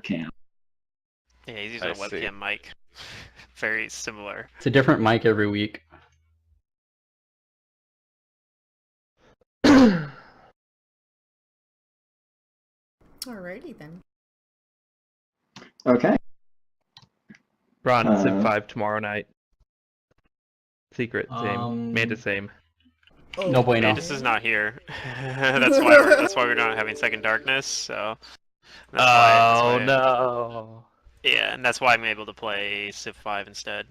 webcam. Yeah, he's using a webcam mic. Very similar. It's a different mic every week. Alrighty then. Okay. Ron, Civ 5 tomorrow night. Secret, same. Mantis, same. Oh, No bueno. Mantis is not here. that's why we're not having Second Darkness. So. That's why, No. Yeah, and that's why I'm able to play Civ 5 instead.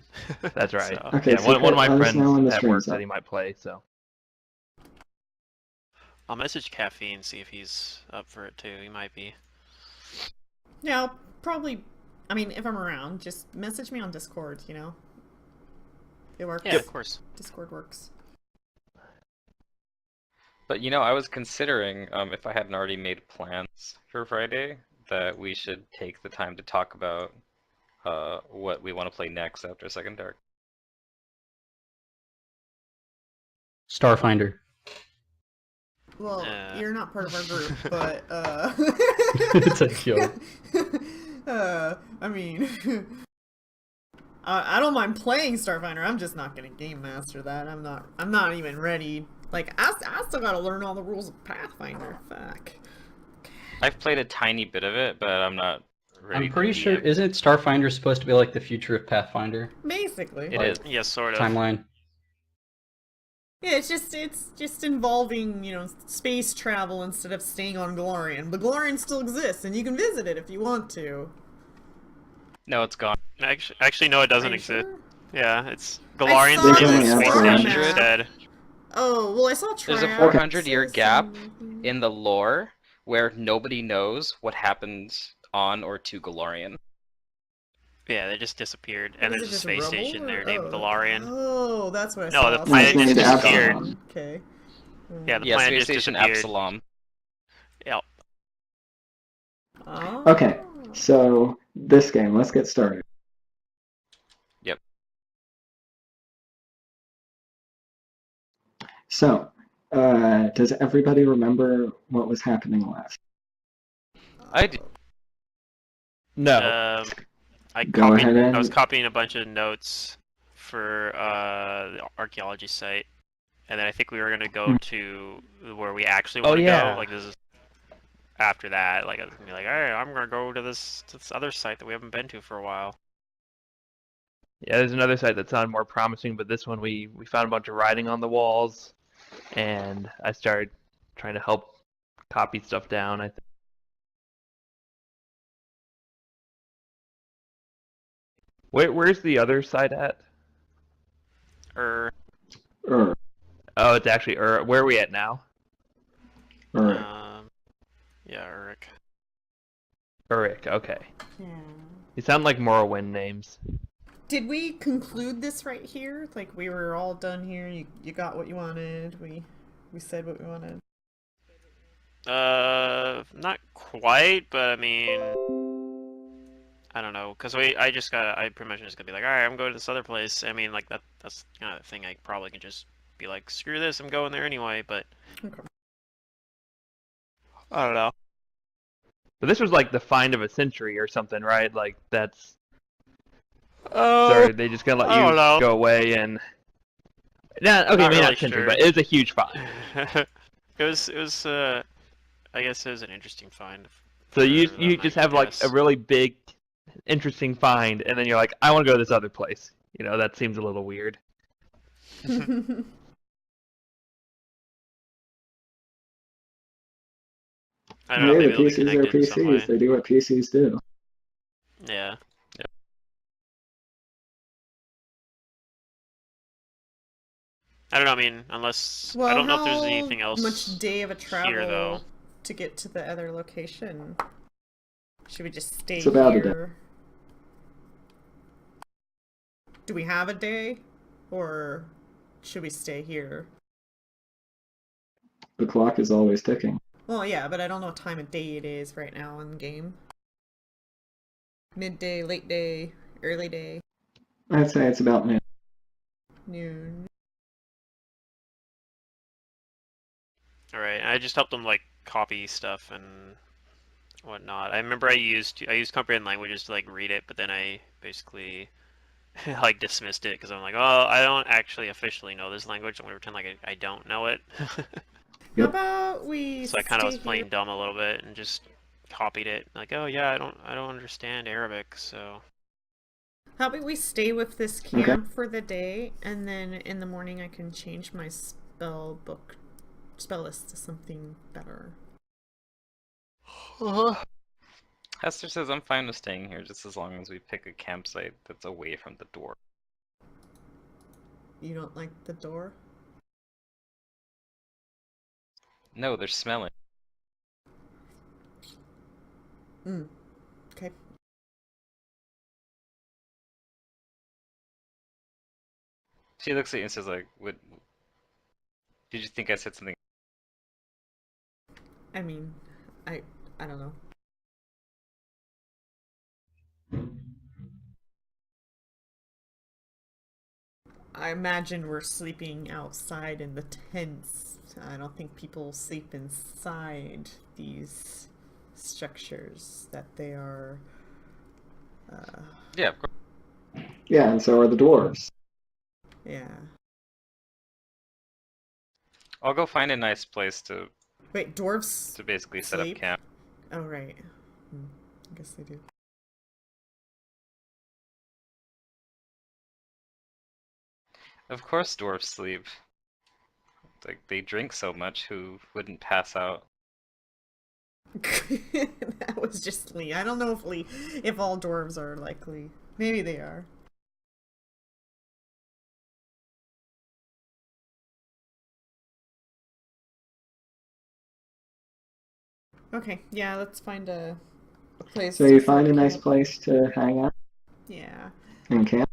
That's right. So. Okay, Yeah, so one of my let us friends know when the at stream's work up. said he might play, so. I'll message Caffeine, see if he's up for it too. He might be. Yeah, I'll probably. I mean, if I'm around, just message me on Discord. You know, it works. Yeah, of course. Discord works. But you know, I was considering, if I hadn't already made plans for Friday, that we should take the time to talk about what we want to play next after Second Dark. Starfinder. Well, you're not part of our group, but It's a joke. I mean, I don't mind playing Starfinder. I'm just not gonna game master that. I'm not even ready. Like, I still gotta learn all the rules of Pathfinder. Fuck. I've played a tiny bit of it, but I'm not ready. I'm pretty to sure, isn't Starfinder supposed to be like the future of Pathfinder? Basically. It is. Yes, sort of. Timeline. Yeah, it's just involving, you know, space travel instead of staying on Glorian. But Glorian still exists, and you can visit it if you want to. No, it's gone. Actually, no, it doesn't Are you exist. sure? Yeah, it's I Galarian's saw in the the space star station map. instead. Oh, well, I saw There's a Travis 400-year gap and- in the lore where nobody knows what happens on or to Galarian. Yeah, they just disappeared, and Was there's it a just space rubble, station there or- named oh. Galarian. Oh, that's what I No, saw. the No, planet it's just named disappeared. Absalom. Okay. Yeah, the Yeah, planet space just station disappeared. Absalom. Yep. Oh. Okay, so this game, let's get started. Yep. So, does everybody remember what was happening last? I do. No. I Go ahead and- was copying a bunch of notes for the archaeology site, and then I think we were gonna go to where we actually want to yeah. go. Like this is after that. Like I was gonna be like, all right, I'm gonna go to this other site that we haven't been to for a while. Yeah, there's another site that sounded more promising, but this one we found a bunch of writing on the walls, and I started trying to help copy stuff down. I think. Where's the other site at? Er, Oh, it's actually where are we at now? er. Yeah, Eric. Uruk, okay. Yeah. They sound like Morrowind names. Did we conclude this right here? Like, we were all done here. You got what you wanted. We said what we wanted. Not quite, but I mean, I don't know, cause I pretty much just gonna be like, all right, I'm going to this other place. I mean, like that's kind of the thing. I probably can just be like, screw this, I'm going there anyway. But Okay. I don't know. But this was like the find of a century or something, right? Like that's. Oh, Sorry, they just gonna let I don't you know. go away and. Yeah, okay, Not maybe really not century, sure. but it was a huge find. it was I guess it was an interesting find. So you for you that just night, have I like guess. a really big, interesting find, and then you're like, I want to go to this other place. You know, that seems a little weird. I don't know. Hey, Maybe the they'll be PCs are connected in some way. PCs. They do what PCs do. Yeah. I don't know. I mean, unless Well, I don't know if there's how anything else. much day of a travel here, though. to get to the other location? Should we just stay It's about a day. here? Do we have a day, or should we stay here? The clock is always ticking. Well, yeah, but I don't know what time of day it is right now in the game. Midday, late day, early day, I'd say it's about noon. noon. All right. I just helped them like copy stuff and whatnot. I remember I used comprehend languages to like read it, but then I basically like dismissed it because I'm like, oh, I don't actually officially know this language. I'm gonna pretend like I don't know it. How Yep. about we So I kind of was stay playing here? dumb a little bit and just copied it. Like, oh yeah, I don't understand Arabic, so How about we stay with this camp for the day, and then in the morning I can change my spell list to something better. Hester says I'm fine with staying here just as long as we pick a campsite that's away from the door. You don't like the door? No, they're smelling. Okay. She looks at you and says like, "What? Did you think I said something?" I mean, I don't know. I imagine we're sleeping outside in the tents. I don't think people sleep inside these structures, that they are Yeah, of course. Yeah, and so are the dwarves. yeah. I'll go find a nice place to Wait, dwarves basically set up sleep? camp. Oh right. I guess they do. Of course, dwarves sleep. Like they drink so much, who wouldn't pass out? That was just Lee. I don't know if all dwarves are like Lee. Maybe they are. Okay, yeah, let's find a place. So to you set find up a nice camp. place to hang out Yeah. and camp.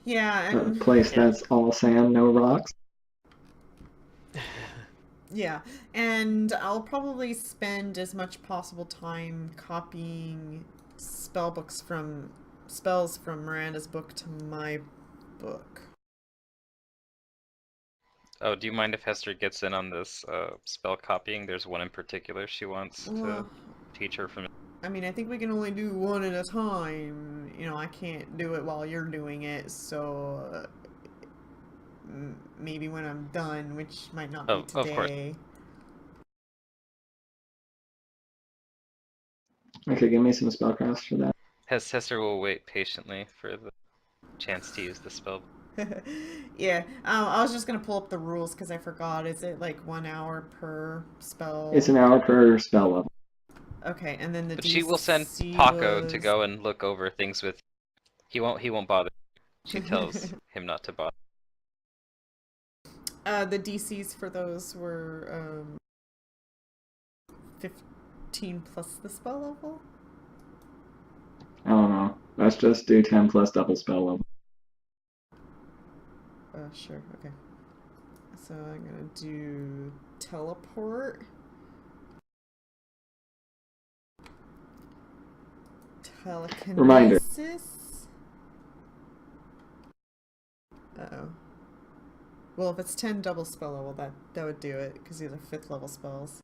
Yeah, A and place Yeah. that's all sand, no rocks. yeah, and I'll probably spend as much possible time copying spells from Miranda's book to my book. Oh, do you mind if Hester gets in on this spell copying? There's one in particular she wants to Well, teach her from. I mean, I think we can only do one at a time. You know, I can't do it while you're doing it, so maybe when I'm done, which might not be Oh, of course. today. Okay, give me some spellcraft for that. Hester will wait patiently for the chance to use the spell. Yeah, I was just gonna pull up the rules because I forgot. Is it like 1 hour per spell? It's an hour per spell level. Okay, and then the But DC she will send Paco to was... go and look over things with. He won't bother. She tells him not to bother. The DCs for those were 15 plus the spell level. I don't know. Let's just do 10 plus double spell level. Sure. Okay. So I'm gonna do teleport. Reminder. Telekinesis. Uh-oh. Well, if it's 10 double spell level, that would do it, because these are 5th level spells.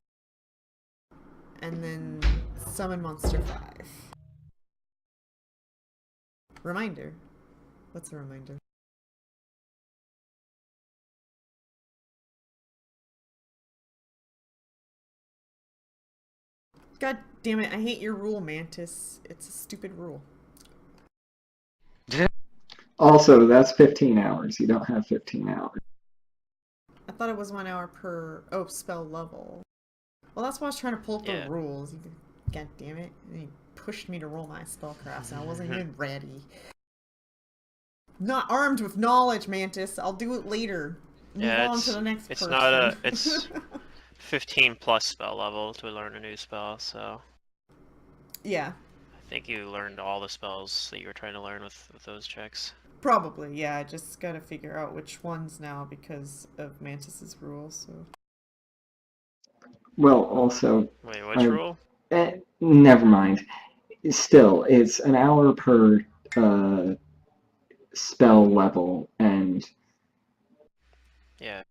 And then summon monster 5. Reminder. What's a reminder? God damn it, I hate your rule, Mantis. It's a stupid rule. Also, that's 15 hours. You don't have 15 hours. I thought it was 1 hour per spell level. Well, that's why I was trying to pull up Yeah. the rules. God damn it. And he pushed me to roll my spellcrafts, and I wasn't even ready. Not armed with knowledge, Mantis. I'll do it later. Move Yeah, on to the next it's person. not it's 15 plus spell level to learn a new spell, so Yeah, I think you learned all the spells that you were trying to learn with those checks. probably. Yeah, I just gotta figure out which ones now because of Mantis's rules. So. Well, also, Wait, which rule? never mind. Still, it's an hour per spell level, and Yeah.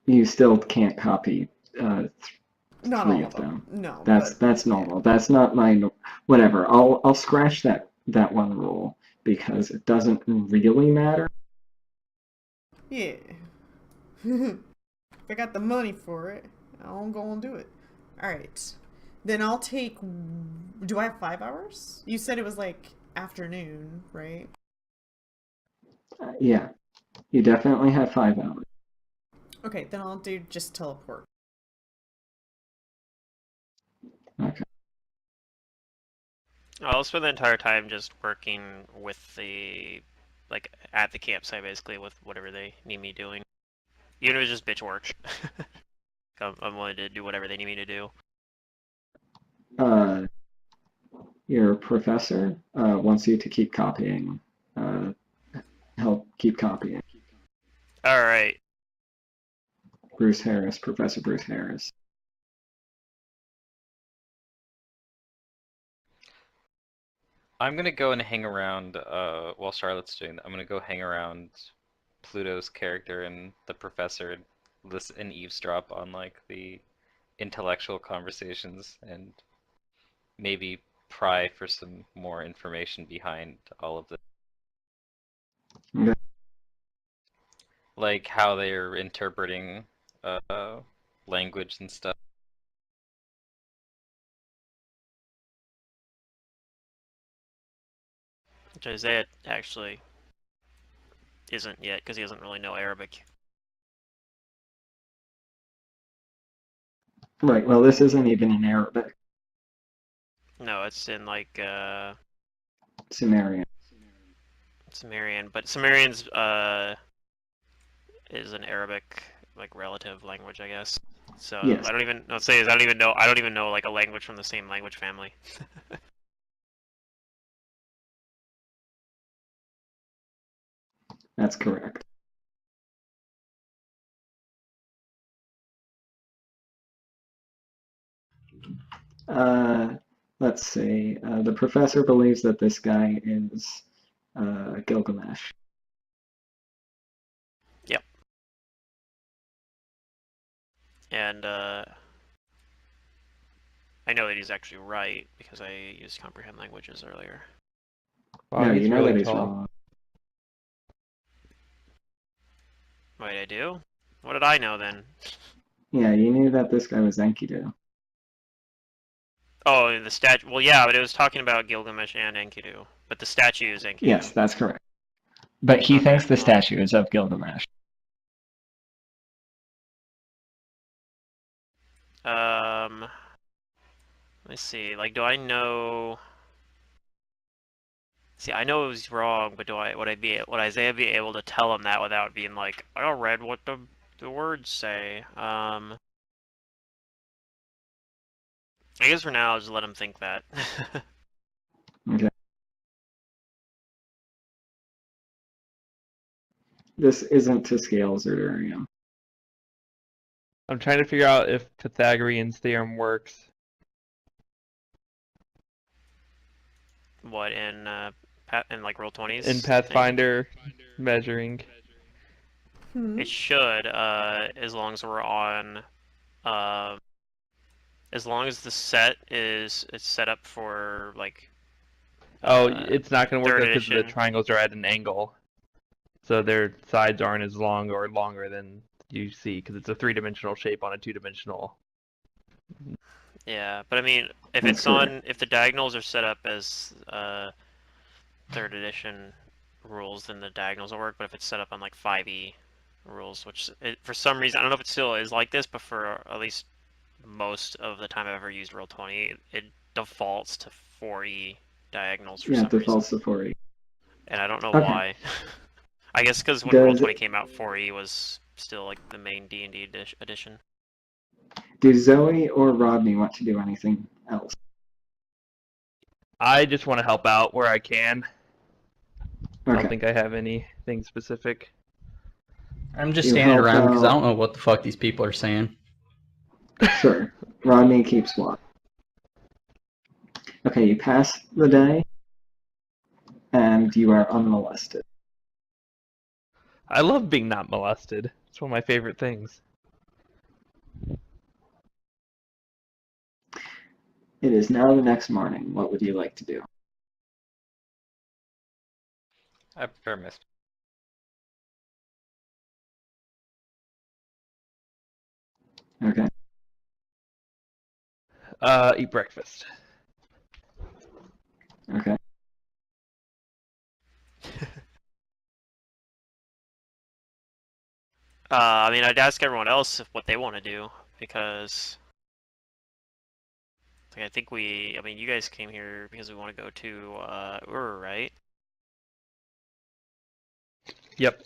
you still can't copy Not three all of of them. No, That's but normal. That's not my whatever. I'll scratch that one rule because it doesn't really matter. yeah. If I got the money for it, I'm gonna do it. All right. Then I'll take. Do I have 5 hours? You said it was like afternoon, right? Yeah, you definitely have 5 hours. Okay, then I'll do just teleport. Okay. I'll spend the entire time just working with like, at the campsite, basically, with whatever they need me doing. Even if it's just bitch work. I'm willing to do whatever they need me to do. Your professor wants you to keep copying. Help keep copying. Alright. Bruce Harris, Professor Bruce Harris. I'm gonna go and hang around while Charlotte's doing that. I'm gonna go hang around Pluto's character and the professor, listen and eavesdrop on like the intellectual conversations and maybe pry for some more information behind all of this. Okay. Like how they're interpreting language and stuff. Which Isaiah actually isn't yet, because he doesn't really know Arabic. Right, well, this isn't even in Arabic. No, it's in, like, Sumerian. Sumerian. But Sumerian's, is an Arabic, like, relative language, I guess. So, Yes. I don't even know, like, a language from the same language family. That's correct. Let's see. The professor believes that this guy is Gilgamesh. Yep. And, I know that he's actually right, because I used comprehend languages earlier. Wow, No, he's you know really that he's tall. wrong. Wait, I do? What did I know, then? Yeah, you knew that this guy was Enkidu. Oh, the statue. Well, yeah, but it was talking about Gilgamesh and Enkidu. But the statue is Enkidu. Yes, that's correct. But he Okay, thinks the well. statue is of Gilgamesh. Let me see. Like, do I know? See, I know it was wrong, but would Isaiah be able to tell him that without being like, I read what the words say? I guess for now, I'll just let him think that. Okay. This isn't to scale Zerdurium. I'm trying to figure out if Pythagorean's theorem works. What in like Roll20s? In Pathfinder measuring. Hmm. It should, as long as we're on, as long as the set it's set up for like. Oh, it's not going to work third because the edition. triangles are at an angle, so their sides aren't as long or longer than you see because it's a three-dimensional shape on a two-dimensional. Yeah, but I mean, if That's it's correct. on, if the diagonals are set up as third edition rules, then the diagonals will work. But if it's set up on like 5e rules, which for some reason I don't know if it still is like this, but for at least most of the time I've ever used Roll20, it defaults to 4e diagonals for Yeah, some it defaults reason, to 40. and I don't know Okay. why. I guess because when Does Roll20 came out, 4e was still like the main D&D edition. do Zoe or Rodney want to do anything else? I just want to help out where I can. I don't Okay. think I have anything specific. I'm just You standing help around because I out. don't know what the fuck these people are saying. Sure. Rodney keeps watch. Okay, you pass the day, and you are unmolested. I love being not molested. It's one of my favorite things. It is now the next morning. What would you like to do? I prefer mist. Okay. Eat breakfast. Okay. I mean, I'd ask everyone else what they want to do, because like, I think I mean, you guys came here because we want to go to right? Yep.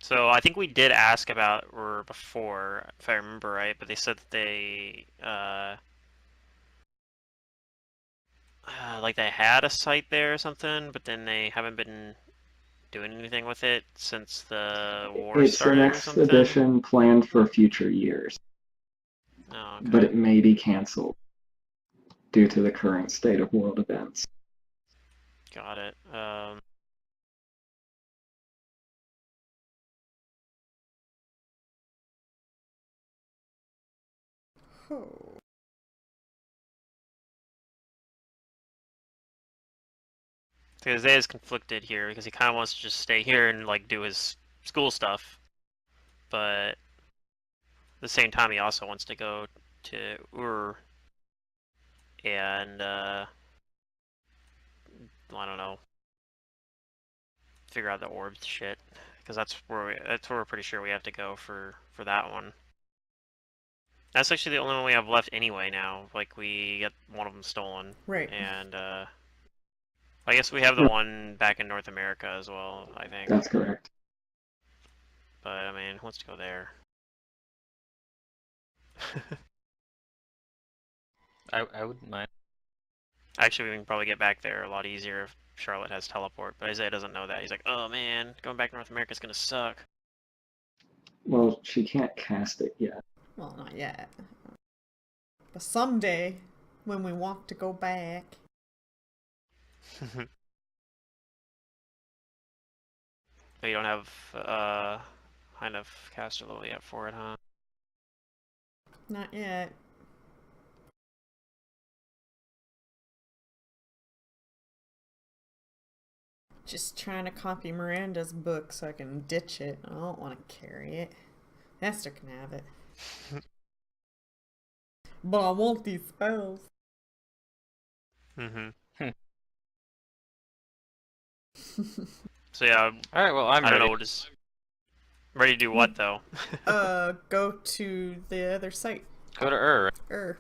So I think we did ask about Ur before, if I remember right, but they said that they like they had a site there or something, but then they haven't been doing anything with it since the war It's an started or something. expedition planned for future years, Oh, but okay. it may be canceled due to the current state of world events. Got it. Oh. Because Isaiah is conflicted here because he kind of wants to just stay here and like do his school stuff, but at the same time he also wants to go to Ur and I don't know, figure out the orb shit, because that's where we're pretty sure we have to go for that one. That's actually the only one we have left anyway now. Like, we got one of them stolen. Right. And, I guess we have the one back in North America as well, I think. That's correct. But, I mean, who wants to go there? I wouldn't mind. Actually, we can probably get back there a lot easier if Charlotte has teleport, but Isaiah doesn't know that. He's like, oh man, going back to North America is gonna suck. Well, she can't cast it yet. Well, not yet. But someday, when we want to go back. But you don't have, kind of caster level yet for it, huh? Not yet. Just trying to copy Miranda's book so I can ditch it. I don't want to carry it. Esther can have it. But I want these spells. Mm-hmm. So yeah, Alright, well, I'm I don't ready. know, we'll just... Ready to do what, though? Go to the other site. Go to Ur.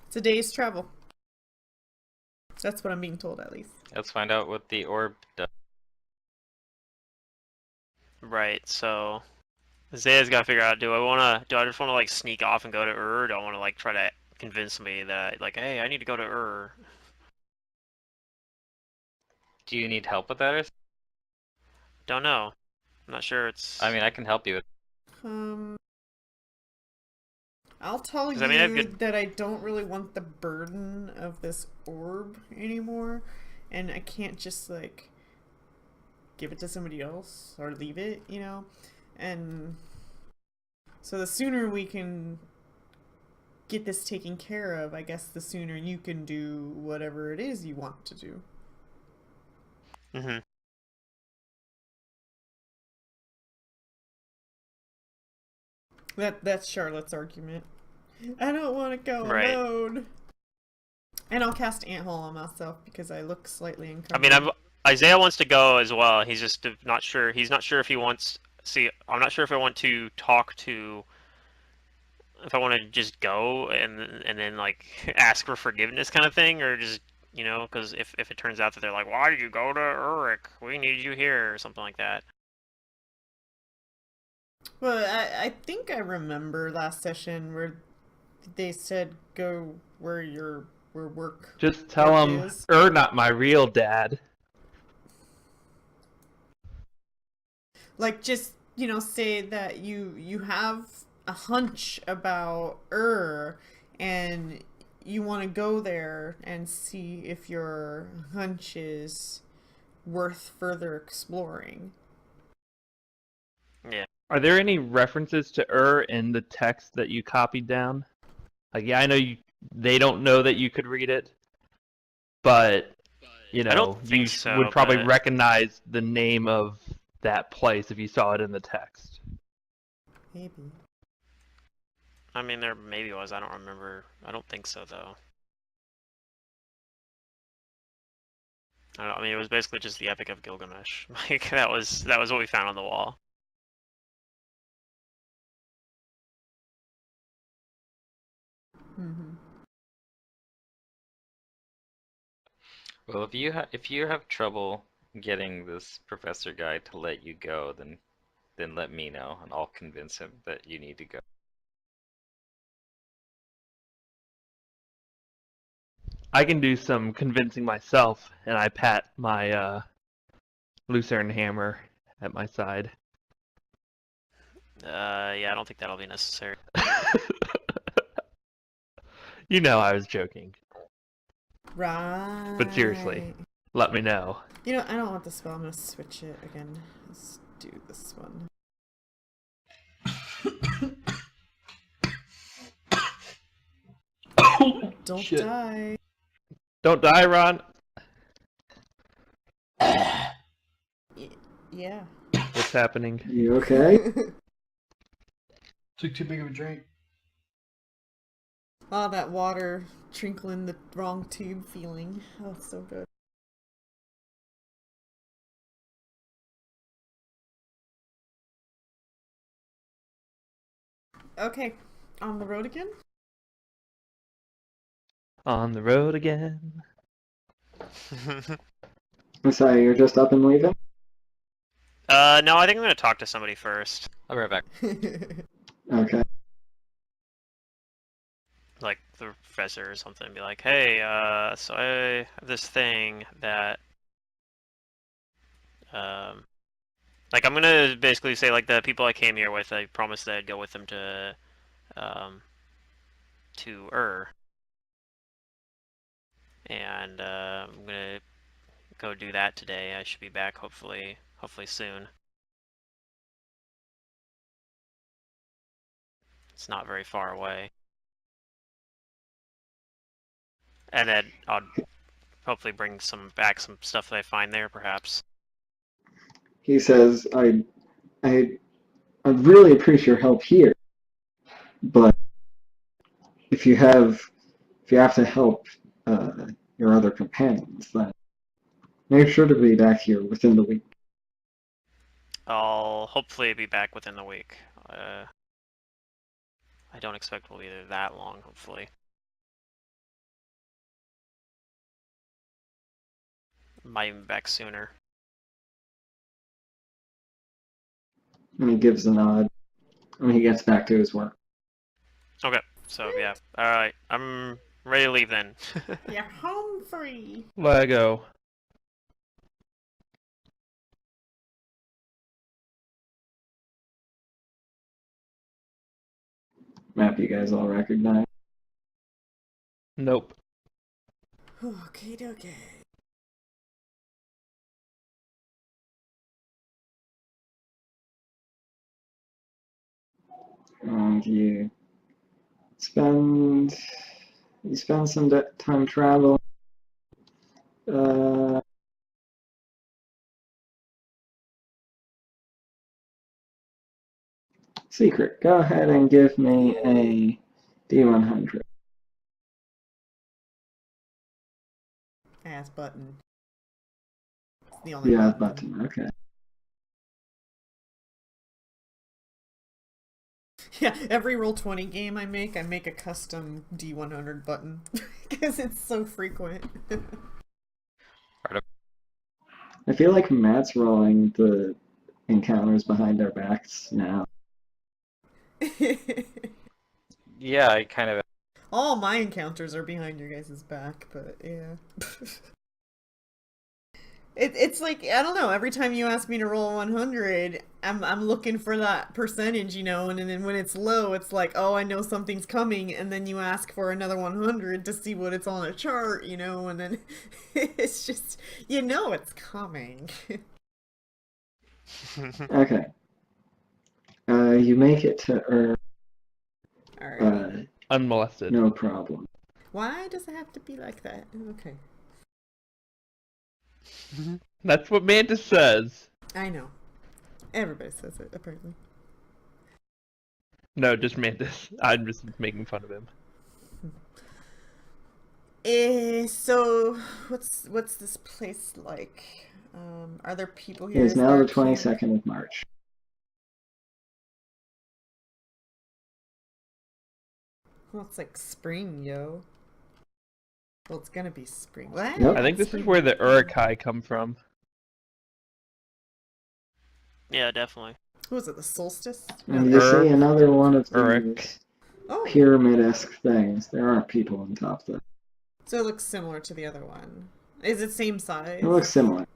It's a day's travel. That's what I'm being told, at least. Let's find out what the orb does. Right, so... Isaiah's gotta figure out, do I just wanna, like, sneak off and go to Ur, or do I wanna, like, try to convince somebody that, like, hey, I need to go to Ur? Do you need help with that or something? Don't know. I'm not sure it's... I mean, I can help you with I'll tell you I mean, I have good... that I don't really want the burden of this orb anymore, and I can't just, like, give it to somebody else or leave it, you know? And so the sooner we can get this taken care of, I guess the sooner you can do whatever it is you want to do. Mm-hmm. That's Charlotte's argument. I don't want to go Right. alone. And I'll cast Anthole on myself because I look slightly I uncomfortable. mean, Isaiah wants to go as well. He's just not sure. He's not sure if he wants... See, I'm not sure if I want to talk to... If I want to just go and then, like, ask for forgiveness kind of thing, or just, you know, because if it turns out that they're like, why did you go to Uruk? We need you here, or something like that. Well, I think I remember last session where they said go where work. Just tell Work him, is. not my real dad. Like, just, say that you have a hunch about and you want to go there and see if your hunch is worth further exploring. Yeah. Are there any references to in the text that you copied down? Like, yeah, I know they don't know that you could read it, but I don't think you so, would probably but- recognize the name of that place if you saw it in the text. Maybe. I mean, there maybe was. I don't remember. I don't think so, though. I mean, it was basically just the Epic of Gilgamesh. Like that was what we found on the wall. Mm-hmm. Well, if you have trouble getting this professor guy to let you go, then let me know, and I'll convince him that you need to go. I can do some convincing myself, and I pat my Lucerne hammer at my side. Yeah, I don't think that'll be necessary. You know I was joking, Right. but seriously, let me know. I don't want the spell. I'm gonna switch it again. Let's do this one. Don't Shit. die. Don't die, Ron. Yeah. What's happening? You okay? Took too big of a drink. Oh, that water trickling the wrong tube feeling. Oh, it's so good. Okay, on the road again? On the road again. I'm sorry, you're just up and leaving? No, I think I'm gonna talk to somebody first. I'll be right back. Okay. Like the professor or something, be like, hey, so I have this thing that, like I'm gonna basically say like the people I came here with, I promised that I'd go with them to and I'm gonna go do that today. I should be back hopefully soon. It's not very far away. And then I'll hopefully bring back some stuff that I find there, perhaps. He says, I really appreciate your help here, but if you have to help your other companions, then make sure to be back here within the week. I'll hopefully be back within the week. I don't expect we'll be there that long, hopefully. Might even be back sooner. And he gives a nod when he gets back to his work. Okay, so yeah. Alright, I'm ready to leave then. You're home free. Lego. Map you guys all recognize. Nope. Okay, okay. And you spend some time traveling. Secret. Go ahead and give me a D100. Ass button. It's the only Yeah, button. button. Okay. Yeah, every Roll20 game I make a custom D100 button. Because it's so frequent. I feel like Matt's rolling the encounters behind our backs now. Yeah, I kind of. All my encounters are behind your guys' back, but yeah. It's like, I don't know, every time you ask me to roll 100, I'm looking for that percentage, and then when it's low, it's like, oh, I know something's coming, and then you ask for another 100 to see what it's on a chart, and then it's just, it's coming. Okay. You make it to Earth, Alright. Unmolested. no problem. Why does it have to be like that? Okay. That's what Mantis says. I know. Everybody says it, apparently. No, just Mantis. I'm just making fun of him. So what's this place like? Are there people here? It is Is now there the a camp? 22nd of March. Well, it's like spring, yo. Well, it's gonna be spring. What? Yep. I think this is Spring. where the Urukai come from. Yeah, definitely. What was it, the solstice? And you see another one of Uruk. these Oh, pyramid-esque things. There aren't people on top of them. so it looks similar to the other one. Is it same size? It looks similar.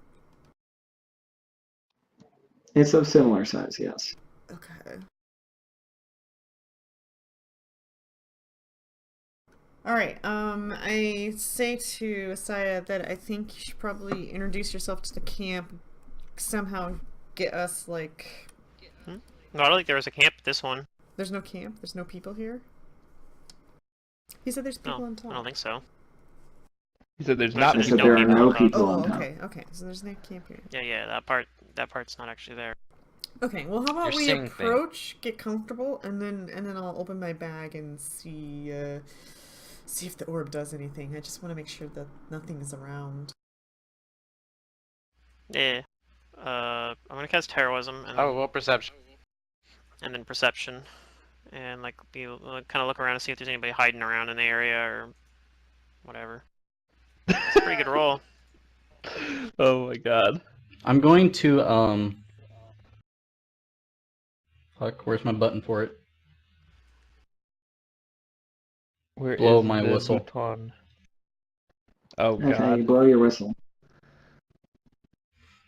It's of similar size, yes. Okay. Alright, I say to Asaya that I think you should probably introduce yourself to the camp, somehow get us, like... No, I don't think there was a camp at this one. There's no camp? There's no people here? He said there's people No, on top. I don't think so. He said there's I not I There's said no there are people no on top. people Oh, on top. okay, so there's no camp here. Yeah, that part's not actually there. Okay, well, how about You're we seeing approach, get comfortable, and then I'll open my bag and see if the orb does anything. I just want to make sure that nothing's around. Yeah. I'm gonna cast heroism and Oh, well, perception. then perception, and like kind of look around and see if there's anybody hiding around in the area or whatever. It's a pretty good roll. Oh my god. I'm going to fuck, where's my button for it? Where Blow is my the whistle. bouton? Oh Okay, you god. blow your whistle.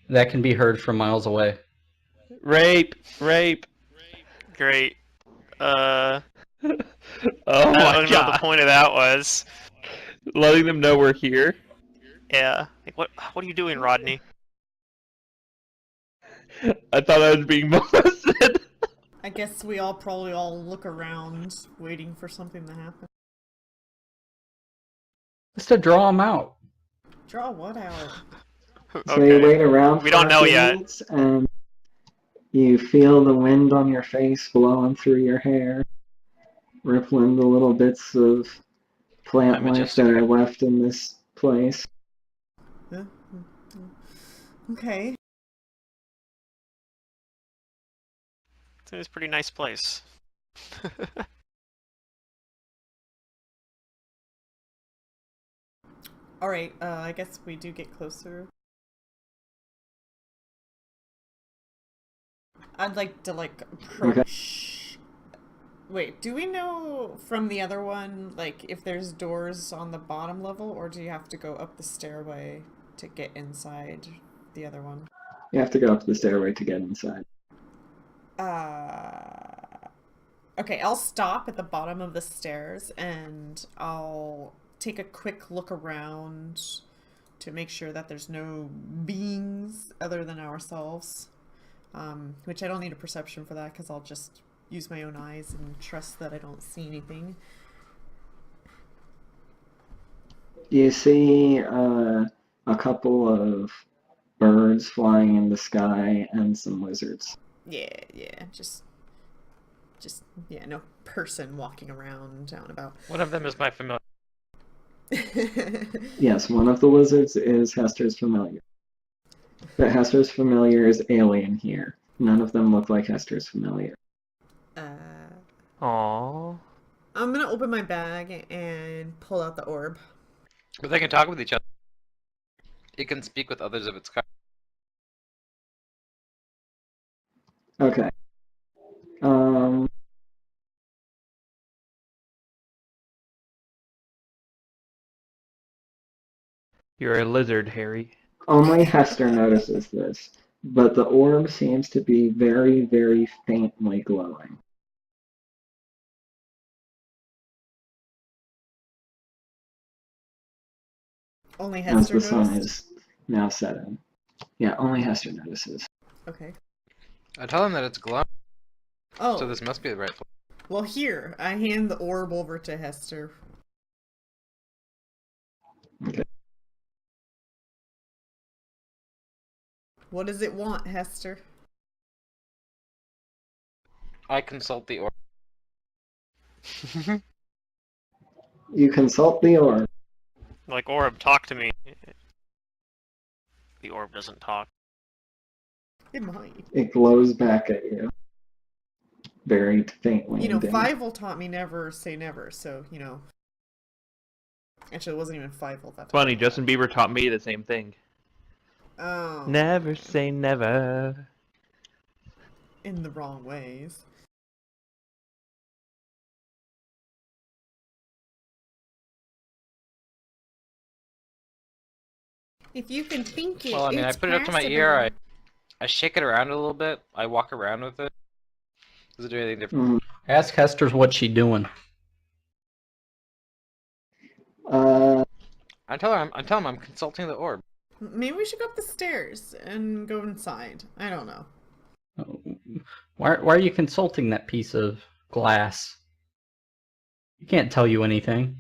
That can be heard from miles away. Rape! Rape! Great. Oh I my don't know what the god. point of that was. Letting them know we're here. Yeah. Like, what are you doing, Rodney? I thought I was being molested. I guess we all probably all look around, waiting for something to happen. Just to draw them out. Draw what out? So you wait around We for don't a know few yet. minutes, and you feel the wind on your face blowing through your hair, rippling the little bits of plant I'm life just that are left in this place. Huh? Okay. It's a pretty nice place. Alright, I guess we do get closer. I'd like to, like, approach... Wait, do we know from the other one, like, if there's doors on the bottom level, or do you have to go up the stairway to get inside the other one? You have to go up the stairway to get inside. Okay, I'll stop at the bottom of the stairs, and I'll take a quick look around to make sure that there's no beings other than ourselves. Which I don't need a perception for that, because I'll just use my own eyes and trust that I don't see anything. You see a couple of birds flying in the sky and some lizards. Yeah, just yeah, no person walking around down about. One of them is my familiar. Yes, one of the lizards is Hester's familiar. But Hester's familiar is alien here. None of them look like Hester's familiar. Aww. I'm gonna open my bag and pull out the orb. But they can talk with each other. It can speak with others of its kind. Okay. You're a lizard, Harry. Only Hester notices this, but the orb seems to be very, very faintly glowing Only as Hester the sun noticed? is now setting. Yeah, only Hester notices. Okay. I tell him that it's glowing, Oh, so this must be the right place. well here, I hand the orb over to Hester. Okay. What does it want, Hester? I consult the orb. You consult the orb. Like, orb, talk to me. The orb doesn't talk. It might. It glows back at you. Very faintly You know, and dim. Fievel taught me never say never, so, you know. Actually, it wasn't even Fievel that Funny, taught me Justin that. Bieber taught me the same thing. Oh. Never say never. In the wrong ways. If you can think it, Well, I mean, I it's put it up to my ear, possible. I shake it around a little bit, I walk around with it. Does it do anything different? Mhm. Ask Hester's what she doing. I tell him I'm consulting the orb. Maybe we should go up the stairs and go inside. I don't know. Why are you consulting that piece of glass? You can't tell you anything.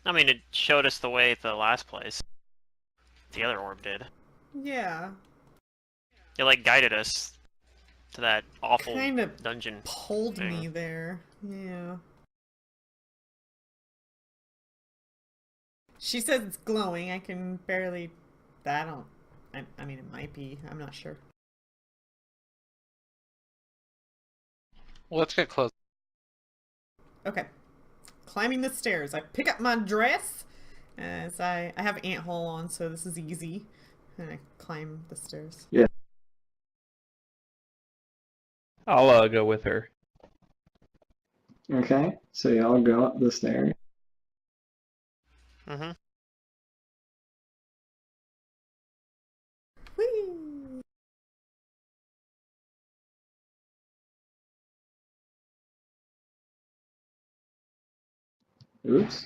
I mean, it showed us the way at the last place. The other orb did. Yeah. It, like, guided us to that awful Kind of dungeon. pulled thing. me there. Yeah. She says it's glowing. I can barely. I don't. I mean, it might be. I'm not sure. Well, let's get close. Okay. Climbing the stairs. I pick up my dress. As I have ant hole on, so this is easy. And I climb the stairs. I'll go with her. Okay, so y'all go up the stairs. Mm-hmm. Whee! Oops.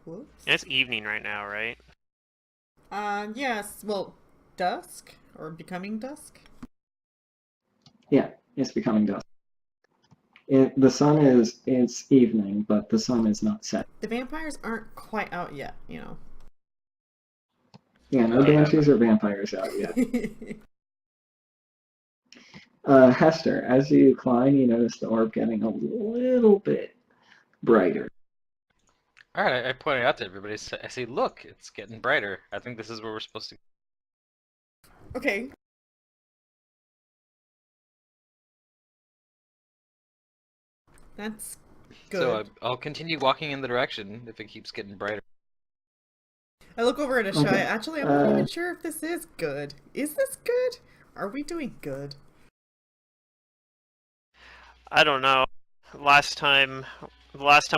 Whoops. It's evening right now, right? Yes. Well, dusk or becoming dusk. Yeah, it's becoming dusk. It's evening, but the sun is not set. The vampires aren't quite out yet, you know. Yeah, no banshees or vampires out yet. Hester, as you climb, you notice the orb getting a little bit brighter. Alright, I point it out to everybody. I say, look, it's getting brighter. I think this is where we're supposed to. Okay. That's good. So I'll continue walking in the direction if it keeps getting brighter. I look over at Ashai. Okay. Actually, I'm not even sure if this is good. Is this good? Are we doing good? I don't know. The last time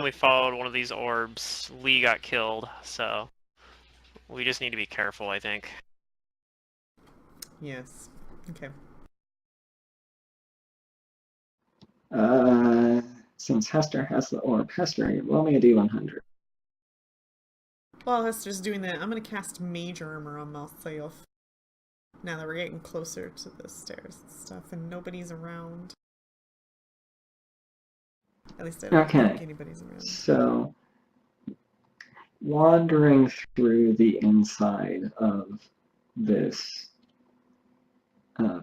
we followed one of these orbs, Lee got killed, so we just need to be careful, I think. Yes. Okay. Since Hester has the orb, Hester, roll me a D100. While Hester's doing that, I'm gonna cast Mage Armor on myself. Now that we're getting closer to the stairs and stuff, and nobody's around. At least I don't think Okay. anybody's around. So, wandering through the inside of this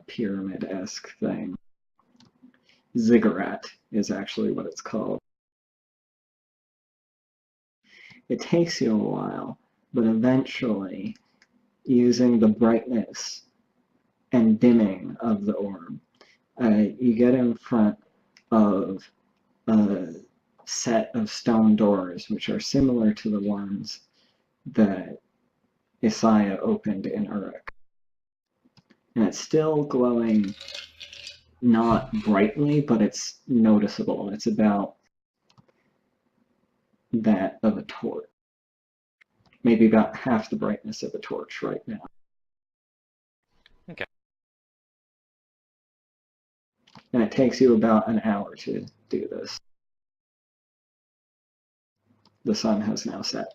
pyramid-esque thing, ziggurat is actually what it's called. It takes you a while, but eventually, using the brightness and dimming of the orb, you get in front of a set of stone doors, which are similar to the ones that Isaiah opened in Uruk. And it's still glowing, not brightly, but it's noticeable. It's about that of a torch. Maybe about half the brightness of a torch right now. Okay. And it takes you about an hour to do this. The sun has now set.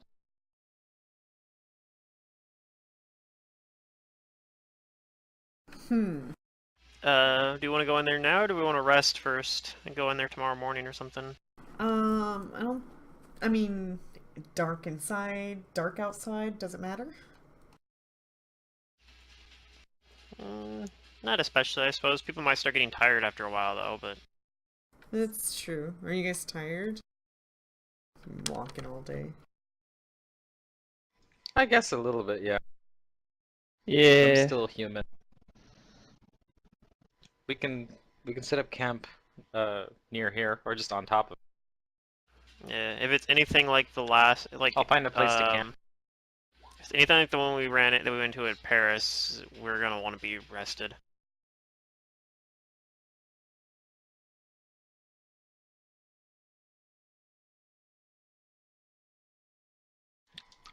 Hmm. Do you want to go in there now, or do we want to rest first and go in there tomorrow morning or something? I don't. I mean, dark inside, dark outside. Does it matter? Not especially, I suppose. People might start getting tired after a while, though, but... That's true. Are you guys tired? Walking all day. I guess a little bit, yeah. Yeah. I'm still human. We can set up camp near here or just on top of it. Yeah, if it's anything like the last... like, I'll find a place to camp. if it's anything like the one we ran it that we went to at Paris, we're gonna want to be rested.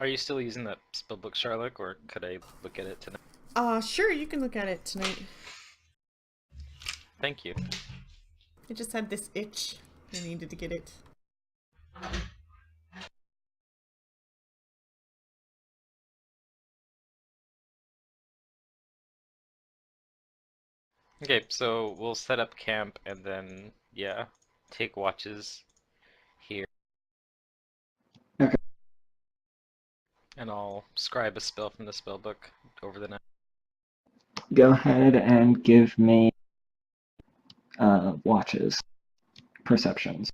Are you still using that spellbook, Charlotte, or could I look at it tonight? Sure, you can look at it tonight. Thank you. I just had this itch. I needed to get it. Okay, so we'll set up camp and then, yeah, take watches here. Okay. And I'll scribe a spell from the spellbook over the night. Go ahead and give me watches, perceptions.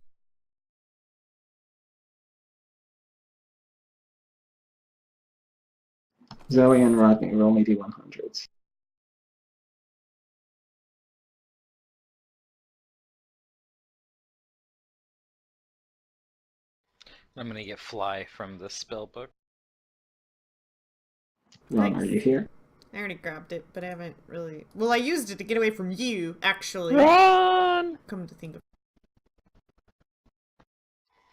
Zoe and Rodney, roll me D100s. I'm gonna get fly from the spellbook. Ron, Nice. are you here? I already grabbed it, but I haven't really. Well, I used it to get away from you, actually. Run! Come to think of.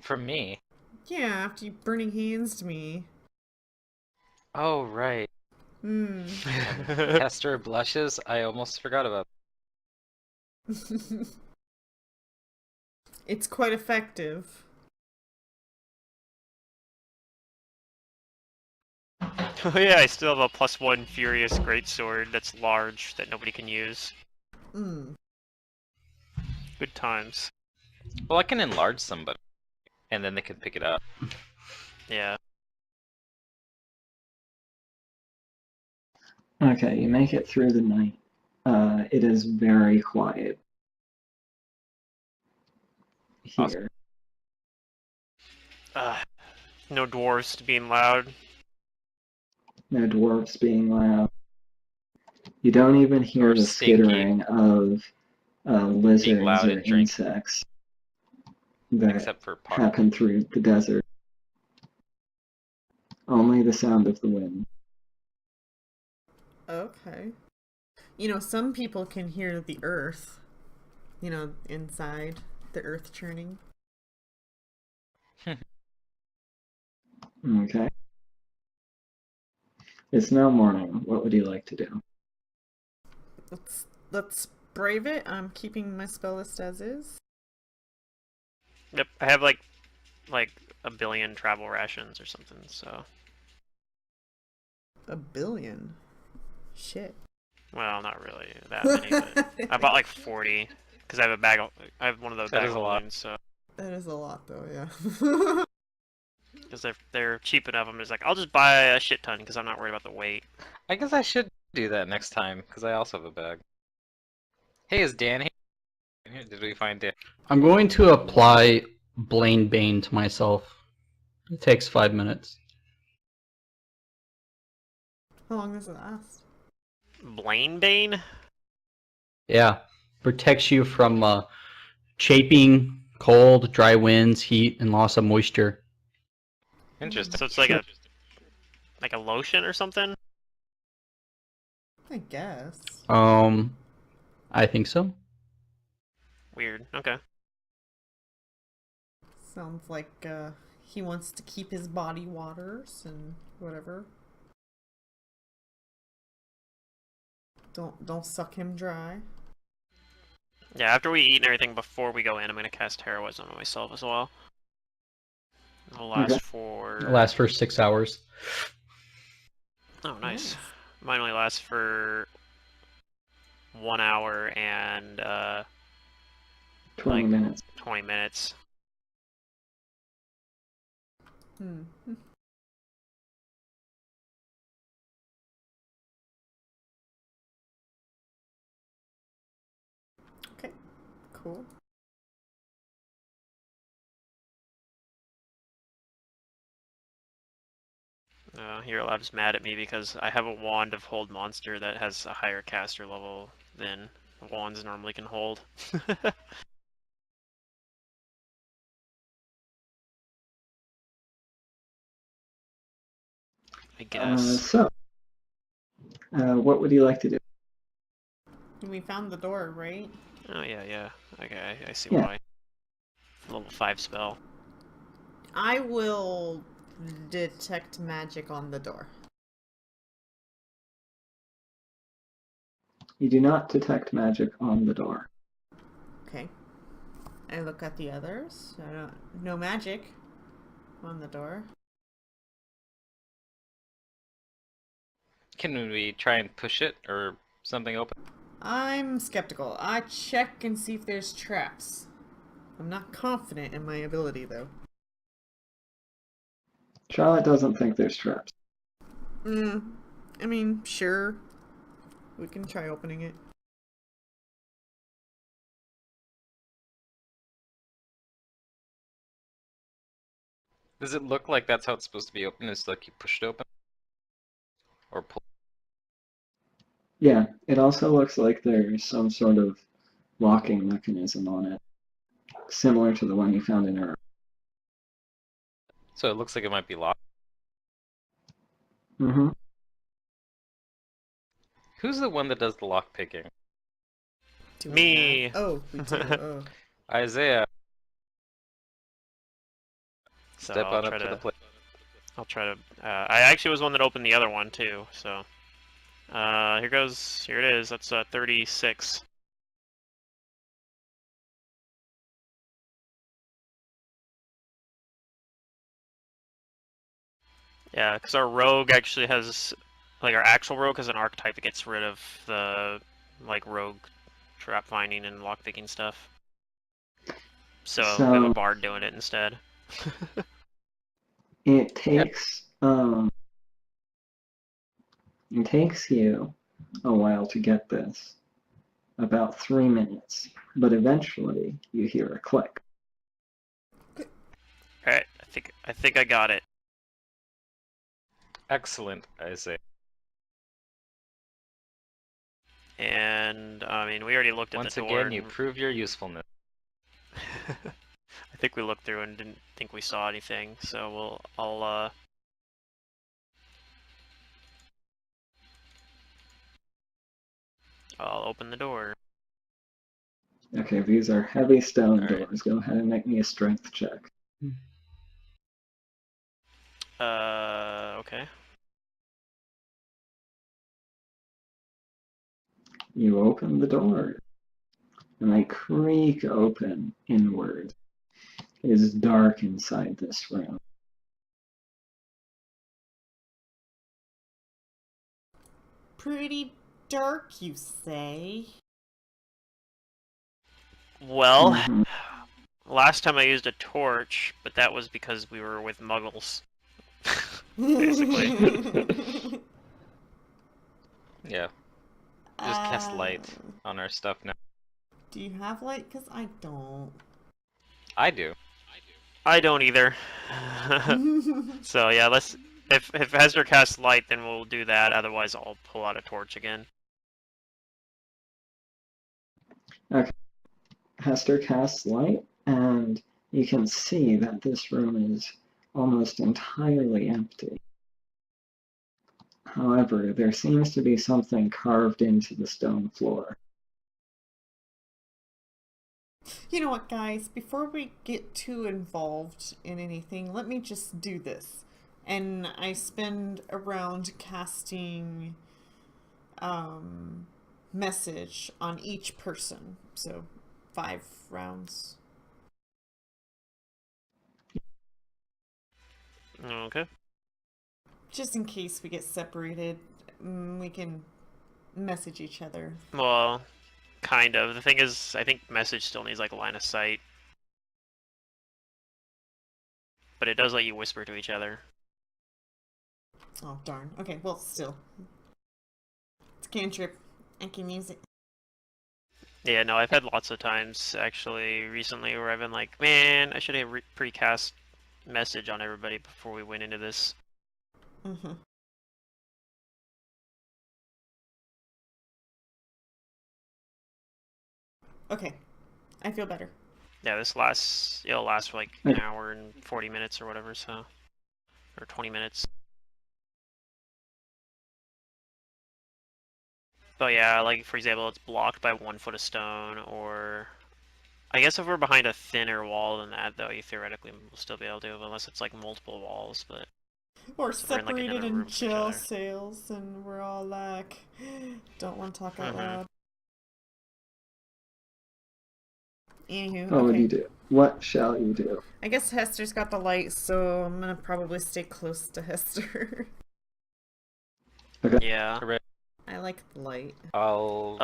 From me? Yeah, after you burning hands to me. Oh, right. Hmm. Hester blushes? I almost forgot about It's quite effective. Oh yeah, I still have a +1 Furious Greatsword that's large that nobody can use. Hmm. Good times. Well, I can enlarge somebody, and then they can pick it up. Yeah. Okay, you make it through the night. It is very quiet here. No dwarves being loud. No dwarves being loud. You don't even hear Or the stinky. skittering of lizards loud or and drinking. insects that Except for part. happen through the desert. Only the sound of the wind. Okay. You know, some people can hear the earth. You know, inside the earth churning. Okay. It's now morning. What would you like to do? Let's brave it. I'm keeping my spell list as is. Yep, I have like a billion travel rations or something, so... A billion. Shit. Well, not really that many, but I bought like 40, because I have a bag of... I have one of those That bag is a lot. balloons, so... That is a lot, though. Yeah. Because they're cheap enough, I'm just like, I'll just buy a shit ton, because I'm not worried about the weight. I guess I should do that next time, because I also have a bag. Hey, is Dan here? Did we find Dan? I'm going to apply Blaine Bane to myself. It takes 5 minutes. How long does it last? Blaine Bane? Yeah. Protects you from chafing, cold, dry winds, heat, and loss of moisture. Interesting. So it's like a lotion or something? I guess. I think so. Weird. Okay. Sounds like he wants to keep his body waters and whatever. Don't suck him dry. Yeah, after we eat and everything before we go in, I'm gonna cast heroism on myself as well. It'll last Okay. for. It'll last for 6 hours. Oh, nice. Mine only lasts for 1 hour and 20 like minutes. 20 minutes. Hmm. Okay. Cool. Hero Lab's mad at me because I have a wand of hold monster that has a higher caster level than wands normally can hold. I guess. What would you like to do? We found the door, right? Oh yeah, yeah. Okay, I see Yeah. why. Level 5 spell. I will detect magic on the door. You do not detect magic on the door. Okay. I look at the others. No magic on the door. Can we try and push it or something open? I'm skeptical. I check and see if there's traps. I'm not confident in my ability, though. Charlotte doesn't think there's traps. I mean, sure. We can try opening it. Does it look like that's how it's supposed to be open? Is like you push it open? Or pull? Yeah, it also looks like there's some sort of locking mechanism on it, similar to the one you found in her. So it looks like it might be locked. Mm-hmm. Who's the one that does the lock picking? Do we Me. have- Oh, we do. Oh. Isaiah, So step I'll on try up to the to. plate. I'll try to. I actually was the one that opened the other one too. So. Here goes. Here it is. That's 36. Yeah, because our rogue actually has, like, our actual rogue has an archetype that gets rid of the, like, rogue trap finding and lockpicking stuff. So we have a So bard doing it instead. it takes you a while to get this, about 3 minutes, but eventually you hear a click. Alright, I think I got it. Excellent, Isaiah. And I mean, we already looked at Once the door. again, you prove your usefulness. I think we looked through and didn't think we saw anything. So I'll open the door. Okay, these are heavy stone All right. doors. Go ahead and make me a strength check. Okay. You open the door, and they creak open inward. It is dark inside this room. Pretty dark, you say? Well, Mhm. last time I used a torch, but that was because we were with muggles. Basically. Yeah. Just cast light on our stuff now. Do you have light? Because I don't. I do. I don't either. So yeah, if Hester casts light, then we'll do that. Otherwise, I'll pull out a torch again. Okay. Hester casts light, and you can see that this room is almost entirely empty. However, there seems to be something carved into the stone floor. You know what, guys? Before we get too involved in anything, let me just do this. And I spend a round casting message on each person. So 5 rounds. Okay. Just in case we get separated, we can message each other. Well, kind of. The thing is, I think message still needs like line of sight, but it does let you whisper to each other. Oh, darn. Okay, well, still. It's a cantrip. I can use it. Yeah, no, I've had lots of times actually recently where I've been like, man, I should have precast message on everybody before we went into this. Mm-hmm. Okay, I feel better. Yeah, it'll last for like an hour and 40 minutes or whatever, so, or 20 minutes. But yeah, like for example, it's blocked by 1 foot of stone, or I guess if we're behind a thinner wall than that, though, you theoretically will still be able to, unless it's like multiple walls. But Or so we're in, like, separated another in room from each jail other. cells, and we're all like, don't want to talk out loud. Anywho, What would okay. you do? What shall you do? I guess Hester's got the light, so I'm gonna probably stay close to Hester. Yeah. I like the light. I'll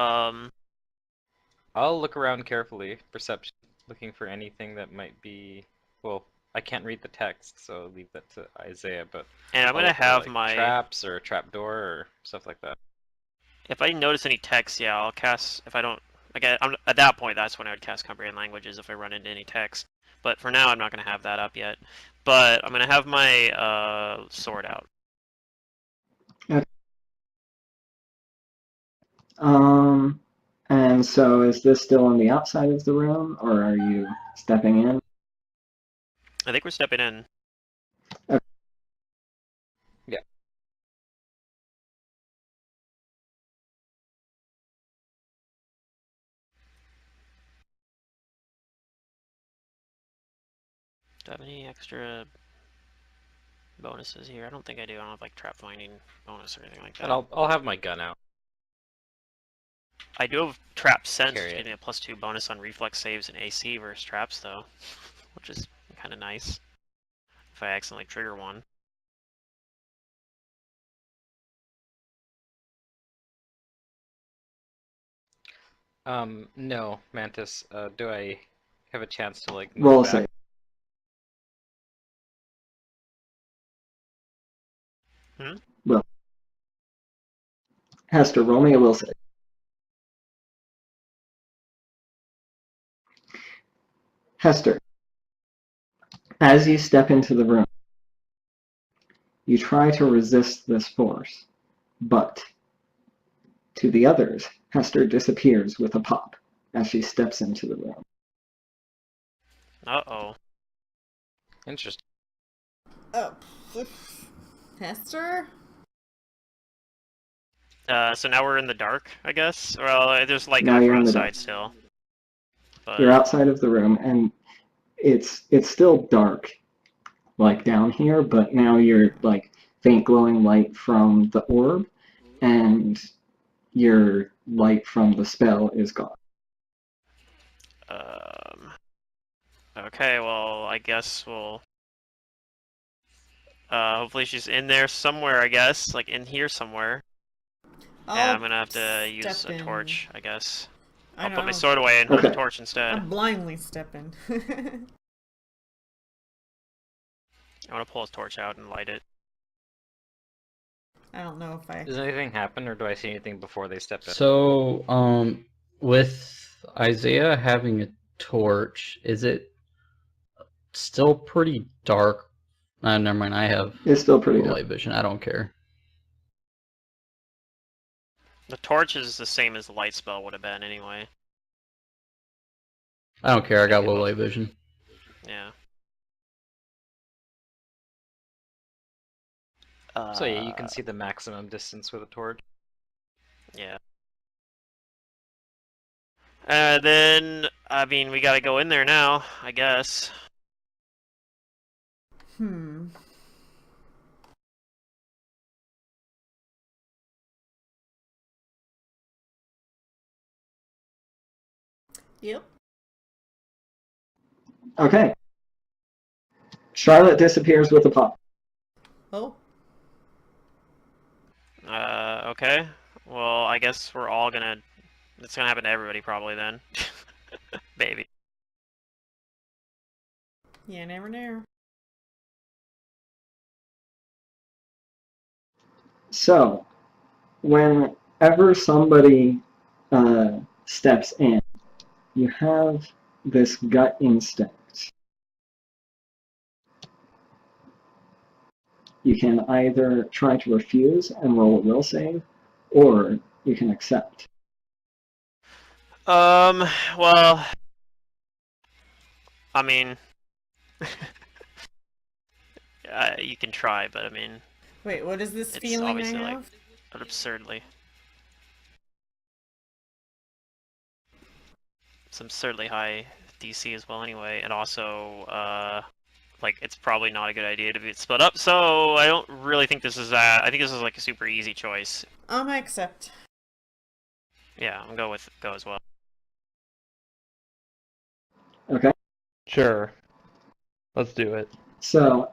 look around carefully, perception, looking for anything that might be. Well, I can't read the text, so leave that to Isaiah. But And I'm I'll gonna look for, have like, my traps or a trap door or stuff like that. If I notice any text, yeah, I'll cast. If I don't, like, at that point, that's when I would cast comprehend languages if I run into any text. But for now, I'm not gonna have that up yet. But I'm gonna have my sword out. Okay. And so is this still on the outside of the room, or are you stepping in? I think we're stepping in. Okay. Yeah. Do I have any extra bonuses here? I don't think I do. I don't have like trap finding bonus or anything like that. And I'll have my gun out. I do have trap sense, Carry which it. gives me a +2 bonus on reflex saves and AC versus traps, though, which is kind of nice. If I accidentally trigger one. No, Mantis. Do I have a chance to like Roll move a back? save. Will. Hester, roll me a will save. Hester, as you step into the room, you try to resist this force, but to the others, Hester disappears with a pop as she steps into the room. Uh-oh. Interesting. Oh, Hester? So now we're in the dark, I guess? Well, there's light Now coming you're from in the outside dark. still. But You're outside of the room, and it's still dark, like down here, but now you're like faint glowing light from the orb, and your light from the spell is gone. Okay, well, I guess we'll... hopefully she's in there somewhere, I guess. Like, in here somewhere. And I'm gonna have to use a torch, I guess. I'll put my sword away and hold the Okay. torch instead. I'm blindly stepping. I want to pull his torch out and light it. I don't know if I... Does anything happen, or do I see anything before they step in? So, with Isaiah having a torch, is it still pretty dark? Never mind. I have It's still pretty low dark. light vision. I don't care. The torch is the same as the light spell would have been anyway. I don't care. I got Okay, low well- light vision. Yeah. So yeah, you can see the maximum distance with a torch. Yeah. Then, I mean, we gotta go in there now, I guess. Hmm. Yep. Okay. Charlotte disappears with a pop. Oh. Okay. Well, I guess we're all gonna... It's gonna happen to everybody probably then. Baby. You never know. So, whenever somebody steps in, you have this gut instinct. You can either try to refuse and roll a will save, or you can accept. Well... I mean... you can try, but I mean... Wait, what is this It's feeling I obviously, like, have? absurdly... It's absurdly high DC as well anyway, and also, like, it's probably not a good idea to be split up, so I don't really think this is I think this is, like, a super easy choice. I accept. Yeah, I'm gonna go as well. Okay? Sure. Let's do it. So,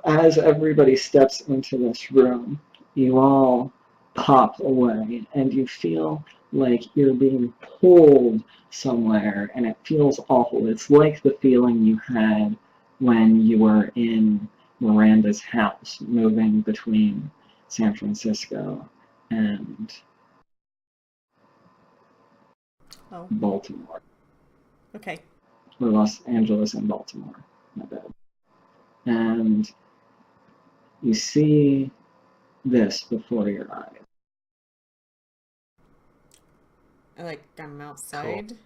as everybody steps into this room, you all pop away and you feel like you're being pulled somewhere and it feels awful. It's like the feeling you had when you were in Miranda's house, moving between San Francisco and Oh. Baltimore, Okay. or Los Angeles and Baltimore, my bad. And you see this before your eyes. Like, I'm outside.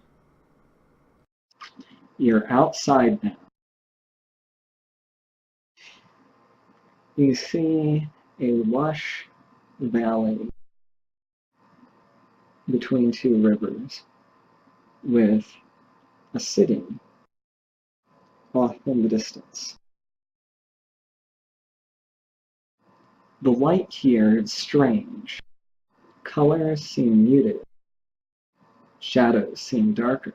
You're outside now. You see a lush valley between two rivers with a city off in the distance. The light here is strange. Colors seem muted. Shadows seem darker.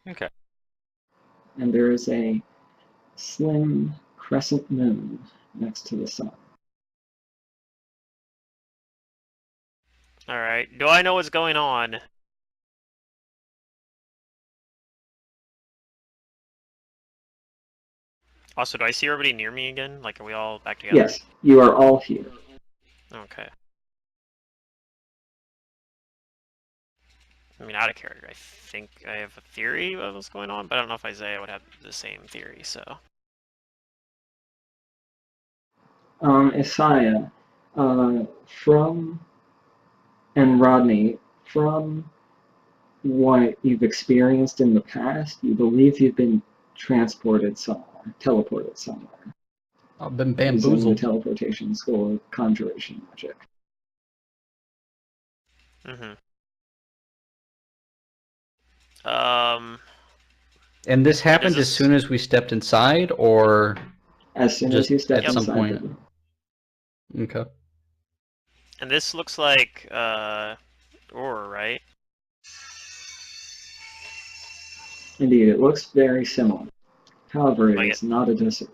Okay. And there is a slim crescent moon next to the sun. Alright, do I know what's going on? Also, do I see everybody near me again? Like, are we all back together? Yes, you are all here. Okay. I mean, out of character, I think I have a theory of what's going on, but I don't know if Isaiah would have the same theory, so... Isaiah, from, and Rodney, from what you've experienced in the past, you believe you've been transported somewhere, teleported somewhere, I've been using the bamboozled. teleportation school of conjuration magic. Mm-hmm. And this happened as this- soon as we stepped inside, or As soon just as you step at some inside point? them. Okay. And this looks like, Aurora, right? Indeed, it looks very similar. However, Like it's not a desert.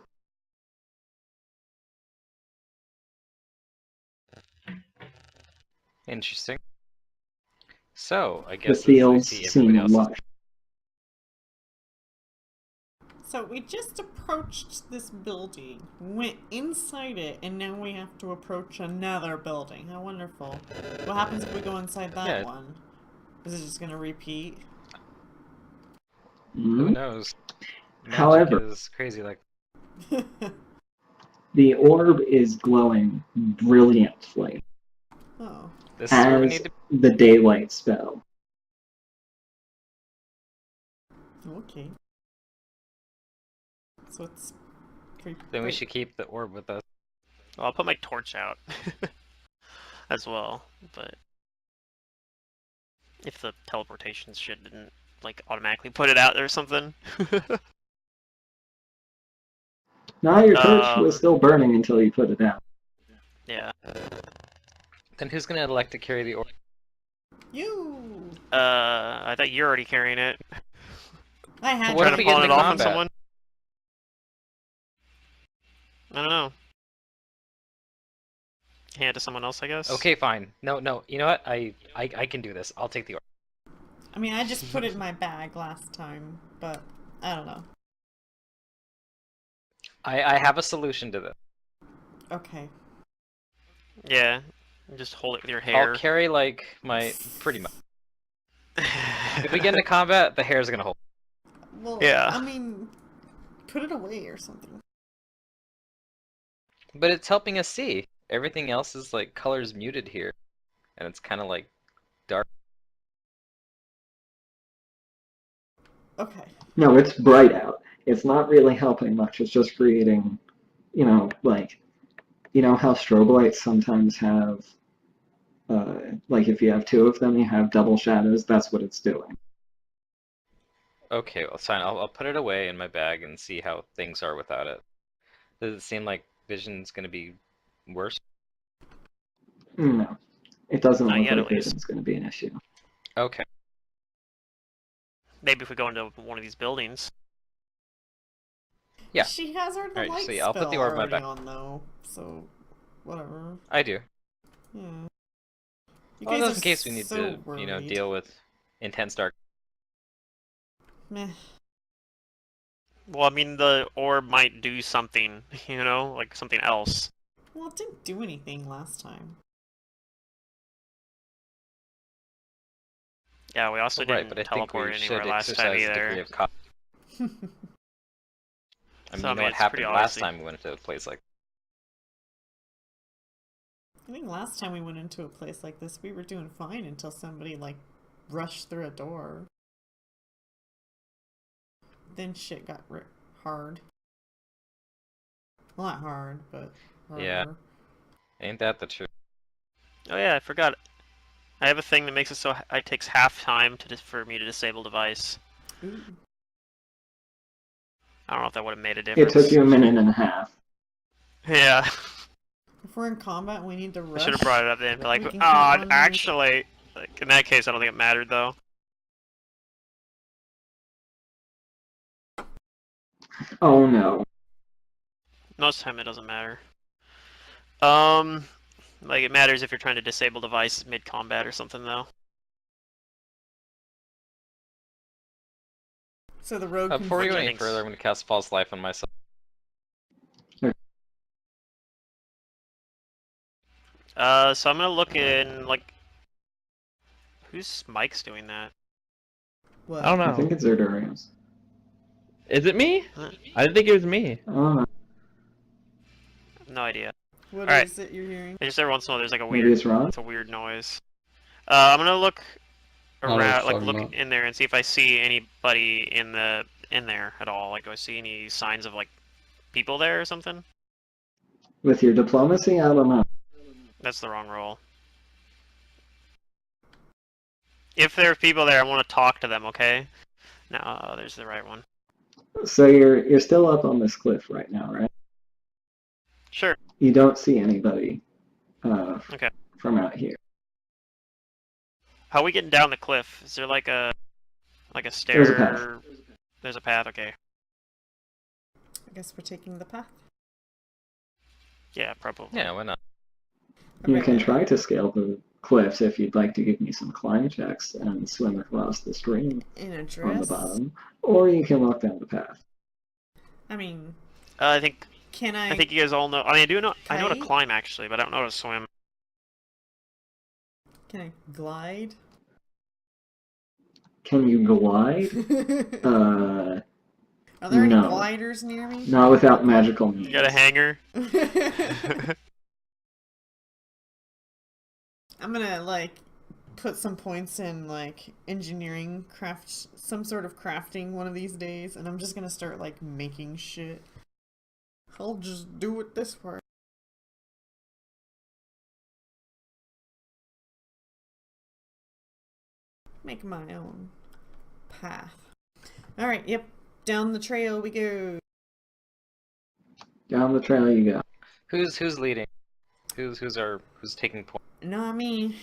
Interesting. So, I The guess as I fields see seem everybody else. lush. So we just approached this building, went inside it, and now we have to approach another building. How wonderful. What happens if we go inside that Yeah. one? Is it just gonna repeat? Who Mhm. knows? Magic However, is crazy like the orb is glowing brilliantly Oh. this is where we as need to the daylight spell. Okay. So it's Then we should keep the orb with us. Well, I'll put my torch out as well, but if the teleportation shit didn't like automatically put it out or something. Now your torch was still burning until you put it out. Yeah. Then who's gonna elect to carry the orb? You. I thought you're already carrying it. I had. What Trying if to we get pawn it into off on combat? someone. I don't know. Hand it to someone else, I guess. Okay, fine. No. You know what? I can do this. I'll take the orb. I mean, I just put it in my bag last time, but I don't know. I have a solution to this. Okay. Yeah. Just hold it with your hair. I'll carry like my pretty much. If we get into combat, the hair's gonna hold. Well, Yeah. I mean, put it away or something. But it's helping us see. Everything else is like colors muted here, and it's kind of like dark. Okay. No, it's bright out. It's not really helping much. It's just creating, like, how strobe lights sometimes have, like if you have two of them, you have double shadows. That's what it's doing. Okay, well, fine. I'll put it away in my bag and see how things are without it. Does it seem like vision's gonna be worse? No, it doesn't Not look yet, like at least. vision's going to be an issue. Okay. Maybe if we go into one of these buildings. Yeah. She has her Alright, light so yeah, I'll put the spell orb in my already bag. on though, so whatever. I do. Yeah. You Well, guys just in are case we need so to, worried. deal with intense dark. Meh. Well, I mean, the orb might do something, like something else. Well, it didn't do anything last time. Yeah, we also Right, didn't but I think teleport we anywhere should last time exercise a degree either. of caution. I mean, So, you know what it's happened pretty last obviously- time we went to a place like. I think last time we went into a place like this, we were doing fine until somebody, like, rushed through a door. Then shit got hard. Well, not hard, but harder. Yeah. Ain't that the truth? Oh yeah, I forgot. I have a thing that makes it so it takes half time for me to disable device. Ooh. I don't know if that would have made a It difference. took you a minute and a half. Yeah. If we're in combat, we need to I rush. should have brought it up then and be like, We can oh, count on actually... Like, in that case, I don't think it mattered, though. Oh no. Most of the time, it doesn't matter. Like, it matters if you're trying to disable device mid-combat or something, though. So the rogue can Before we go any Thanks. further, I'm going to cast False Life on myself. So I'm gonna look in, like... Whose mic's doing that? What? I don't know. I think it's Zerdurium's. Is it me? Huh? I didn't think it was me. I don't know. No idea. What Alright. is it you're hearing? Just every once in a while, there's like a Maybe weird... it's Ron. It's a weird noise. I'm gonna look I know what around, you're like, talking look about. in there and see if I see anybody in there at all. Like, do I see any signs of, like, people there or something? With your diplomacy, I don't know. That's the wrong roll. If there are people there, I want to talk to them, okay? No, there's the right one. So you're still up on this cliff right now, right? Sure. You don't see anybody Okay. from out here. How are we getting down the cliff? Is there like a stair? There's a path. There's a path, okay. I guess we're taking the path. Yeah, probably. Yeah, why not? You Okay. can try to scale the cliffs if you'd like to give me some climb checks and swim across the stream In a on the dress. bottom, or you can walk down the path. I mean, I think can I think you guys all know. I mean, I know how to Kite? climb actually, but I don't know how to swim. Can I glide? Can you glide? Are there any no. gliders near me? Not without magical means. You got a hanger? I'm gonna like put some points in like engineering craft, some sort of crafting one of these days, and I'm just gonna start like making shit. I'll just do it this way. Make my own path. Alright, yep. Down the trail we go. Down the trail you go. Who's leading? Who's taking point? Not me.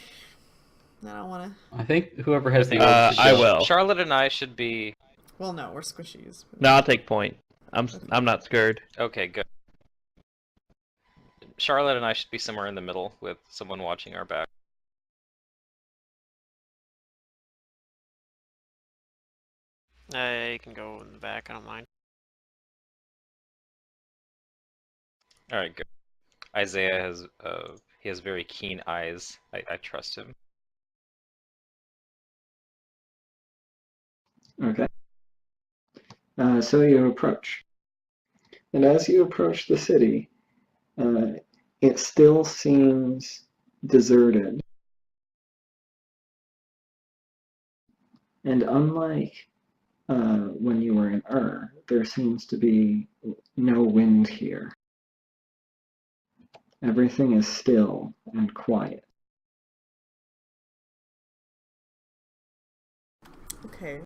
I don't wanna. I think whoever has the Uh, orb should I go. will. Charlotte and I should be. Well, no, we're squishies. No, I'll take point. I'm not scared. Okay, good. Charlotte and I should be somewhere in the middle with someone watching our back. I can go in the back. I don't mind. All right, good. Isaiah has he has very keen eyes. I trust him. Okay. So you approach. And as you approach the city, it still seems deserted. And unlike when you were in there seems to be no wind here. Everything is still and quiet. Okay.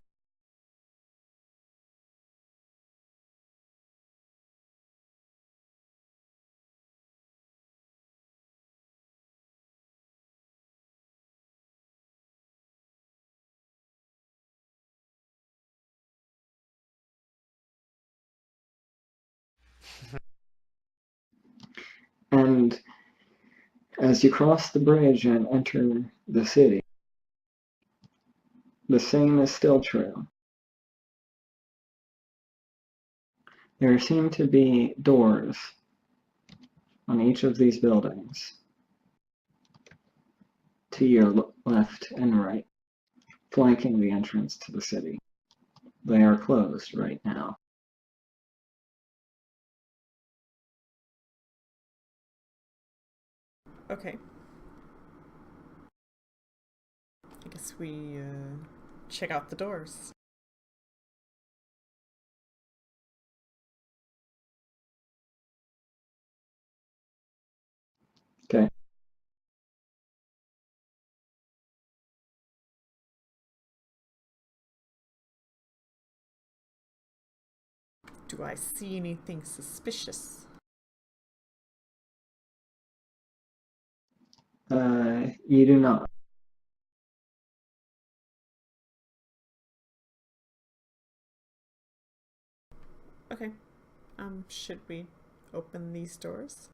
And as you cross the bridge and enter the city, the same is still true. There seem to be doors on each of these buildings to your left and right, flanking the entrance to the city. They are closed right now. Okay. I guess we check out the doors. Okay. Do I see anything suspicious? You do not. Okay. Should we open these doors?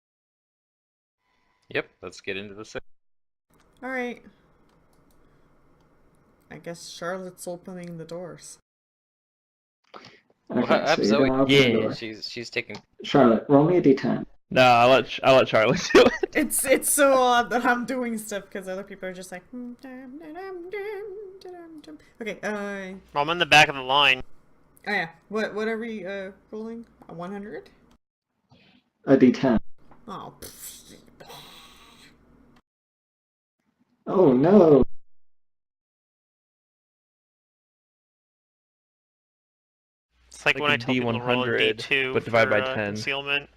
Yep, let's get into the city. Alright. I guess Charlotte's opening the doors. Okay, Well, so you're Zoe- gonna open the Yeah. door. She's taking. Charlotte, roll me a d10. No, I'll let Charlie do it. It's so odd that I'm doing stuff because other people are just like. Okay. Well, I'm in the back of the line. Oh yeah. What are we rolling? A 100? A d10. Oh. Oh no! It's like Like when a I tell people to roll a D100, D2 but divide for, by 10. concealment.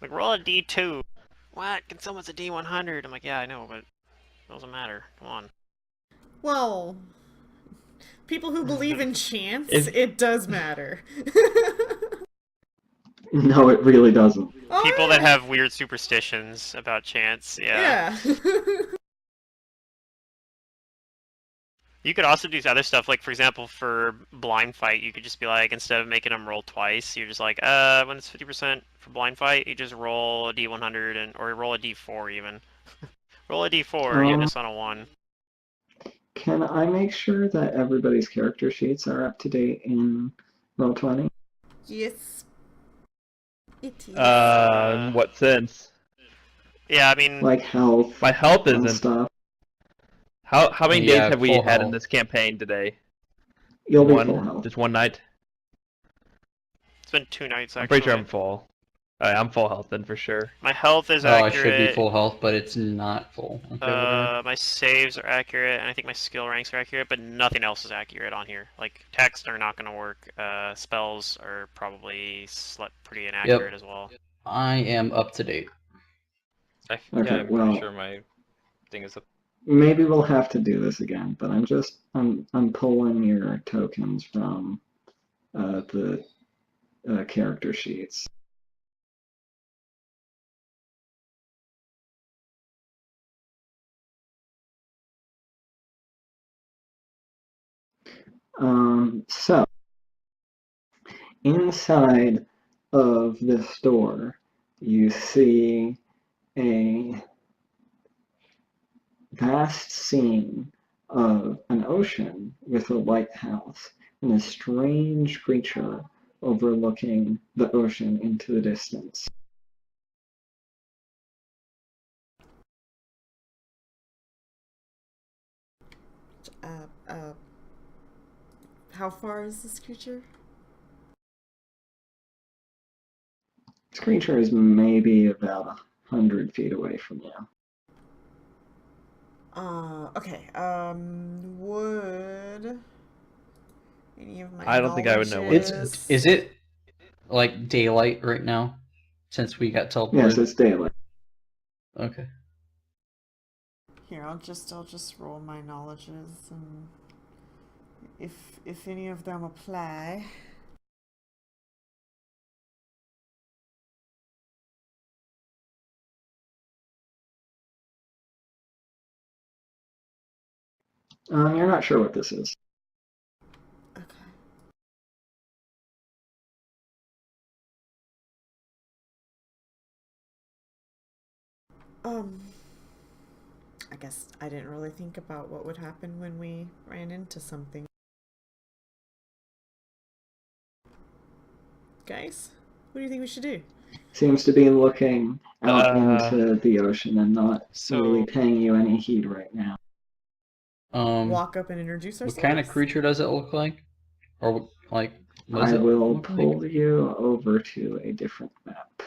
Like, roll a D2. What? Concealment's a D100. I'm like, yeah, I know, but it doesn't matter. Come on. Well, people who believe in chance, If- it does matter. No, it really doesn't. People that have weird superstitions about chance, yeah. Yeah. You could also do other stuff, like, for example, for blind fight, you could just be like, instead of making them roll twice, you're just like, when it's 50% for blind fight, you just roll a D100, or roll a D4 even. Roll a D4, you miss on a 1. Can I make sure that everybody's character sheets are up to date in Roll20? Yes. It is. In what sense? Yeah, I mean, Like health My health and isn't. stuff. How many days Yeah, have we full had in health. this campaign today? You'll be One, full health. just one night. it's been 2 nights, actually. I'm pretty sure I'm full. I'm full health then for sure. My health is Oh, I accurate. should be full health, but it's not full. Okay, whatever. My saves are accurate, and I think my skill ranks are accurate, but nothing else is accurate on here. Like, text are not going to work. Spells are probably pretty inaccurate as well. I am up to date. Yeah, Okay, I'm well- pretty sure my thing is up. Maybe we'll have to do this again, but I'm pulling your tokens from the character sheets. So inside of this door, you see a vast scene of an ocean with a lighthouse and a strange creature overlooking the ocean into the distance. How far is this creature? This creature is maybe about 100 feet away from you. Okay. Would any of my I don't think I would know what it knowledges- Is it like daylight right now? Since we got teleported. Yes, it's daylight. Okay. Here, I'll just roll my knowledges, and if any of them apply. You're not sure what this is. Okay. I guess I didn't really think about what would happen when we ran into something. Guys, what do you think we should do? Seems to be looking out Uh, into the ocean and not So- really paying you any heed right now. Walk up and introduce ourselves? What kind of creature does it look like? Or like, what does I it will look like? pull you over to a different map.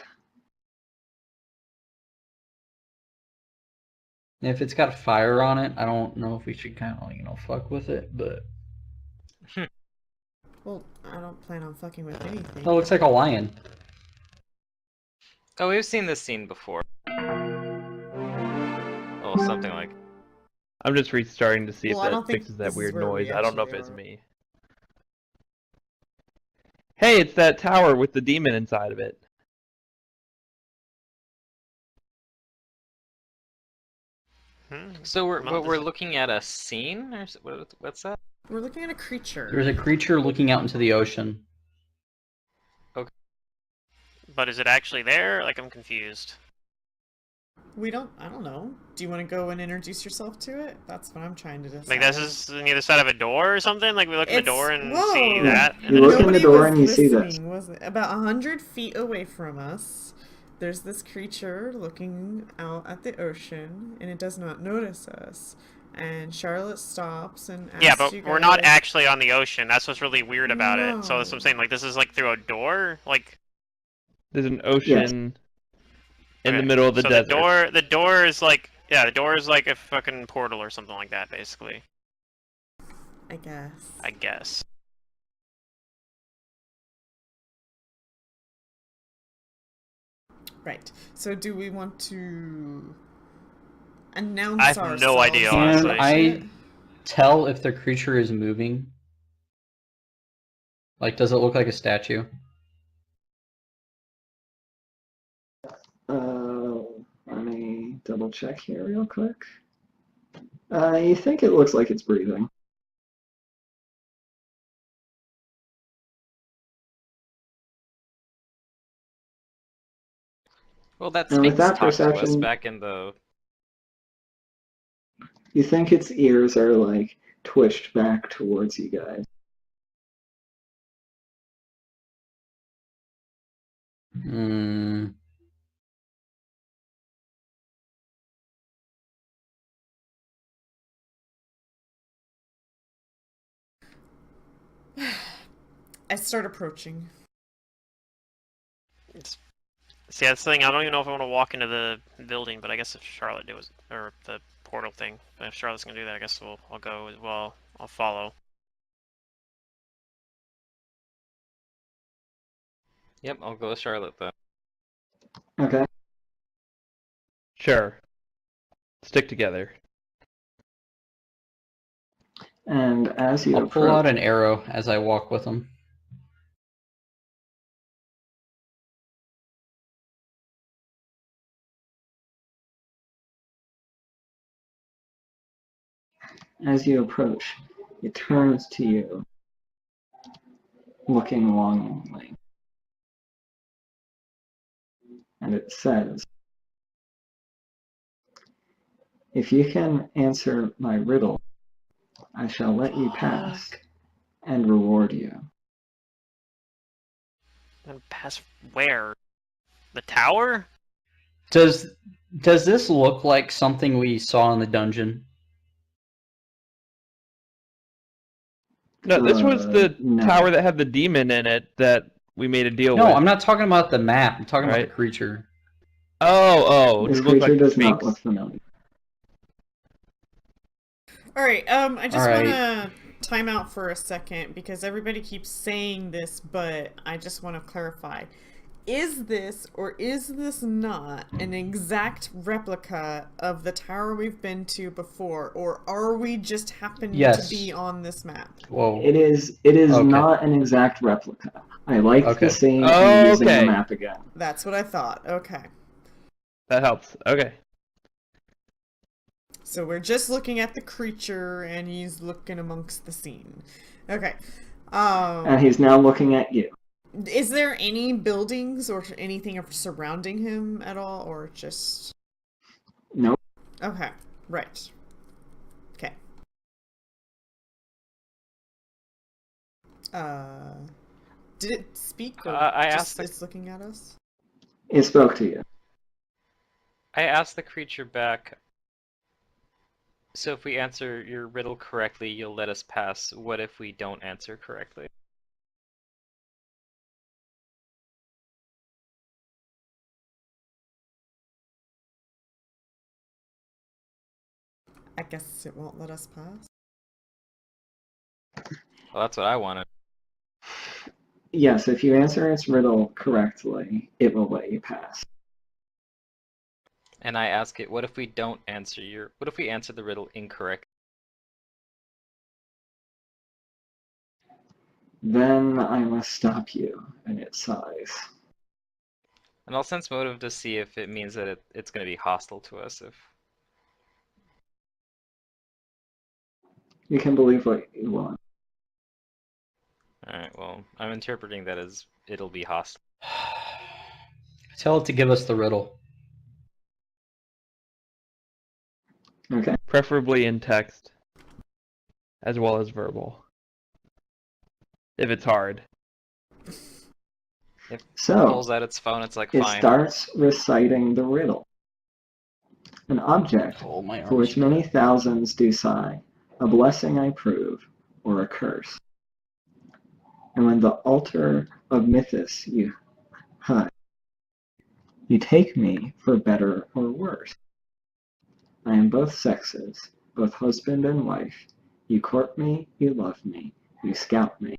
If it's got fire on it, I don't know if we should kind of, fuck with it, but... Well, I don't plan on fucking with anything. Oh, it looks like a lion. Oh, we've seen this scene before. Oh, something like. I'm just restarting to see Well, I if don't that think fixes this that is weird where we noise. I don't know if actually it's are. me. Hey, it's that tower with the demon inside of it. So we're Well, we're this- looking at a scene, or what's that? We're looking at a creature. There's a creature looking out into the ocean. But is it actually there? Like, I'm confused. I don't know. Do you want to go and introduce yourself to it? That's what I'm trying to decide. Like, this is on the other side of a door or something? Like, we look in the It's- door and whoa. see that? You And then look it's- in the Nobody door was and you see this. listening, was it? About 100 feet away from us, there's this creature looking out at the ocean, and it does not notice us. And Charlotte stops and asks Yeah, but you we're not guys- actually on the ocean. That's what's really weird about it. So that's what I'm No. saying. Like, this is like through a door? Like, There's an ocean in the okay. middle of the So desert. the door is like, yeah, the door is like a fucking portal or something like that, basically. I guess. I guess. Right. So do we want to announce I have ourselves? no idea, Can honestly. I tell if the creature is moving? Like, does it look like a statue? Let me double check here real quick. You think it looks like it's breathing. Well, that And with Sphinx that talked to us perception- back in the. You think its ears are like twitched back towards you guys. Hmm. I start approaching. See, that's the thing. I don't even know if I want to walk into the building, but I guess if Charlotte do it, or the portal thing, if Charlotte's gonna do that, I guess I'll go as well. I'll follow. Yep, I'll go with Charlotte then. Okay. Sure. Stick together. And as you I'll pull out approach, an arrow as I walk with him. it turns to you, looking longingly, and it says, "If you can answer my riddle, I shall let you pass and reward you." Then pass where? The tower? Does this look like something we saw in the dungeon? No, this was the No. tower that had the demon in it that we made a deal No, with. I'm not talking about the map. I'm talking about Right. the creature. Oh, This does it look creature like does the not Sphinx? look familiar. Alright, I just Alright. wanna time out for a second because everybody keeps saying this, but I just want to clarify. Is this or is this not an exact replica of the tower we've been to before, or are we just happening Yes. to be on this map? Whoa. It is Okay. not an exact replica. I like Okay. the scene Oh, and using the okay. map again. That's what I thought. Okay. That helps. Okay. So we're just looking at the creature and he's looking amongst the scene. Okay. And he's now looking at you. Is there any buildings or anything surrounding him at all, or just... Nope. Okay, right. Okay. Did it speak, or I just asked the- is looking at us? It spoke to you. I asked the creature back, so if we answer your riddle correctly, you'll let us pass. What if we don't answer correctly? I guess it won't let us pass. Well, that's what I wanted. Yes, if you answer its riddle correctly, it will let you pass. And I ask it, what if we don't answer what if we answer the riddle incorrect? Then I must stop you, and it sighs. And I'll sense motive to see if it means that it's going to be hostile to us. If You can believe what you want. Alright, well, I'm interpreting that as it'll be hostile. Tell it to give us the riddle. Okay. Preferably in text, as well as verbal. If it's hard. If it So, pulls out its phone, it's like, it fine. starts reciting the riddle. An object Oh, my for which many thousands do sigh, a blessing I prove, or a curse. And when the altar of Mythos you hide, you take me for better or worse. I am both sexes, both husband and wife. You court me, you love me, you scout me.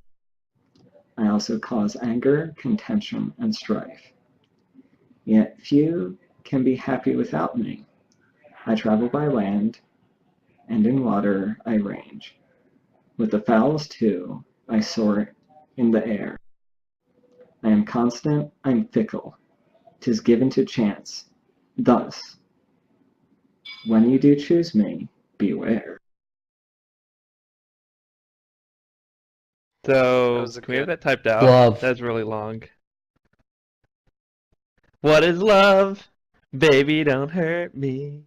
I also cause anger, contention, and strife. Yet few can be happy without me. I travel by land, and in water I range. With the fowls too, I soar in the air. I am constant, I'm fickle. 'Tis given to chance. Thus, when you do choose me, beware. So, was a can we have good- that typed out? Love. That's really long. What is love? Baby, don't hurt me.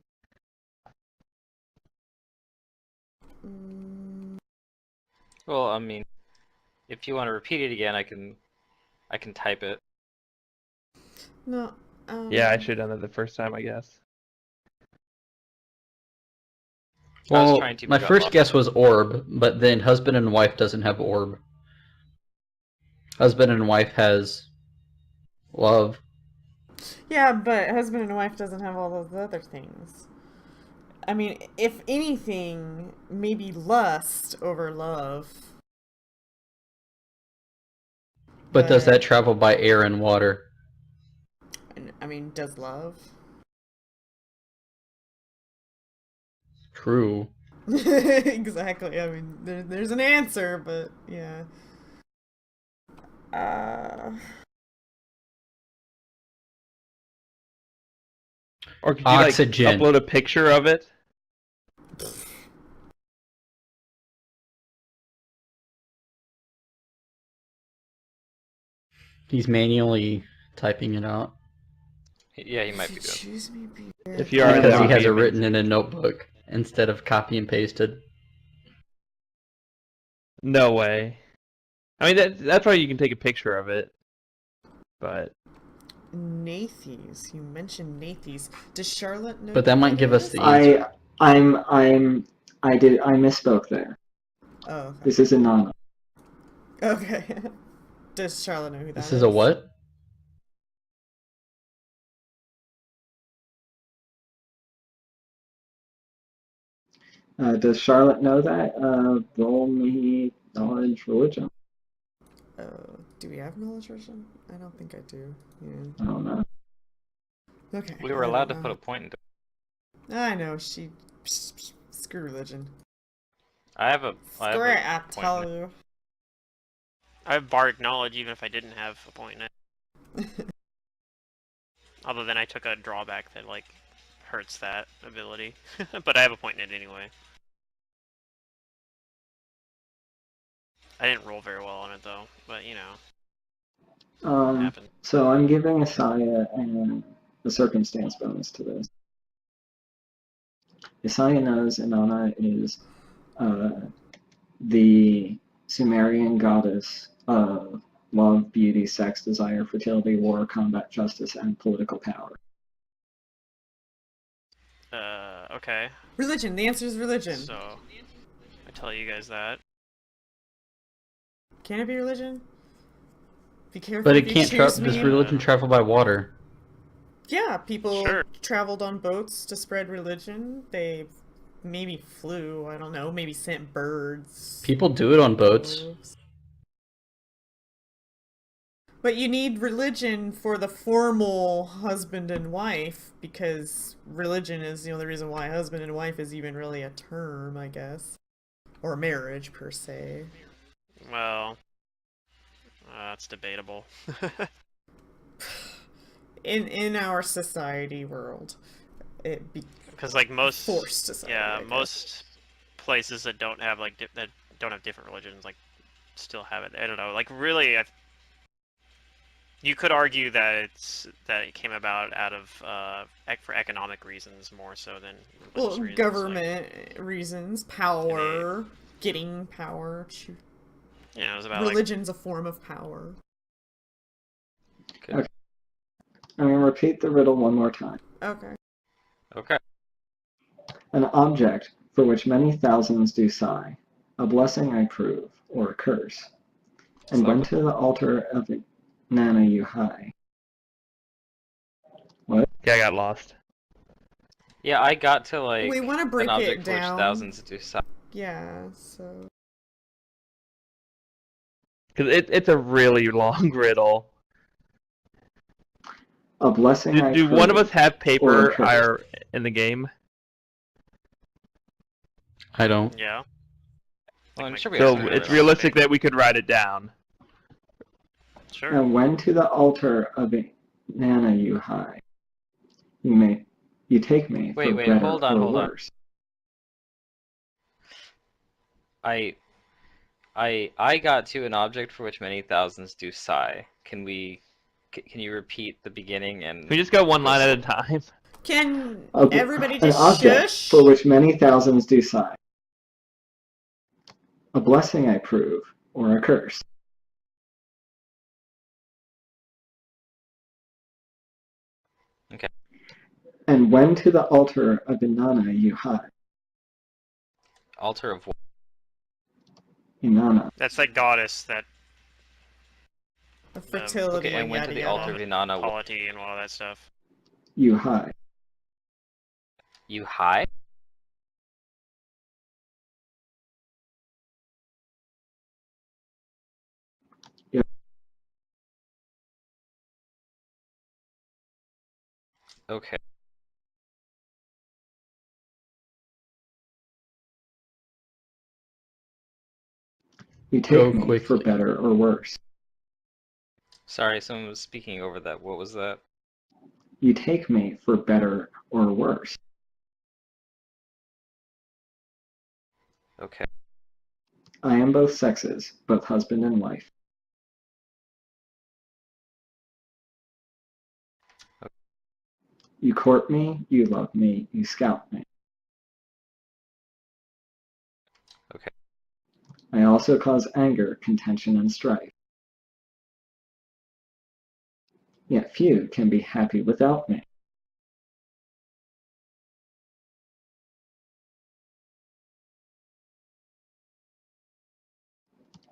Well, I mean, if you want to repeat it again, I can type it. No. Yeah, I should have done that the first time, I guess. I was Well, trying to, my but got first lost. guess was orb, but then husband and wife doesn't have orb. Husband and wife has love. Yeah, but husband and wife doesn't have all those other things. I mean, if anything, maybe lust over love. But does that travel by air and water? And, I mean, does love? True. Exactly. I mean, there's an answer, but yeah. Uh, Or could you Oxygen. like upload a picture of it? He's manually typing it out Yeah, he if might you be doing. choose me, be If you are, that because he would has be it written in amazing. a notebook instead of copy and pasted. No way. I mean, that's why you can take a picture of it. But Nathes. You mentioned Nathes. Does Charlotte know? But that who might give us is? the answer. I misspoke there. Oh, okay. This is Inanna. Okay. Does Charlotte know who that is? This is a what? Does Charlotte know that? Roll me knowledge religion. Do we have knowledge religion? I don't think I do. Yeah. I don't know. Okay. We were I allowed don't to put a know. point into. I know, screw religion. I have a Screw it, I point tell in it. you. I have bardic knowledge even if I didn't have a point in it. Other than I took a drawback that like hurts that ability, but I have a point in it anyway. I didn't roll very well on it though, but you know, it happened. So I'm giving Isaiah a circumstance bonus to this. Isaiah knows Inanna is the Sumerian goddess of love, beauty, sex, desire, fertility, war, combat, justice, and political power. Okay. Religion. The answer is religion. So I tell you guys that. Can it be religion? Be careful But if it you can't choose does me. religion travel by water? Yeah, people Sure. traveled on boats to spread religion. They maybe flew, I don't know, maybe sent birds. People do it on boats. Wolves. But you need religion for the formal husband and wife, because religion is the only reason why husband and wife is even really a term, I guess. Or marriage, per se. Well, that's debatable. In our society world, it be Because like most forced society, I guess. most places that don't have like that don't have different religions like still have it. I don't know. Like really, you could argue that it came about out of for economic reasons more so than religious reasons. Government reasons, power, getting power. Yeah, it was about Religion's a form of power. Okay. I'm going to repeat the riddle one more time. Okay. Okay. An object for which many thousands do sigh, a blessing I prove, or a curse. And when to the altar of Nana you hie. What? yeah, I got lost. Yeah, I got to like We want to break an object it for which down. thousands do so. Yeah, so. Because it's a really long riddle. A blessing I Do prove. one of us have or a paper curse. in the game? I don't. Yeah. Well, I'm Like, sure we So have it's some realistic that we could write it down. Sure. And when to the altar of Nana you hie, you take me Wait, for wait, better hold on, or hold on. worse. I got to an object for which many thousands do sigh. Can you repeat the beginning and Can we just go one line at a time? Can Okay, everybody an just object shush? for which many thousands do sigh. A blessing I prove, or a curse. Okay. And when to the altar of Inanna you hie. altar of what? Inanna. That's that goddess that The fertility, Okay, and went to yada the altar yada. of Inanna. What? polity and all that stuff. You high. You high? Okay. You Go take me for quickly. better or worse. Sorry, someone was speaking over that. What was that? You take me for better or worse. Okay. I am both sexes, both husband and wife. You court me, you love me, you scout me. Okay. I also cause anger, contention, and strife. Yet few can be happy without me.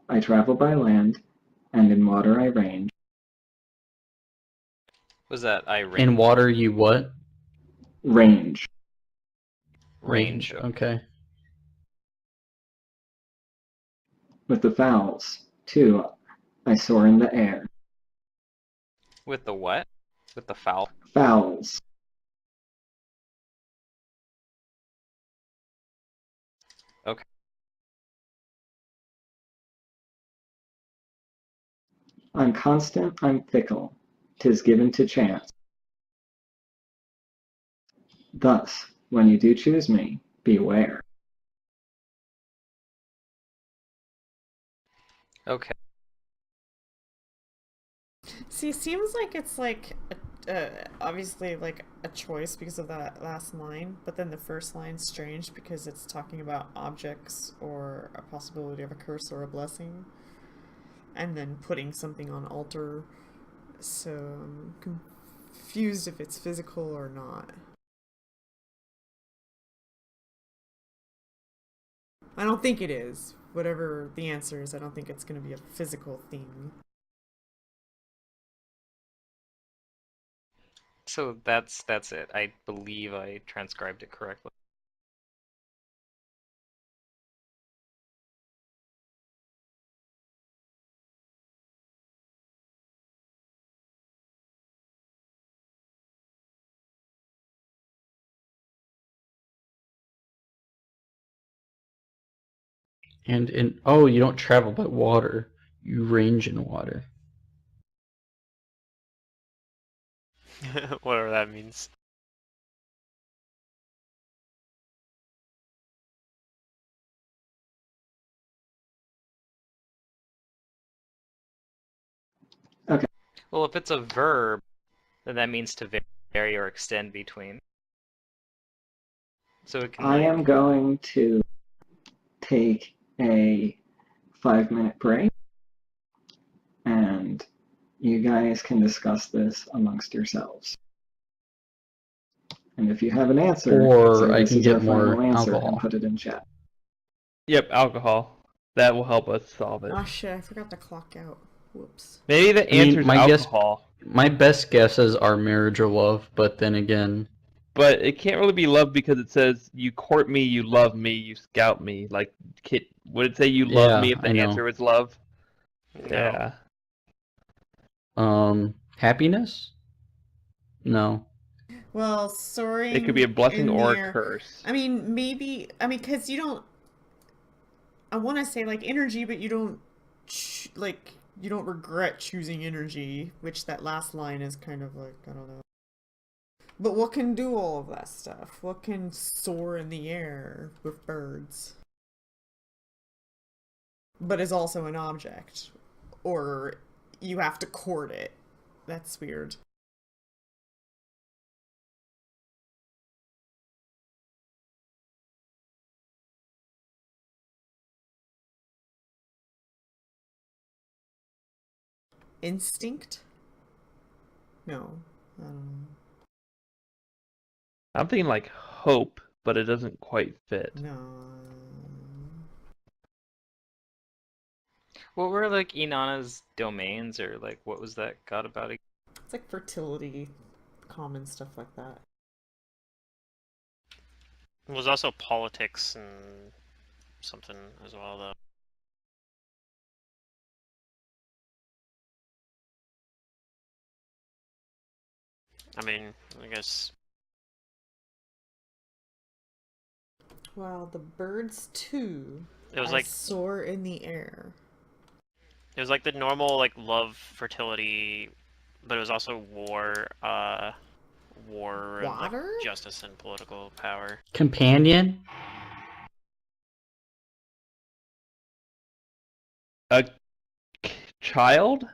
I travel by land, and in water I range. Was that I In range? water, you what? Range. Range. Okay. With the fowls, too, I soar in the air. With the what? With the foul? Fowls. Okay. I'm constant, I'm fickle. 'Tis given to chance. Thus, when you do choose me, beware. Okay. See, it seems like it's like obviously like a choice because of that last line, but then the first line's strange because it's talking about objects or a possibility of a curse or a blessing, and then putting something on altar. So I'm confused if it's physical or not. I don't think it is. Whatever the answer is, I don't think it's going to be a physical thing. So that's it. I believe I transcribed it correctly. And in oh, you don't travel by water. You range in water. Whatever that means. Okay. Well, if it's a verb, then that means to vary or extend between. So it can I like am going to take a 5-minute break, and you guys can discuss this amongst yourselves. And if you have an answer, Or say I this can is our get more final answer and alcohol. put it in chat. Yep, alcohol. That will help us solve it. Oh shit, I forgot to clock out. Whoops. Maybe the I mean, answer is my guess, alcohol, my best guesses are marriage or love, but then again, but it can't really be love because it says you court me, you love me, you scout me. Like, would it say you love yeah, me if the I know. answer was love? No. Yeah. Happiness? No. Well, It could be a soaring blessing in the or a air. curse. I mean, maybe. I mean, because you don't. I want to say like energy, but you don't. Like, you don't regret choosing energy, which that last line is kind of like, I don't know. But what can do all of that stuff? What can soar in the air with birds? But is also an object. Or you have to court it. That's weird. Instinct? No. I don't know. I'm thinking like hope, but it doesn't quite fit. No. what were like Inanna's domains or like what was that god about it? It's like fertility, common stuff like that. It was also politics and something as well, though. I mean, I guess. While the birds too, It was I like soar in the air. it was like the normal like love, fertility, but it was also war, war and like Water? justice and political power. Companion? A child?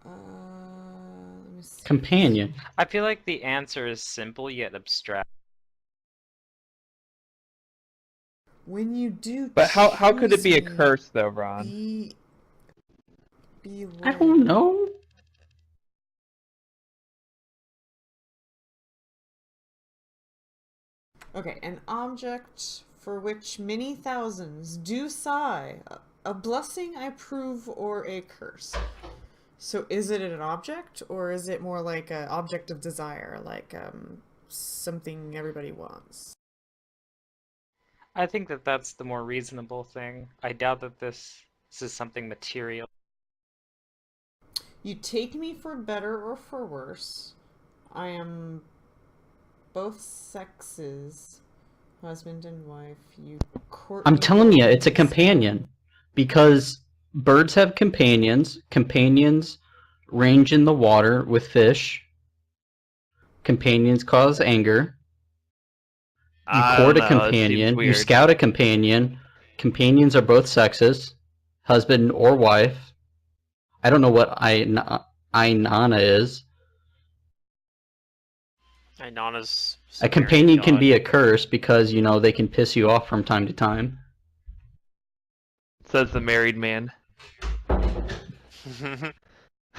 Let me see. Companion. I feel like the answer is simple yet abstract. When you do But how could it be a choose me, curse though, Ron? be I don't aware. know. Okay, an object for which many thousands do sigh. A blessing I prove or a curse. So is it an object or is it more like an object of desire, like something everybody wants? I think that that's the more reasonable thing. I doubt that this is something material. You take me for better or for worse. I am both sexes, husband and wife. You court I'm me telling you, both it's a in spell. companion. Because birds have companions. Companions range in the water with fish. Companions cause anger. You I court don't a know. It seems companion. You weird. scout a companion. Companions are both sexes. Husband or wife. I don't know what Ainana is. Ainana's A Sumerian companion can god. be a curse because, you know, they can piss you off from time to time. Says the married man.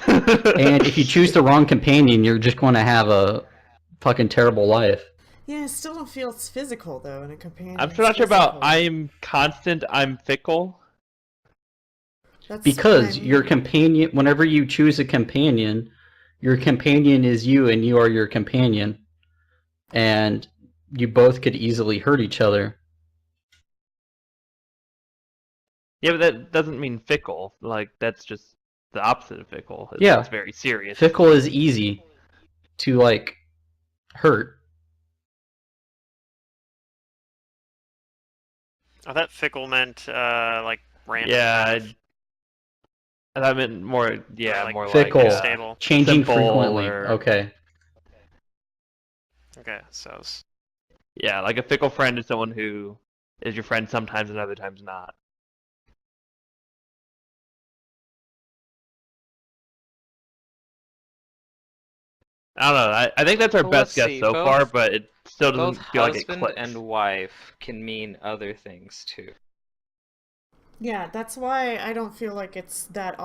And if you choose the wrong companion, you're just going to have a fucking terrible life. Yeah, I still don't feel it's physical though, and a companion. I'm still not sure about I'm constant, I'm fickle. That's Because what I your mean. companion, whenever you choose a companion, your companion is you and you are your companion. And you both could easily hurt each other. Yeah, but that doesn't mean fickle. Like, that's just the opposite of fickle. Yeah. It's very serious. Fickle is easy to, like, hurt. I thought fickle meant like random. Yeah, kind of, I meant more, yeah, like more Fickle. like unstable. Changing simple frequently. or... Okay. Okay, so it's... Yeah, like a fickle friend is someone who is your friend sometimes and other times not. I don't know. I think that's our But best let's guess see, so far, but it still both doesn't feel like it husband clicks. and wife can mean other things too. Yeah, that's why I don't feel like it's that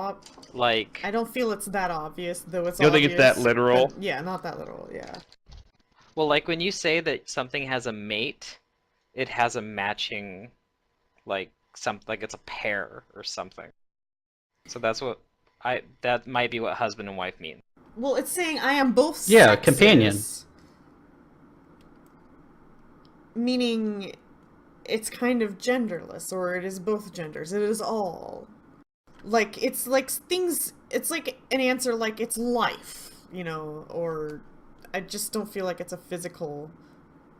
Like, I don't feel it's that obvious, though it's You don't think obvious. it's that literal? But yeah, not that literal. Yeah. well, like when you say that something has a mate, it has a matching, like like it's a pair or something. So that's what that might be what husband and wife mean. Well, it's saying I am both Yeah, sexes, companion. meaning it's kind of genderless, or it is both genders. It is all. Like, it's like things, it's like an answer like it's life, you know, or I just don't feel like it's a physical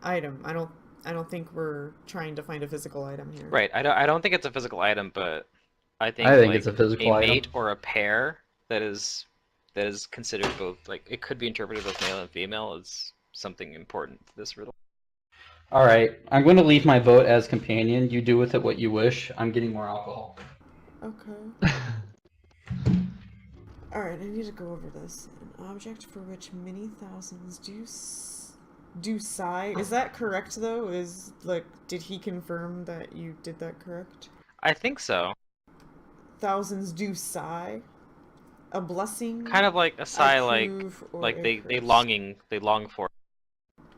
item. I don't think we're trying to find a physical item here. Right. I don't think it's a physical item, but I think think like it's a physical mate item. or a pair that is considered both, like it could be interpreted as male and female, is something important to this riddle. Alright, I'm going to leave my vote as companion. You do with it what you wish. I'm getting more alcohol. Okay. Alright, I need to go over this. An object for which many thousands do sigh. Is that correct though? Is like, did he confirm that you did that correct? I think so. Thousands do sigh. A blessing. Kind of like a sigh, approve, or like a they curse. long for.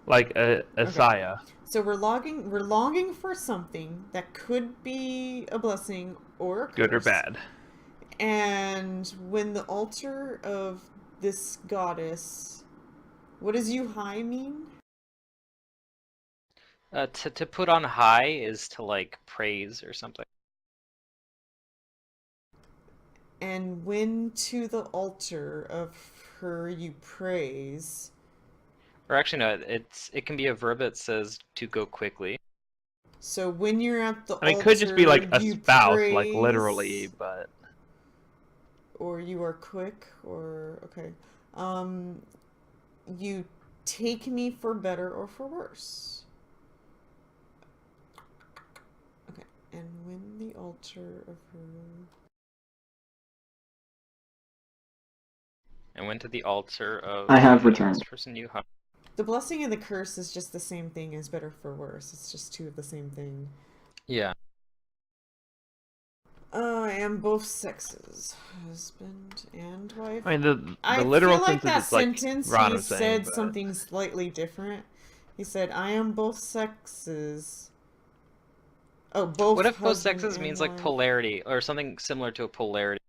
Like a saya. So we're longing for something that could be a blessing or a curse. Good or bad. And when the altar of this goddess, what does you high mean? To put on high is to like praise or something. And when to the altar of her you praise. Or actually, no. It can be a verb that says to go quickly. So when you're at the I mean, it altar, could just be like a you spouse, praise, like literally, but or you are quick, or okay. You take me for better or for worse. Okay, and when the altar of her. And went to the altar of I have the returned. last person you hung. The blessing and the curse is just the same thing as better for worse. It's just two of the same thing. Yeah. I am both sexes, husband and wife. I mean the I literal feel like sense is that it's like sentence Ron he was saying, said but something slightly different. He said, "I am both sexes." Oh, both. What if both husband sexes and means like wife. polarity or something similar to a polarity?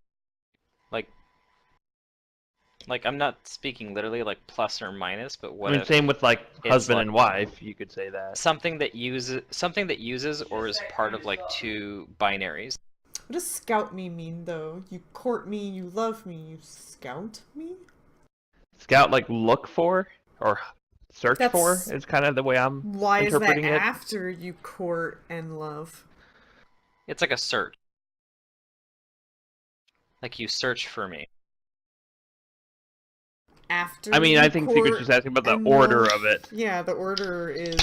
Like I'm not speaking literally like plus or minus, but what I mean if same with like it's husband like and wife, you could say that. something that uses or is part of like two binaries? What does scout me mean, though? You court me, you love me, you scout me? Scout like look for or search for That's- is kind of the way I'm Why is that interpreting it. after you court and love? It's like a search. Like you search for me. After I mean, you I think Secret's court just asking about the and order love- of it. Yeah, the order is...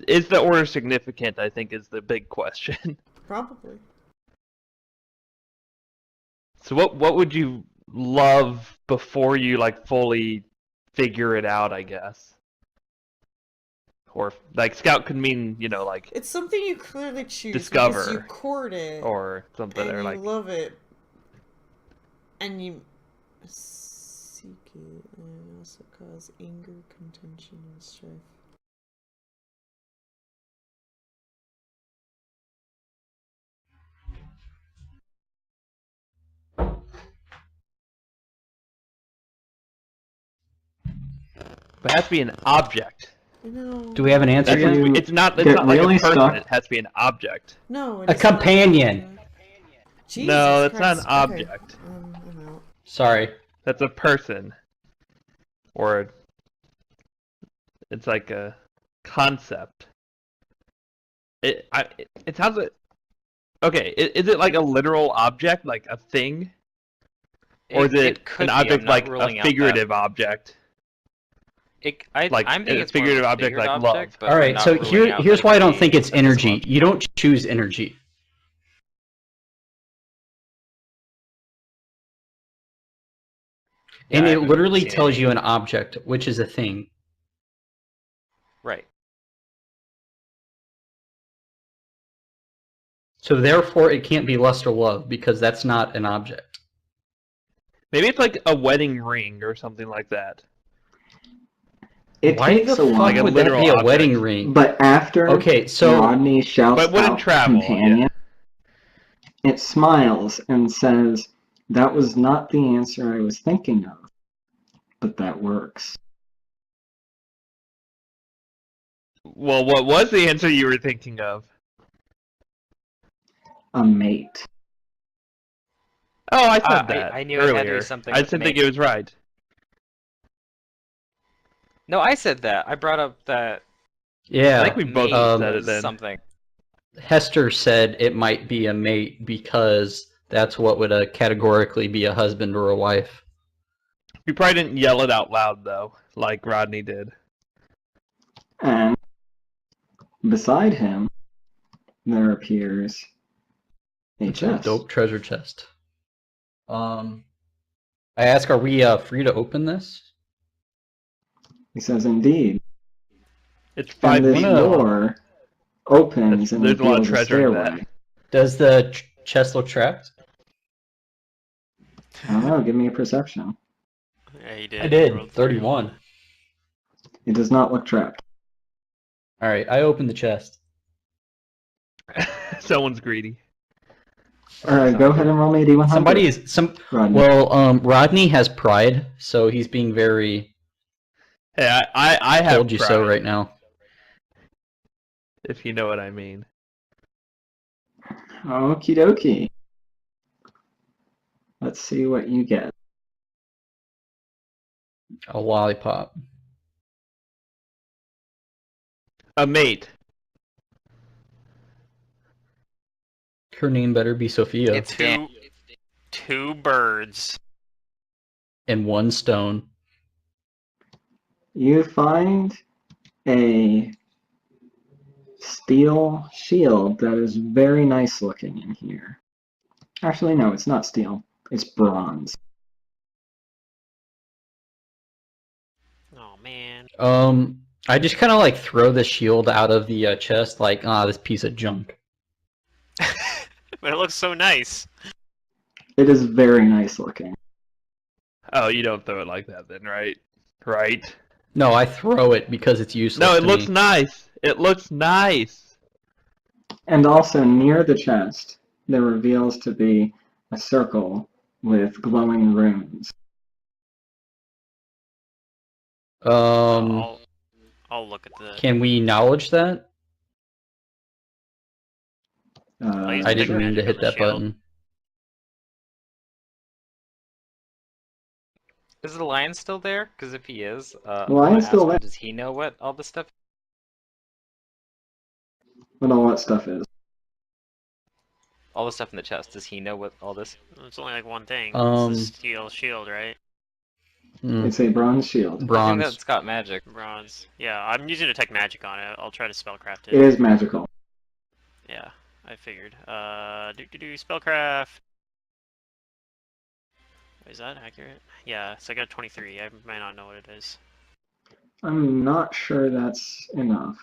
Is the order significant, I think, is the big question. Probably. So what would you love before you like fully figure it out, I guess? Or like scout could mean, you know, like It's something you clearly choose discover, because you court it or something, and or you like love it and you seek it and also cause anger, contention, and strife. but it has to be an object. I know. Do we have an answer That's yet? you it's not get like really a person, stuck- it has to be an object. No, A it is not companion. Jesus No, that's not Christ. an object. Okay, I'm out. Sorry. That's a person. Or it's like a concept. It sounds like okay. Is it like a literal object, like a thing, or is it could an be. object I'm not like ruling a out that. figurative object? I'm thinking a it's more of figurative a object like object, love. but All I'm right, not so ruling out here's that it why I could don't be think it's a physical energy. object. You don't choose energy. Yeah, And I it haven't literally seen tells any. you an object, which is a thing. Right. So therefore, it can't be lust or love because that's not an object. Maybe it's like a wedding ring or something like that. It Why takes the a fuck while, Like a would that literal be a object. wedding ring? but after Okay, so Rodney shouts But wouldn't out travel, companion, it smiles and says, "That was not the answer I was thinking of, but that works." Well, what was the answer you were thinking of? A mate. Oh, I said that I knew it had to be earlier. something I with just didn't think mate. it was right. No, I said that. I brought up that. yeah, I think we both mate said it was then. something. Hester said it might be a mate because that's what would categorically be a husband or a wife. You probably didn't yell it out loud though, like Rodney did. And beside him, there appears a It's a chest. dope treasure chest. I ask, are we free to open this? He says, "Indeed." It's And 5 this feet wanna- long. door opens and There's a lot of reveals a treasure in that. stairway. Does the chest look trapped? I don't know. Give me a perception. Yeah, he did. I He did. rolled 31. It does not look trapped. All right, I opened the chest. Someone's greedy. All right, go ahead and roll me a D100. Somebody is some. Rodney. Well, Rodney has pride, so he's being very Hey, I have told you so pride, right now. if you know what I mean. Okie dokie. Let's see what you get. A lollipop. A mate. Her name better be Sophia. It's Dan. Two birds. And one stone. You find a steel shield that is very nice looking in here. Actually, no, it's not steel. It's bronze. Oh man. I just kind of like throw the shield out of the chest, like, this piece of junk. But it looks so nice. It is very nice looking. Oh, you don't throw it like that then, right? Right. No, I throw it because it's useless. No, it to looks me. nice. It looks nice. And also near the chest, there reveals to be a circle with glowing runes. I'll look at the. Can we acknowledge that? use I detect didn't mean to magic on hit the that shield. button. Is the lion still there? Because if he is, The lion's still there. does he know what all this stuff? What all that stuff is. All the stuff in the chest. Does he know what all this? It's only like one thing. Um, It's the steel shield, right? It's a bronze shield. I think Bronze. that's got magic. Bronze. Yeah, I'm using detect magic on it. I'll try to spellcraft It it. is magical. Yeah, I figured. Spellcraft. Is that accurate? Yeah, so I got 23. I might not know what it is. I'm not sure that's enough.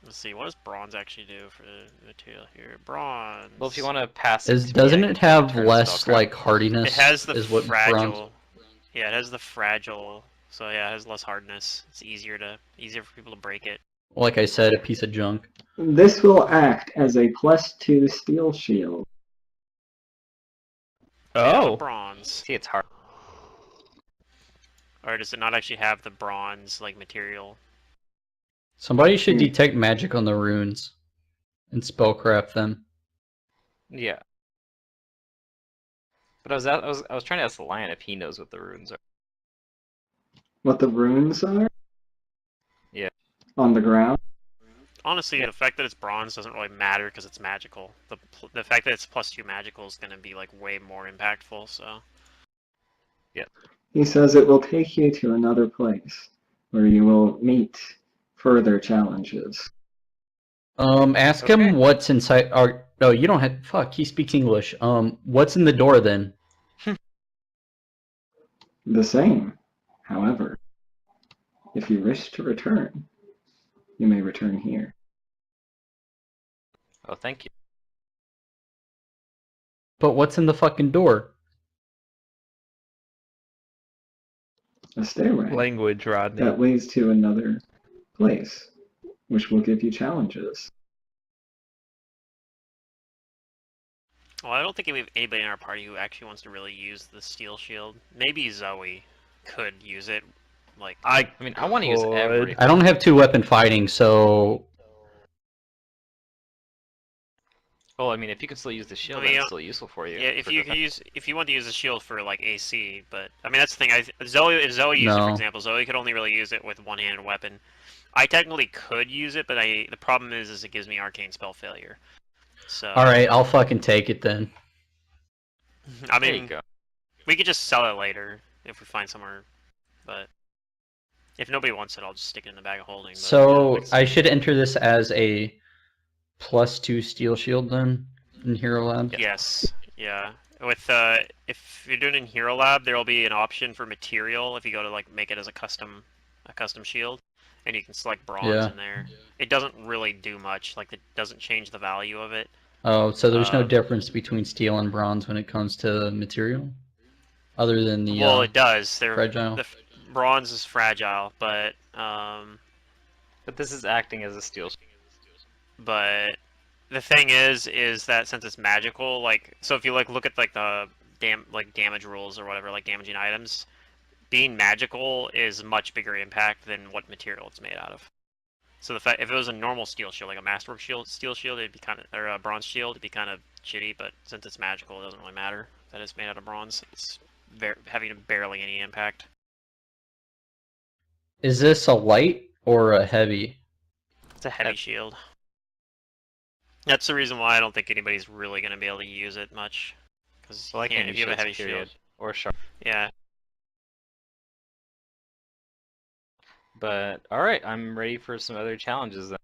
Let's see, what does bronze actually do for the material here? Bronze. Well, if you want to pass Doesn't it have less spellcraft. like hardiness? It has the is what fragile. bronze. Yeah, it has the fragile. So yeah, it has less hardness. It's easier for people to break it. Like I said, a piece of junk. This will act as a +2 steel shield. Yeah, Oh. the bronze. See, it's hard. Or does it not actually have the bronze like material? Somebody should Hmm. detect magic on the runes and spellcraft them. Yeah. But I was trying to ask the lion if he knows what the runes are. What the runes are? Yeah. On the ground? Honestly, the fact that it's bronze doesn't really matter because it's magical. The fact that it's +2 magical is gonna be like way more impactful. So He says it will take you to another place where you will meet further challenges. Ask Okay. him what's inside. Or no, you don't have. Fuck, he speaks English. What's in the door then? The same, however, if you wish to return, you may return here. Oh, thank you. But what's in the fucking door? A stairway Language, Rodney. that leads to another place, which will give you challenges. well, I don't think we have anybody in our party who actually wants to really use the steel shield. Maybe Zoe could use it. Like I mean, I want to use could. everything. I don't have 2-weapon fighting, so Well, I mean, if you can still use the shield, I mean, that's still useful for you. yeah, if for you defense. want to use the shield for like AC, but I mean that's the thing. If Zoe used it, for No. example, Zoe could only really use it with one-handed weapon. I technically could use it, but the problem is it gives me arcane spell failure. So all right, I'll fucking take it then. I There you mean, go. we could just sell it later if we find somewhere, but if nobody wants it, I'll just stick it in the bag of holding. But, So yeah, I should enter this as a +2 steel shield then in Hero Lab. yes, yeah. With if you're doing it in Hero Lab, there will be an option for material if you go to like make it as a custom shield, and you can select bronze Yeah. in there. It doesn't really do much. Like it doesn't change the value of it. Oh, so there's no Um, difference between steel and bronze when it comes to material, other than the Well, it does. fragile. Bronze is fragile, but But this is acting as a steel. but the thing is that since it's magical, like so if you like look at like the damage rules or whatever, like damaging items, being magical is much bigger impact than what material it's made out of. So the fact if it was a normal steel shield, like a masterwork shield, steel shield, it'd be kind of, or a bronze shield, it'd be kind of shitty. But since it's magical, it doesn't really matter that it's made out of bronze. It's having barely any impact. Is this a light or a heavy? It's a heavy shield. That's the reason why I don't think anybody's really going to be able to use it much. Because Well, I can't if use you have a shields, heavy period. shield, Or sharp. yeah. But alright, I'm ready for some other challenges then.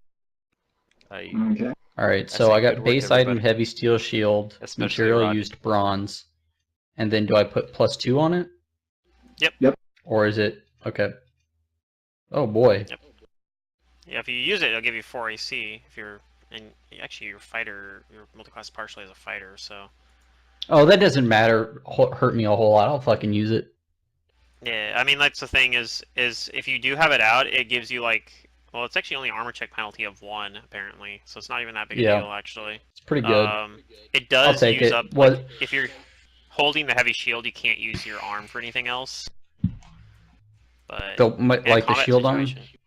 Okay. Alright, I so say I got good work, base item everybody. heavy steel shield, Especially material Rodney. used bronze, and then do I put +2 on it? Yep. Yep. Or is it okay? Oh boy. Yep. Yeah, if you use it, it'll give you 4 AC. If you're, and actually your fighter, your multiclass partially as a fighter, so. Oh, that doesn't matter. Hurt me a whole lot. I'll fucking use it. Yeah, I mean that's the thing is if you do have it out, it gives you like, well, it's actually only armor check penalty of 1 apparently, so it's not even that big a Yeah. deal actually. It's pretty good. It I'll does take use it. up What? like, if you're holding the heavy shield, you can't use your arm for anything else. But in a Like the combat shield arm? situation-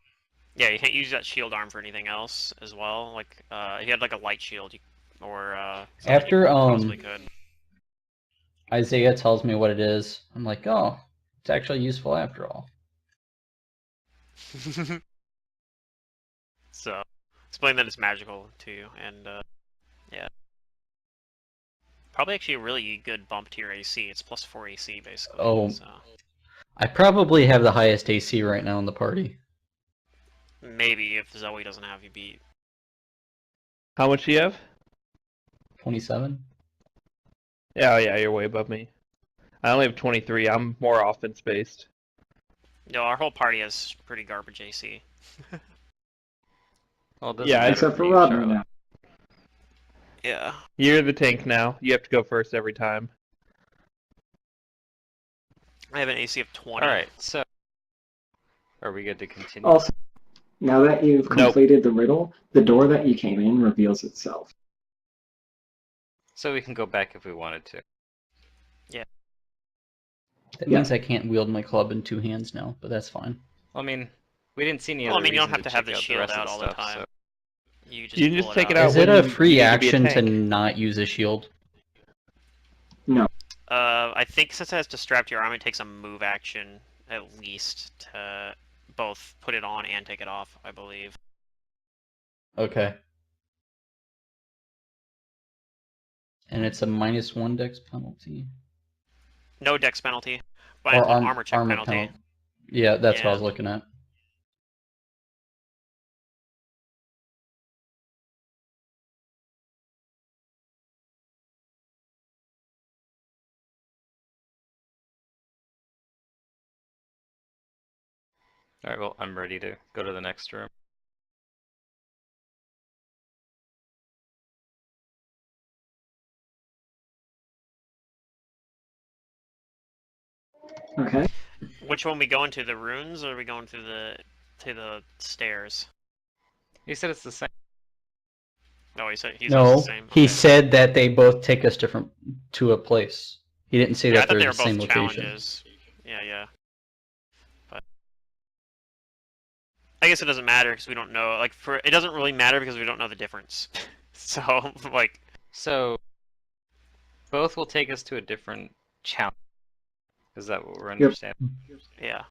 Yeah, you can't use that shield arm for anything else as well. Like if you had like a light shield, or something, After you possibly could. Isaiah tells me what it is, I'm like, oh, it's actually useful after all. So, explain that it's magical to you, and yeah. Probably actually a really good bump to your AC. It's +4 AC basically. Oh. So. I probably have the highest AC right now in the party. Maybe if Zoe doesn't have you beat. How much do you have? 27? Yeah, yeah, you're way above me. I only have 23. I'm more offense based. No, our whole party has pretty garbage AC. Well, it doesn't Yeah, matter Except for you, Rodney Charlotte. now. Yeah. You're the tank now. You have to go first every time. I have an AC of 20. Alright, so are we good to continue? Also, now that you've Nope. completed the riddle, the door that you came in reveals itself. So we can go back if we wanted to. That Yeah. means I can't wield my club in 2 hands now, but that's fine. Well, I mean, we didn't see any Well, I other mean, you don't reason have to have check the out shield rest of out all the stuff, time. so- You You can pull just take it out. out. Is it when a you free need to be a action to tank. not use a shield? No. I think since it has to strap to your arm, it takes a move action at least to both put it on and take it off, I believe. Okay. And it's a -1 dex penalty? No dex penalty, but Or it's an armor check penalty. penalty. Yeah, that's what I Yeah. was looking at. Alright, well, I'm ready to go to the next room. Okay. Which one we going to? The runes, or are we going to the stairs? You said it's the same. No, he said No, the same. he Okay. said that they both take us to a place. He didn't say Yeah, I that thought they're they the were same both location. challenges. Yeah. But I guess it doesn't matter because we don't know. Like, it doesn't really matter because we don't know the difference. So, like, So, both will take us to a different challenge. Is that what we're Yep. understanding? yeah.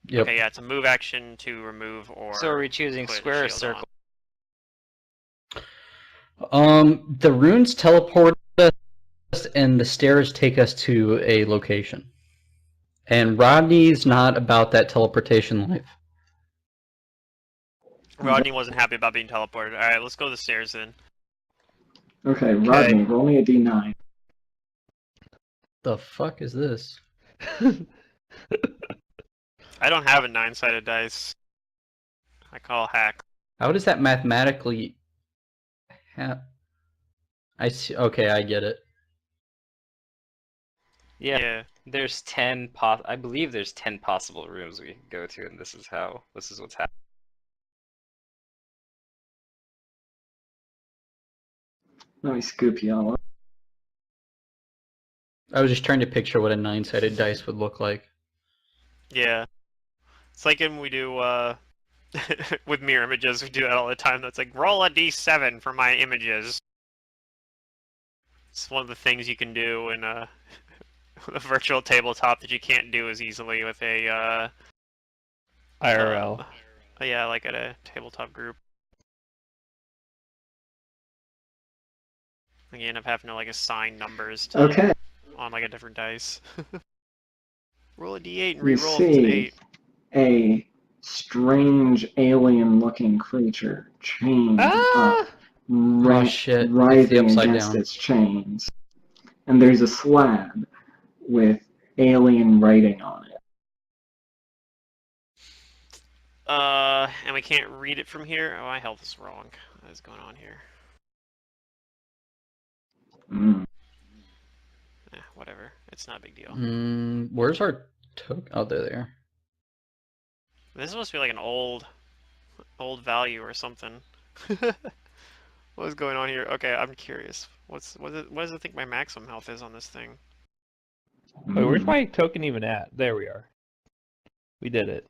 Yep. Okay, yeah, it's a move action to remove or. So are we choosing put square or shield on. circle? The runes teleport us, and the stairs take us to a location. And Rodney's not about that teleportation life. Rodney wasn't happy about being teleported. All right, let's go to the stairs then. Okay, Rodney, roll me a d9. The fuck is this? I don't have a 9-sided dice. I call hack. How does that mathematically I see. Okay, I get it. Yeah, there's 10 I believe there's 10 possible rooms we can go to, and this is what's happening. Let me scoop you all up. I was just trying to picture what a 9-sided dice would look like. Yeah. It's like when we do With mirror images, we do that all the time. That's like, roll a d7 for my images. It's one of the things you can do in a virtual tabletop that you can't do as easily with a IRL. yeah, like at a tabletop group. You end up having to like assign numbers to Okay, on like a different dice. Roll a d8 and you re-roll if it's an see 8. a strange alien-looking creature chained up, Ah! Oh shit, it's the writhing upside against down. its chains. And there's a slab with alien writing on it. And we can't read it from here. Oh, my health is wrong. What is going on here? Mm. Whatever. It's not a big deal. Where's our token? Oh, they're there. This must be like an old value or something. What is going on here? Okay, I'm curious. What does it think my maximum health is on this thing? Wait, where's Mm. my token even at? There we are. We did it.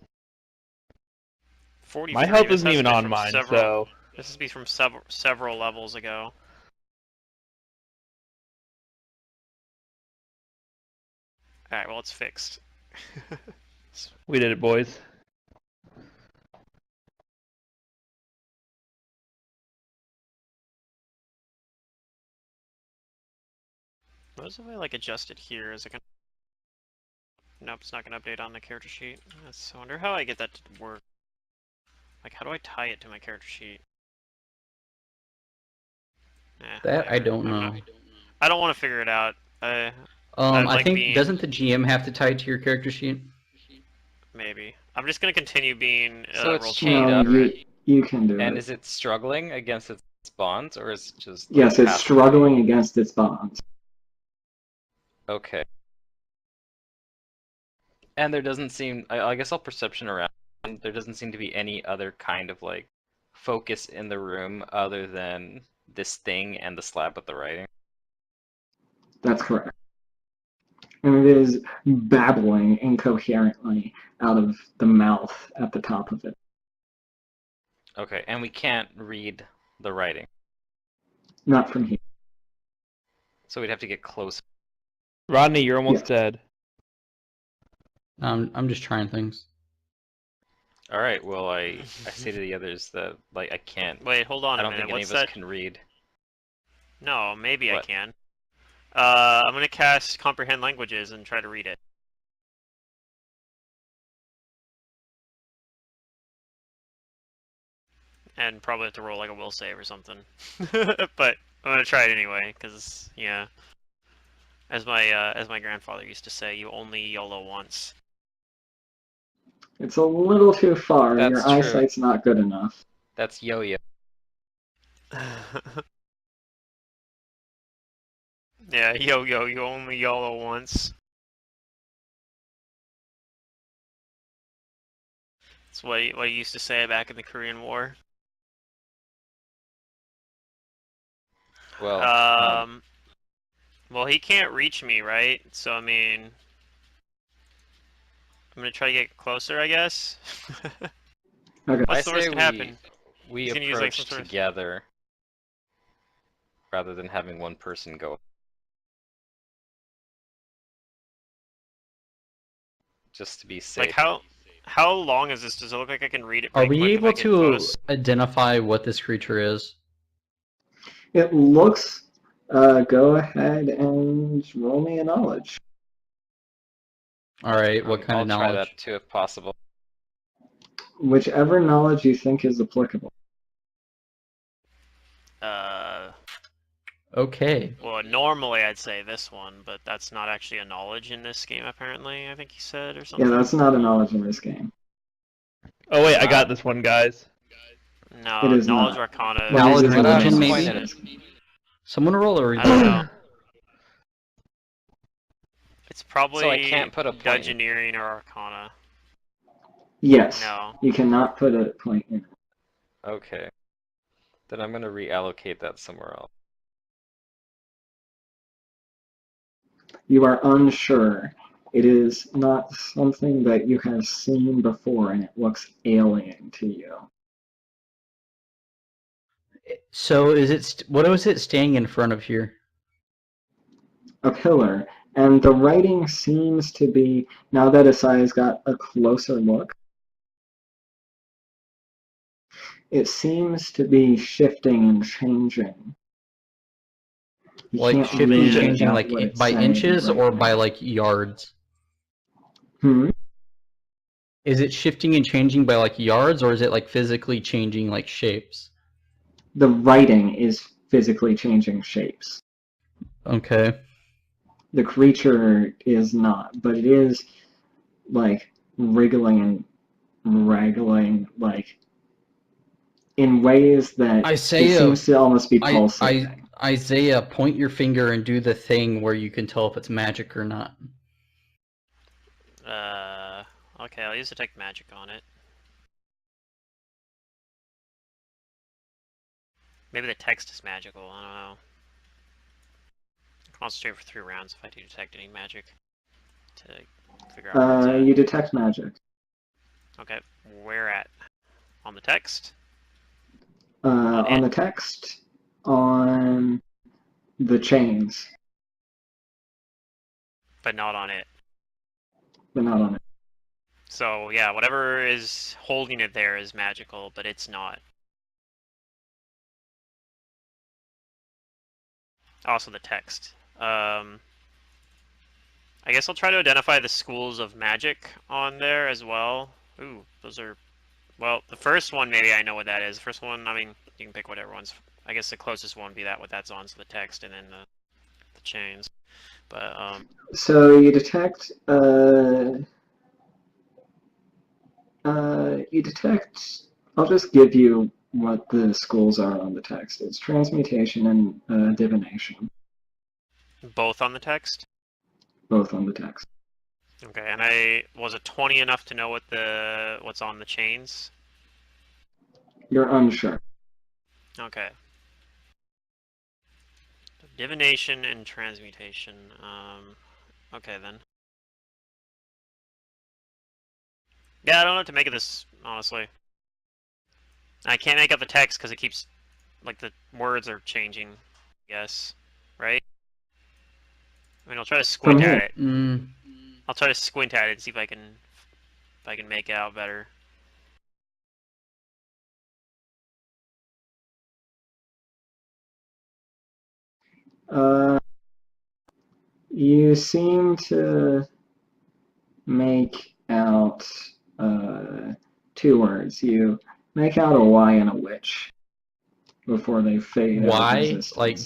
43. My health This isn't has to even be on from mine, several, so This must be from several levels ago. Alright, well, it's fixed. we did it, boys. What is if I like adjust it here? Is it gonna... Nope, it's not gonna update on the character sheet. I wonder how I get that to work. Like, how do I tie it to my character sheet? That I whatever. don't know. I don't want to figure it out. I I like think being... doesn't the GM have to tie it to your character sheet? Maybe. I'm just gonna continue being So it's roll chained No, up, you can do and it. is it struggling against its bonds, or is it just Yes, it's passively- struggling against its bonds. Okay. And there doesn't seem, I guess I'll perception around, there doesn't seem to be any other kind of like focus in the room other than this thing and the slab with the writing. That's correct. And it is babbling incoherently out of the mouth at the top of it. Okay, and we can't read the writing, Not from here. so we'd have to get close. Rodney, you're almost Yes. dead. I'm just trying things. All right, well I say to the others that like I can't. Wait, hold on I a don't minute. think any What's of us that? can read. No, maybe I What? can. I'm gonna cast Comprehend Languages and try to read it. And probably have to roll like a will save or something. But I'm gonna try it anyway, because, yeah. As my grandfather used to say, you only YOLO once. It's a little too far. That's Your true. eyesight's not good enough. That's yo-yo. Yeah, you only YOLO once. That's what he used to say back in the Korean War. Well, Well, he can't reach me, right? So, I mean... I'm gonna try to get closer, I guess? Okay. What's the I worst say can happen? we He's gonna use, like, approach some sort of- together rather than having one person go. Just to be safe. Like, how long is this? Does it look like I can read it Are pretty we quick if I able get to close? identify what this creature is? It looks. Go ahead and roll me a knowledge. All right, what kind I'll of knowledge? try that too if possible. Whichever knowledge you think is applicable. Okay. Well, normally I'd say this one, but that's not actually a knowledge in this game, apparently, I think he said, or something. Yeah, that's not a knowledge in this game. Oh wait, I got this one, guys. No, It is knowledge not. arcana. Well, Knowledge it is a religion, knowledge maybe? in this game. Someone roll a I religion. don't know. It's probably So I can't put a point in. Dungeoneering or Arcana. Yes. No. You cannot put a point in. Okay. Then I'm gonna reallocate that somewhere else. You are unsure It is not something that you have seen before, and it looks alien to you. So is it what was it standing in front of here? A pillar, and the writing seems to be, now that Asai's got a closer look, it seems to be shifting and changing. You Like can't shifting, really make changing, out like what it's by saying inches right or by now. like yards? Hmm? Is it shifting and changing by like yards, or is it like physically changing like shapes? The writing is physically changing shapes. Okay. The creature is not, but it is like wriggling and wraggling, like in ways that it Isaiah, seems to almost be pulsating. Isaiah, point your finger and do the thing where you can tell if it's magic or not. Okay, I'll use detect magic on it. Maybe the text is magical, I don't know. Concentrate for 3 rounds if I do detect any magic. To figure out where it's at. You detect magic. Okay, where at? On the text? On the text, on the chains, But not on it. but not on it. So, yeah, whatever is holding it there is magical, but it's not. Also the text. I guess I'll try to identify the schools of magic on there as well. Ooh, those are... Well, the first one, maybe I know what that is. The first one, I mean, you can pick whatever one's... I guess the closest one would be that what that's on, so the text, and then the chains. But, So you detect, I'll just give you what the schools are on the text. It's transmutation and divination, both on the text? both on the text. Okay, and was a 20 enough to know what's on the chains? You're unsure. Okay. Divination and transmutation. Okay then. Yeah, I don't know what to make of this, honestly. I can't make out the text because it keeps, like, the words are changing, I guess. Right? I mean, I'll try to From squint at here. it. I'll try to squint at it and see if I can make it out better. You seem to make out 2 words. You make out a Y and a witch before they fade out of Y, existence. like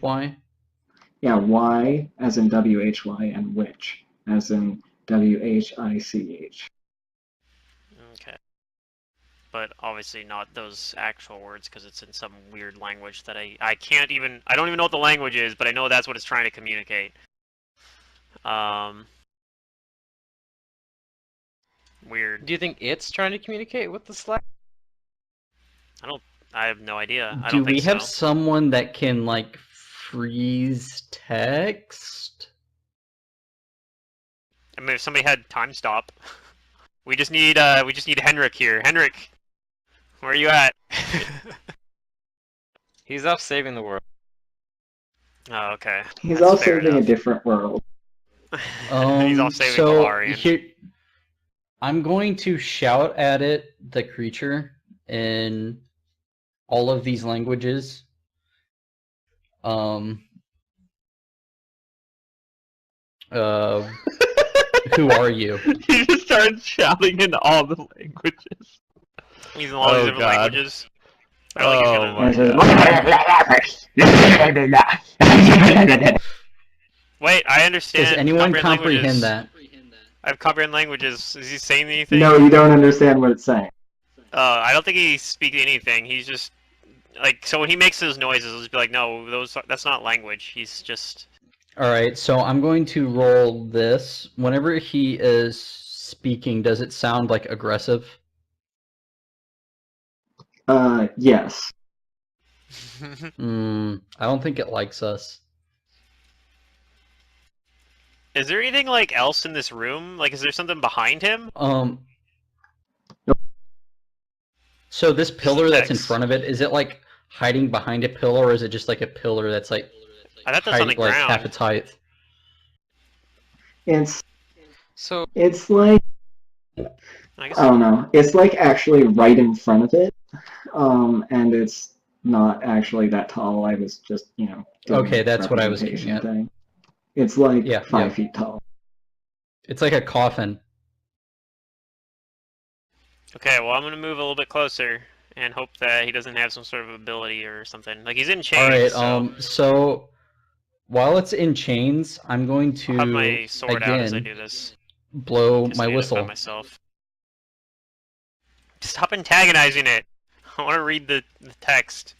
WHY? Yeah, Y as in WHY and witch as in WHICH. Okay. But obviously not those actual words because it's in some weird language that I can't even... I don't even know what the language is, but I know that's what it's trying to communicate. Weird. Do you think it's trying to communicate with the Slack? I have no idea. I Do don't we think have so. someone that can like freeze text? I mean, if somebody had time stop, we just need Henrik here. Henrik, where are you at? He's off saving the world. Oh, okay. He's That's also fair living a enough. different world. He's off saving So Valarian. here, I'm going to shout at it, the creature, in all of these languages. Who are you? He just started shouting in all the languages. He's in all these Oh, different God. languages. I don't think he's Oh gonna. my God. Wait, I understand. Does anyone comprehend comprehend languages. that? I have comprehend languages. Is he saying anything? No, you don't understand what it's saying. I don't think he's speaking anything. He's just like, so when he makes those noises, he'll just be like, no, that's not language. He's just... Alright, so I'm going to roll this. Whenever he is speaking, does it sound like aggressive? Yes. I don't think it likes us. Is there anything like else in this room? Like, is there something behind him? So this pillar that's in text. front of it, is it like hiding behind a pillar, or is it just like a pillar that's like I thought that's on the hiding like half ground. its height? It's So like, I guess. I don't know. It's like actually right in front of it, and it's not actually that tall. I was just, doing Okay, a that's what I was representation getting at. thing. It's like Yeah, 5 yeah. feet tall. It's like a coffin. Okay, well I'm gonna move a little bit closer and hope that he doesn't have some sort of ability or something. Like he's in chains. All right. So So while it's in chains, I'm going I'll have to my sword out as I again do this. blow Just my need to defend whistle. myself. Stop antagonizing it. I want to read the text.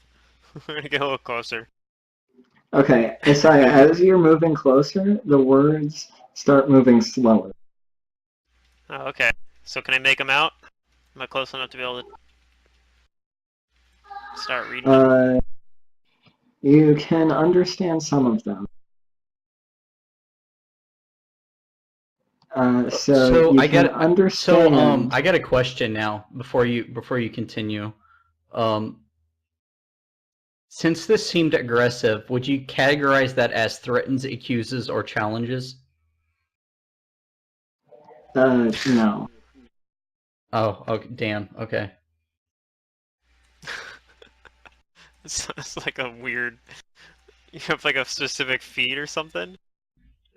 We're gonna get a little closer. Okay, Isaiah, as you're moving closer, the words start moving slower. Oh, okay. So can I make him out? Am I close enough to be able to start reading them? You can understand some of them. So you I can got understand. I got a question now before you continue. Since this seemed aggressive, would you categorize that as threatens, accuses, or challenges? No. Oh, okay, damn. Okay. It's like a weird. You have like a specific feat or something?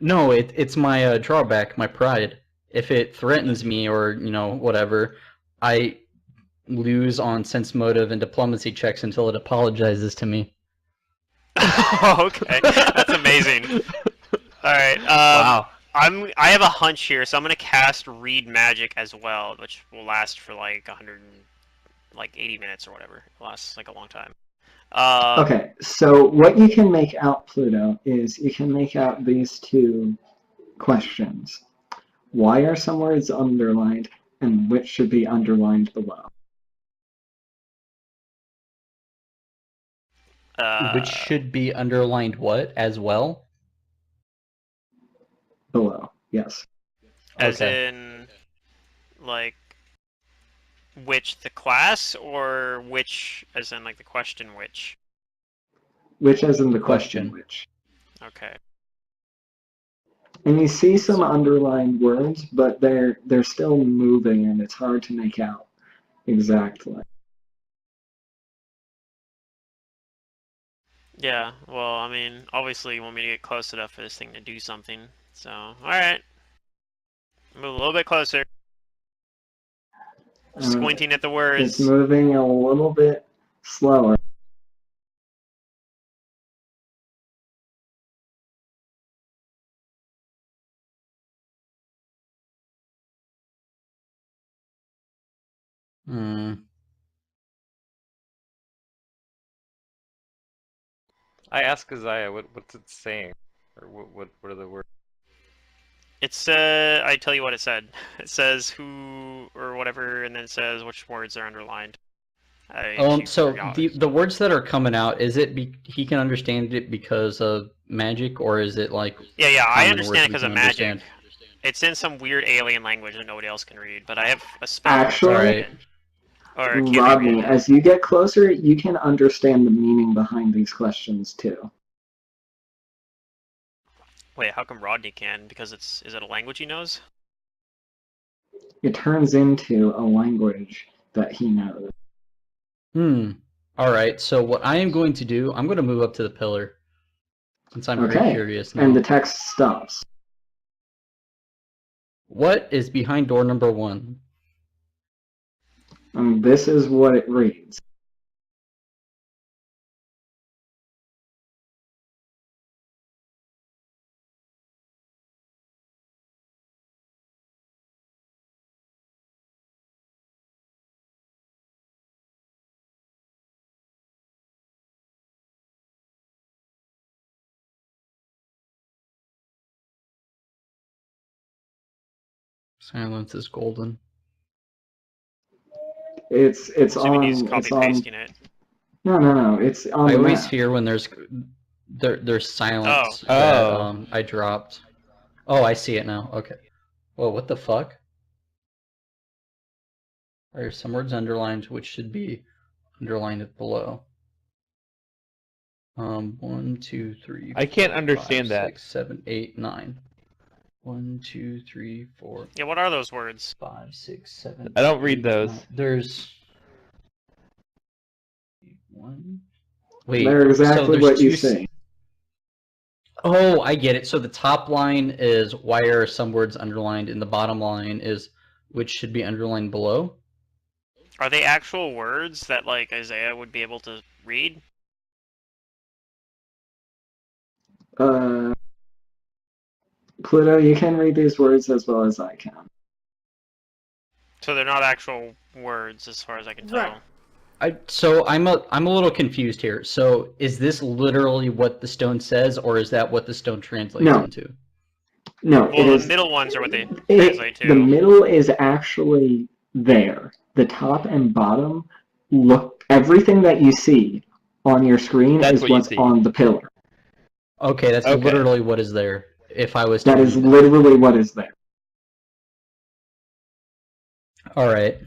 No, it's my drawback, my pride. If it threatens me or whatever, I lose on sense motive and diplomacy checks until it apologizes to me. Oh, okay. That's amazing. Alright, Wow. I have a hunch here, so I'm gonna cast Read Magic as well, which will last for like 80 minutes or whatever. It lasts like a long time. Okay, so what you can make out, Pluto, is you can make out these two questions. Why are some words underlined, and which should be underlined below? Which should be underlined what as well? Below, yes. As Okay. in, like, which the class, or which as in like the question which? Which as in the question Question. which. Okay. And you see some underlined words, but they're still moving, and it's hard to make out exactly. Yeah, well, I mean, obviously you want me to get close enough for this thing to do something. So, alright. Move a little bit closer. Squinting at the words. It's moving a little bit slower. Hmm. I asked Isaiah, what's it saying, or what are the words? It's I tell you what it said. It says who or whatever, and then it says which words are underlined. I actually So forgot. the words that are coming out, is it he can understand it because of magic, or is it like Yeah, I common understand words it we because can of magic. understand? It's in some weird alien language that nobody else can read, but I have a spell. Actually, Alright. Or can Rodney, read it. as you get closer, you can understand the meaning behind these questions too. Wait, how come Rodney can? Because is it a language he knows? It turns into a language that he knows. Alright, so what I am going to do, I'm going to move up to the pillar. Since I'm very Okay, curious now. and the text stops. What is behind door number 1? And this is what it reads. Silence is golden. It's Assuming on. he's It's copy on. pasting it. No. It's on I the always map. hear when there's silence Oh. that I dropped. Oh, I see it now. Okay. Whoa, what the fuck? There are some words underlined, which should be underlined below. 1, 2, 3. I can't 4, understand 5, that. 6, 7, 8, 9. 1, 2, 3, 4, Yeah, what are those words? 5, 6, 7. I don't read 8, those. 9. There's one. Wait. They're So exactly there's what you two. say. Oh, I get it. So the top line is why are some words underlined, and the bottom line is which should be underlined below. Are they actual words that like Isaiah would be able to read? Pluto, you can read these words as well as I can. So they're not actual words, as far as I can tell. Right. So I'm a little confused here. So is this literally what the stone says, or is that what the stone translates No. into? No, it Well, the is. middle ones are what they translate to. The middle is actually there. The top and bottom look. Everything that you see on your screen That's is what you what's see. on the pillar. Okay, that's Okay. literally what is there. If I was to That is read it. literally what is there. All right.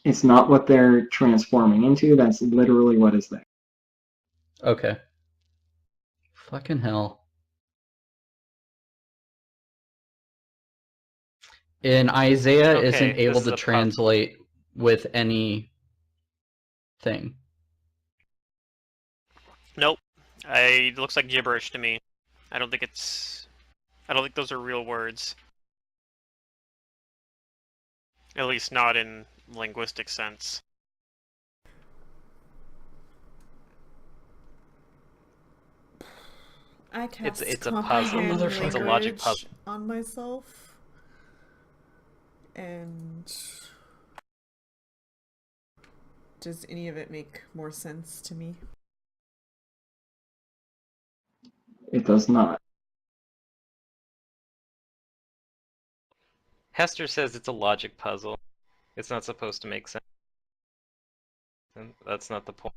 It's not what they're transforming into. That's literally what is there. Okay. Fucking hell. And Isaiah Okay, isn't this able is to a puzzle. translate with any thing. Nope. It looks like gibberish to me. I don't think those are real words. At least not in linguistic sense. I cast it's a puzzle. comprehend Motherfucker. It's a logic language puzzle. on myself, and does any of it make more sense to me? It does not. Hester says it's a logic puzzle. It's not supposed to make sense. And that's not the point.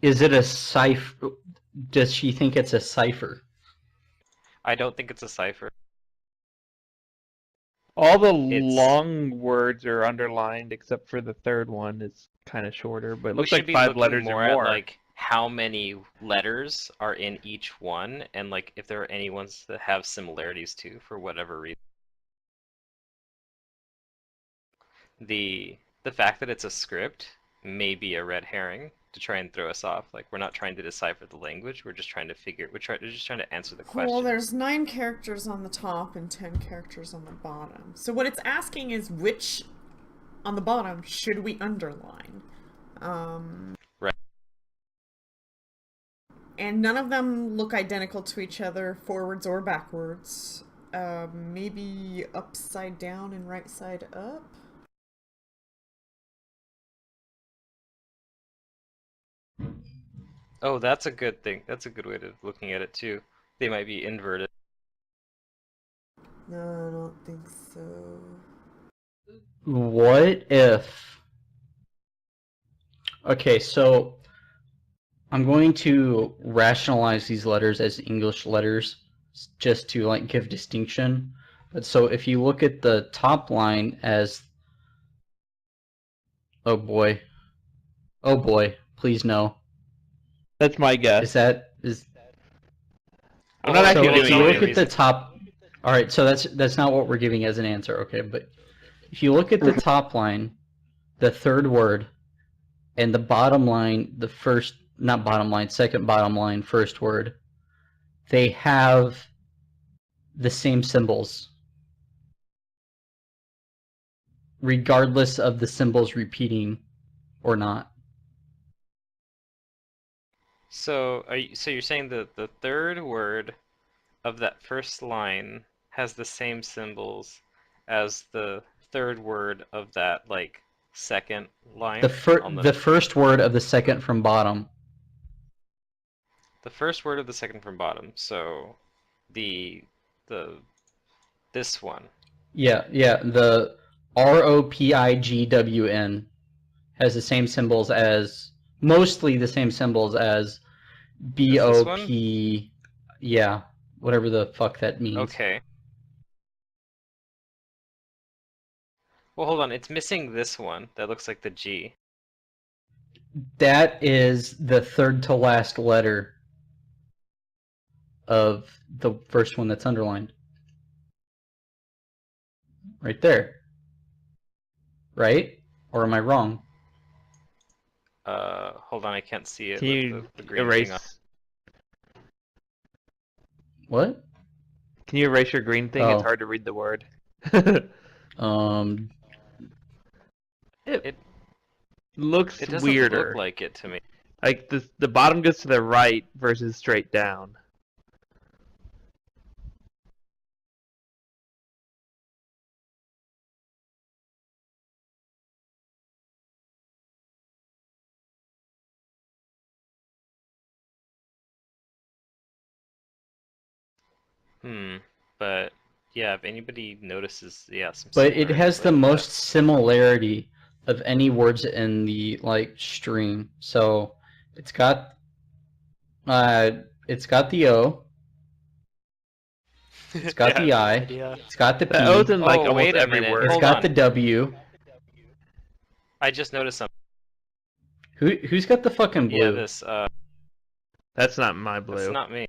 Is it a cipher? Does she think it's a cipher? I don't think it's a cipher. All the It's- long words are underlined except for the third one. It's kind of shorter, but it We looks should like be 5 looking letters more or more. at like how many letters are in each one, and like if there are any ones that have similarities to, for whatever reason. The fact that it's a script may be a red herring to try and throw us off. Like we're not trying to decipher the language. We're just trying to we're just trying to answer the question. Well, there's 9 characters on the top and 10 characters on the bottom. So what it's asking is which on the bottom should we underline? Right. And none of them look identical to each other, forwards or backwards. Maybe upside down and right side up? Oh, that's a good thing. That's a good way of looking at it too. They might be inverted. No, I don't think so. What if... Okay, so I'm going to rationalize these letters as English letters just to like give distinction. But so if you look at the top line as... Oh boy. Oh boy, please no. That's my guess. Is I'm not so actually if doing you no look it. at the top... Alright, so that's not what we're giving as an answer, okay, but if you look at the top line, the third word, and the bottom line, the first, not bottom line, second bottom line, first word, they have the same symbols, regardless of the symbols repeating or not. So you're saying that the third word of that first line has the same symbols as the third word of that like second line on The first word of the second from bottom. the first word of the second from bottom. So the this one. Yeah, the ROPIGWN has the same symbols as, mostly the same symbols as BOP. Yeah, whatever the fuck that means. Okay. Well, hold on. It's missing this one. That looks like the G. That is the third to last letter of the first one that's underlined. Right there. Right? Or am I wrong? Hold on. I can't see it Can with you the green erase? thing on. What? Can you erase your green thing? Oh. It's hard to read the word. It Looks doesn't weirder. look like it to me. Like the bottom goes to the right versus straight down. But yeah, if anybody notices, yeah, some But it has similarities the like most similarity of any words in the like string. So it's got the O, it's got the I, it's got the P, The O's in like Oh, almost wait a every minute. word. it's Hold got on. the W. I just noticed something. Who's got the fucking blue? Yeah, this. That's not my blue. That's not me.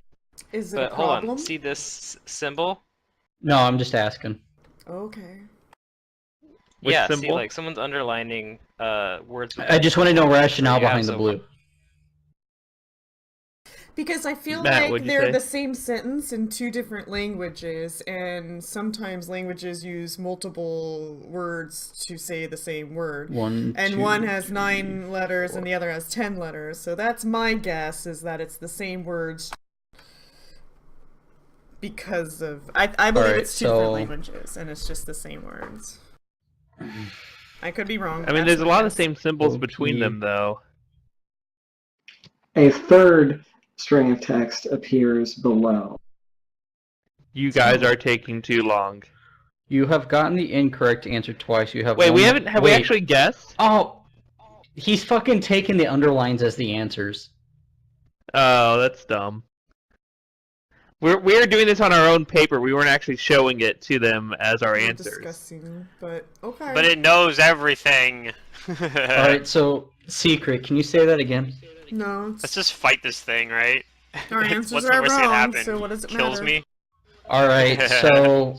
Is it But a hold problem? on. See this symbol? No, I'm just asking. Okay. Which Yeah. See, symbol? like someone's underlining words. With I just want to know rationale you have behind the so blue. Because I feel Matt, like what'd you they're say? the same sentence in two different languages, and sometimes languages use multiple words to say the same word. One, And two, one has 9 three, letters four. and the other has 10 letters. So that's my guess, is that it's the same words because of... I believe Alright, it's two different so- languages, and it's just the same words. I could be wrong. I mean, that's there's a my lot of guess. same symbols OP. between them, though. A third string of text appears below. You guys So- are taking too long. You have gotten the incorrect answer twice. You have Wait, one we more- haven't. Have we Wait. actually guessed? Oh, he's fucking taking the underlines as the answers. Oh, that's dumb. We're doing this on our own paper. We weren't actually showing it to them as our We're answers. discussing, but okay. But it knows everything. Alright, so, Secret, can you say that again? No, Let's it's, just fight this thing, right? our answers What's are the worst that can wrong, happen? so what does it Kills matter? me. Alright, so,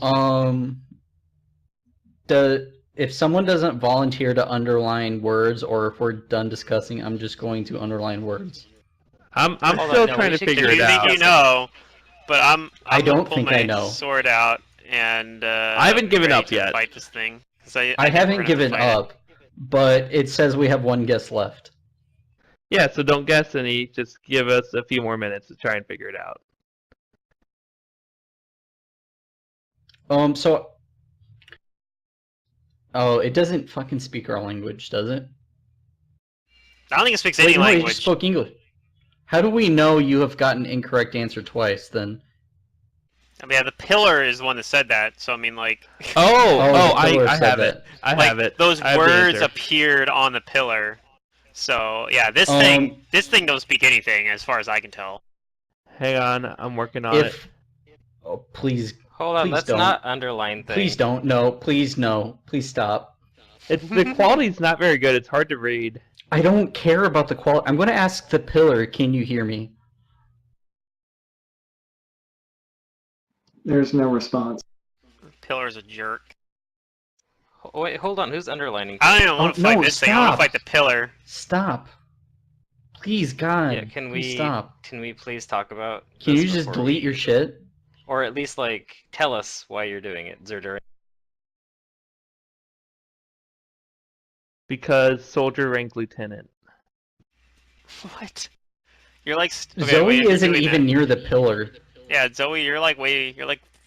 if someone doesn't volunteer to underline words, or if we're done discussing, I'm just going to underline words. I'm Hold on, still no, trying we to should figure You it continue think out. you know, but I'm I gonna don't pull think my I know. sword out and I haven't given ready up to yet. fight this thing. 'Cause I think we're haven't gonna given fight it. up, but it says we have one guess left. Yeah, so don't guess any. Just give us a few more minutes to try and figure it out. So... Oh, it doesn't fucking speak our language, does it? I don't think it speaks Wait, any no, you language. just spoke English. How do we know you have gotten incorrect answer twice, then? I mean, yeah, the pillar is the one that said that. So I mean, like, Oh, the pillar I said have it. that. I like have it. those I have the words answer. appeared on the pillar. So yeah, this Um, thing don't speak anything as far as I can tell. Hang on, I'm working on it. If... Oh, please, Hold on, Please let's don't. not underline things. please don't. No, please no. Please stop. It's the quality's not very good. It's hard to read. I don't care about the quality. I'm going to ask the pillar, can you hear me? There's no response. Pillar's a jerk. Wait, hold on. Who's underlining? I don't even want to fight no, this thing. I want to stop. fight the pillar. Stop. Please, God. Yeah, can please we stop? Can we please talk about? Can this you just before delete your shit? Or at least like tell us why you're doing it, Zerdur. Because soldier rank lieutenant. What? You're like Zoe wait, you're isn't doing even that. near the pillar. Yeah, Zoe, you're like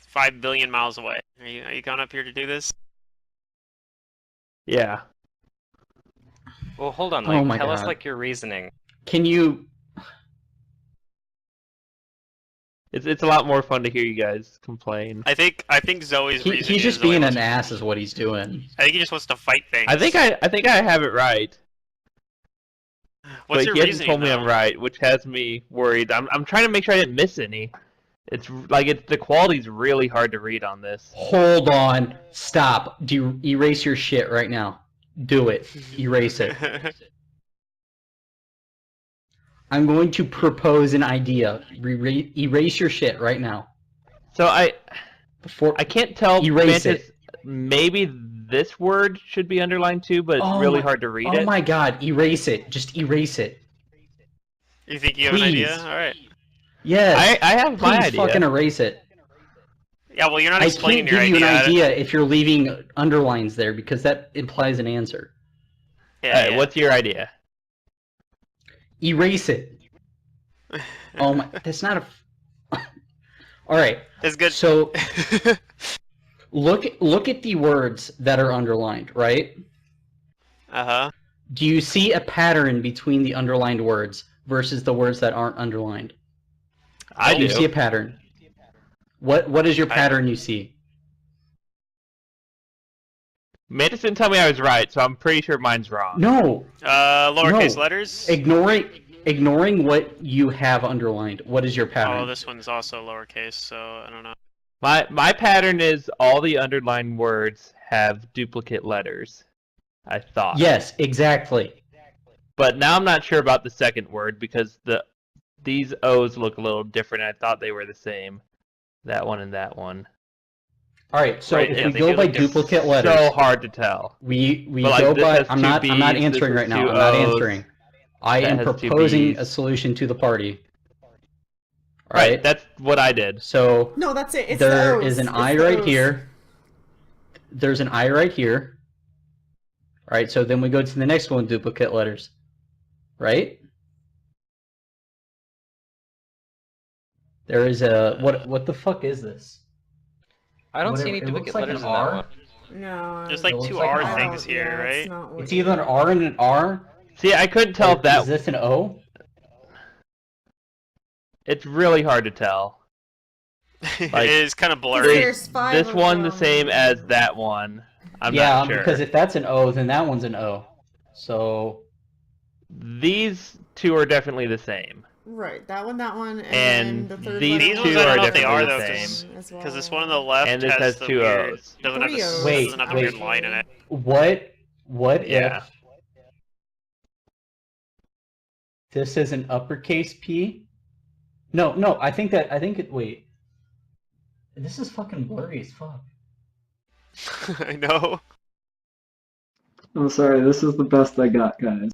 5 billion miles away. Are you coming up here to do this? Yeah. Well, hold on. Oh Like, my tell us God. like your reasoning. Can you... It's a lot more fun to hear you guys complain. I think Zoe's reason He's just is Zoe being wants an to- ass is what he's doing. I think he just wants to fight things. I think I have it right. What's but your he hasn't reasoning? told me though? I'm right, which has me worried. I'm trying to make sure I didn't miss any. The quality's really hard to read on this. Hold on. Stop. Erase your shit right now. Do it. Erase it. I'm going to propose an idea. Erase your shit right now. So I Before can't tell. Erase Mantis, it. maybe this word should be underlined too, but it's really hard to read it. Oh my god, erase it. Just erase it. You think you have an idea? Please. Alright. Yes. I have my Please idea. fucking erase it. Yeah, well, you're not I explaining can't give your you an idea. idea if you're leaving underlines there because that implies an answer. Yeah, Alright, yeah. what's your idea? Erase it. Oh my, that's not a. All right. It's good. So look at the words that are underlined, right? Uh-huh. Do you see a pattern between the underlined words versus the words that aren't underlined? I Do you do. see a pattern? What is your I- pattern you see? Mantis didn't tell me I was right, so I'm pretty sure mine's wrong. No, Lowercase No. letters? ignoring what you have underlined. What is your pattern? Oh, this one's also lowercase, so I don't know. My pattern is all the underlined words have duplicate letters. I thought. Yes, exactly. But now I'm not sure about the second word because these O's look a little different. I thought they were the same. That one and that one. All right, so Right, if yeah, we they go do by look different. duplicate letters, So hard to tell. we But, like, go this by. has I'm two not B's, answering this right has now. two I'm not O's, answering. I that am has two proposing Bs. a solution to the party. All Right, right. that's what I did. So No, that's it. It's the there O's. is an It's I the right O's. here. There's an I right here. All right. So then we go to the next one, duplicate letters. Right. There is a what the fuck is this? I don't Whatever, see any it duplicate looks like letters an in that R. one. No. There's It like looks two like R an R. things here, It's right? not what It's you- either an R and an R. See, I couldn't tell Or if that. is this an O? It's really hard to tell. Like, it is kind of Because blurry. there's five This of one the them. same as that one. I'm yeah, not sure. because if that's an O, then that one's an O. So These two are definitely the same. Right, that one, and And then the third these letter These two ones I don't are know if they are definitely though, the because same. as well. this one on the left And this has has the two weird O's. doesn't have the, Three O's, Wait, doesn't have the weird actually. line in it. what Yeah. if this is an uppercase P? No, I think it. Wait, this is fucking blurry as fuck. I know. I'm sorry, this is the best I got, guys.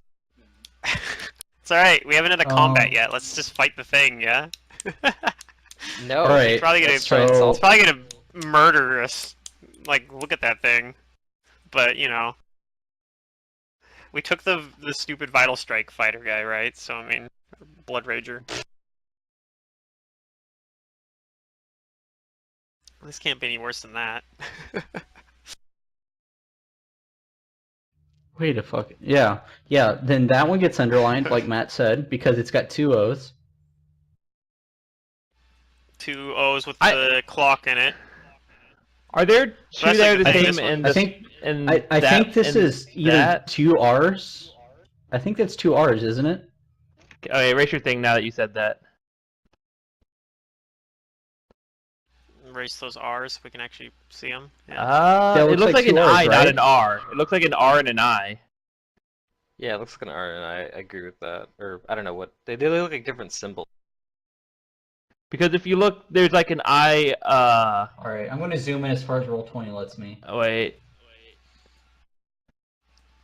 It's alright, we haven't had a combat Um, yet. Let's just fight the thing, yeah? No. All right, Probably gonna let's try and so- solve It's probably gonna murder us. Like, look at that thing. But, you know. We took the stupid Vital Strike fighter guy, right? So, I mean, Blood Rager. This can't be any worse than that. Wait a fuck. Yeah. Then that one gets underlined, like Matt said, because it's got two O's. Two O's with I- the clock in it. Are there two That's that are like the the same biggest one. in I the think in I that- think this in is either that? two R's. I think that's two R's, isn't it? Okay, erase your thing now that you said that. Erase those R's so we can actually see them. Yeah. That It looks looks like like an two Rs, I, not right? an R. It looks like an R and an I. Yeah, it looks like an R, and I agree with that. Or I don't know what they look like different symbols. Because if you look, there's like an I. All right, I'm going to zoom in as far as Roll20 lets me. Oh, wait.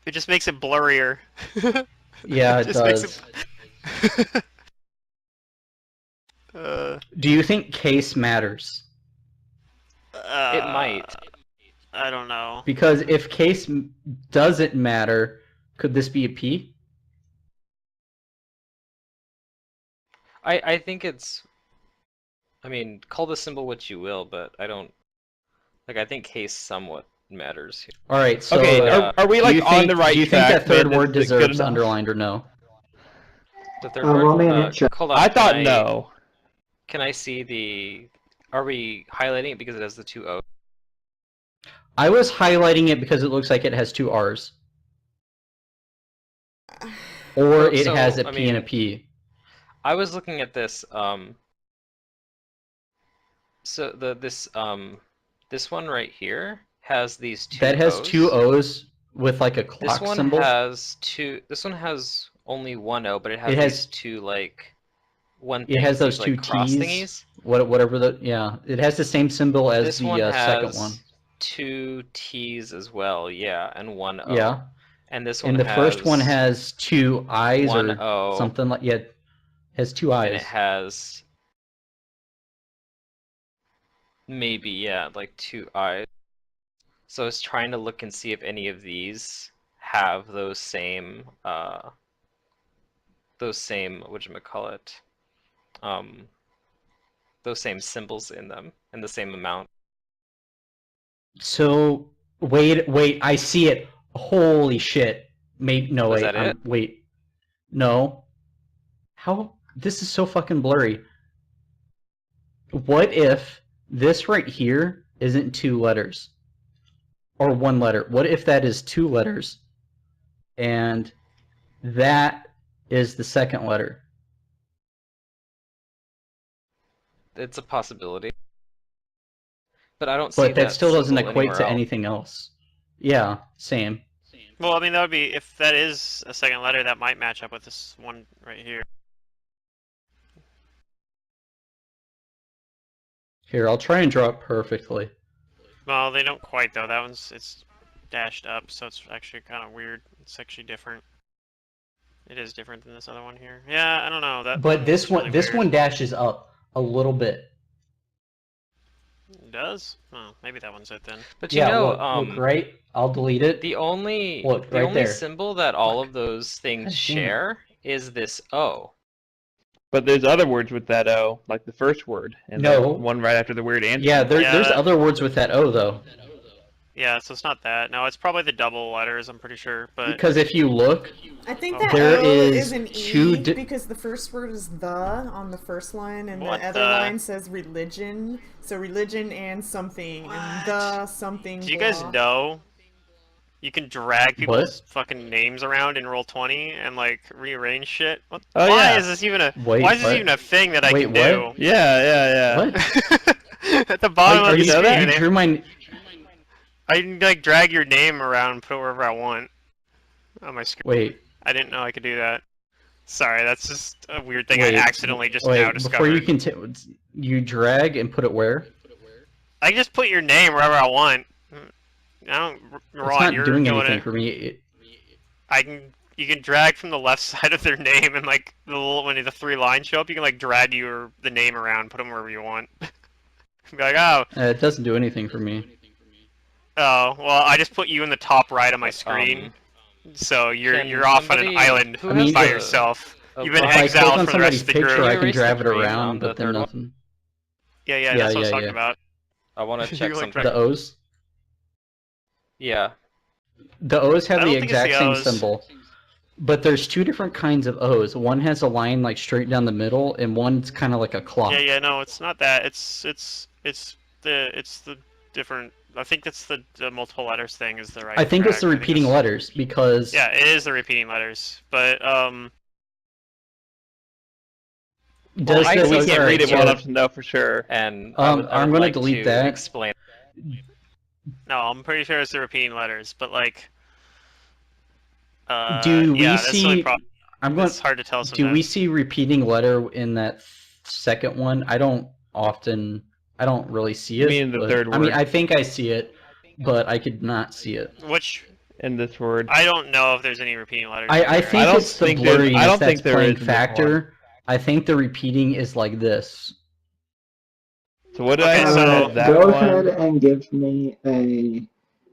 It just makes it blurrier. Yeah, it Just makes does. it- Do you think case matters? It might. I don't know. Because if case doesn't matter, could this be a P? I think it's. I mean, call the symbol what you will, but I don't. Like, I think case somewhat matters here. All right, so Okay, are we do like you on think, the right do you think track? that third man? word Is it good deserves enough? underlined or no? The third roll word. me an int check. Hold on. I can thought no. Can I see the? Are we highlighting it because it has the two O's? I was highlighting it because it looks like it has two R's. Or it So, has a I P and a mean- P. I was looking at this. So this one right here has these two That has O's. two O's with like a This clock one symbol. has two. This one has only one O, but it has It has- these two like one. It has those these, two like, cross T's. thingies. Whatever the It has the same symbol as This the one has second one. two T's as well, yeah, and one O. Yeah. And this one And the has first one has two I's one or O, something like has two and it I's. has maybe, yeah, like two I's. So I was trying to look and see if any of these have those same whatchamacallit, those same symbols in them in the same amount. So wait, I see it. Holy shit. Maybe no Was wait, that it? wait. No. How this is so fucking blurry. What if this right here isn't two letters? Or one letter? What if that is two letters? And that is the second letter. It's a possibility. But I don't see But that still doesn't symbol equate anywhere to else. anything else. Yeah, same. Well, I mean, that would be, if that is a second letter, that might match up with this one right here. Here, I'll try and draw it perfectly. Well, they don't quite though. That one's, it's dashed up, so it's actually kind of weird. It's actually different. It is different than this other one here. Yeah, I don't know. But this one's really weird. one dashes up a little bit. It does? Oh, maybe that one's it then. But you Yeah, know, look right. I'll delete it. the only Look, right there. symbol that all of those things God damn it. share is this O. But there's other words with that O, like the first word, and No. then one right after the weird and. Yeah, there's Yeah. other words with that O though. Yeah, so it's not that. No, it's probably the double letters, I'm pretty sure. But Because if you look, I think Oh. that There O is is an two E di- because the first word is the on the first line, and What the other the- line says religion. So religion and something, and What? the something. do you guys blah. know you can drag people's fucking names around in Roll20 and like rearrange shit? What? Oh, why yeah. is this even a Wait, why is this what? even a thing that I Wait, can what? do? Yeah. what? At the bottom Are of the you screen, you drew my? I can like drag your name around and put it wherever I want on my screen. Wait, I didn't know I could do that. Sorry, that's just a weird thing wait, I accidentally just wait. now Before you discovered. continue, you drag and put it where? I can just put your name wherever I want. I don't. It's Ron, not you're doing doing anything it. for me. You can drag from the left side of their name, and like the little when the three lines show up, you can like drag the name around, put them wherever you want. Be like, oh, It doesn't do anything for me. well, I just put you in the top right of my screen, so you're can off on an somebody- island who I mean, by has the- yourself. Oh, You've been If I click exiled on for the rest somebody's of the picture, group. I Can can you drive erase it the green on around, the but then third one? nothing. Yeah, Yeah, that's what I was yeah, talking yeah. about. I want to You check like something. The O's. Yeah. The O's have I the don't think it's exact the same O's. symbol, but there's two different kinds of O's. One has a line like straight down the middle, and one's kind of like a clock. Yeah, no, it's not that. It's the different. I think it's the multiple letters thing is the right. I think it's track. the repeating it's- letters because Yeah, it is the repeating letters, but does I- this, we so can't sorry, read it so- well enough to know for sure. And I'm gonna like delete to that. Explain. no, I'm pretty sure it's the repeating letters, but like. Do we yeah, that's the only see? problem. I'm going. It's hard to tell Do sometimes. we see repeating letter in that second one? I don't really see it. You mean the but- third I mean, word? I think I see it, but I could not see it. Which In this word. I don't know if there's any repeating letters. I in there. think don't it's the think there's- blurriness I don't that's think there playing is in this factor. I think the repeating is like this. So what did Okay, I so- say? That Go one? ahead and give me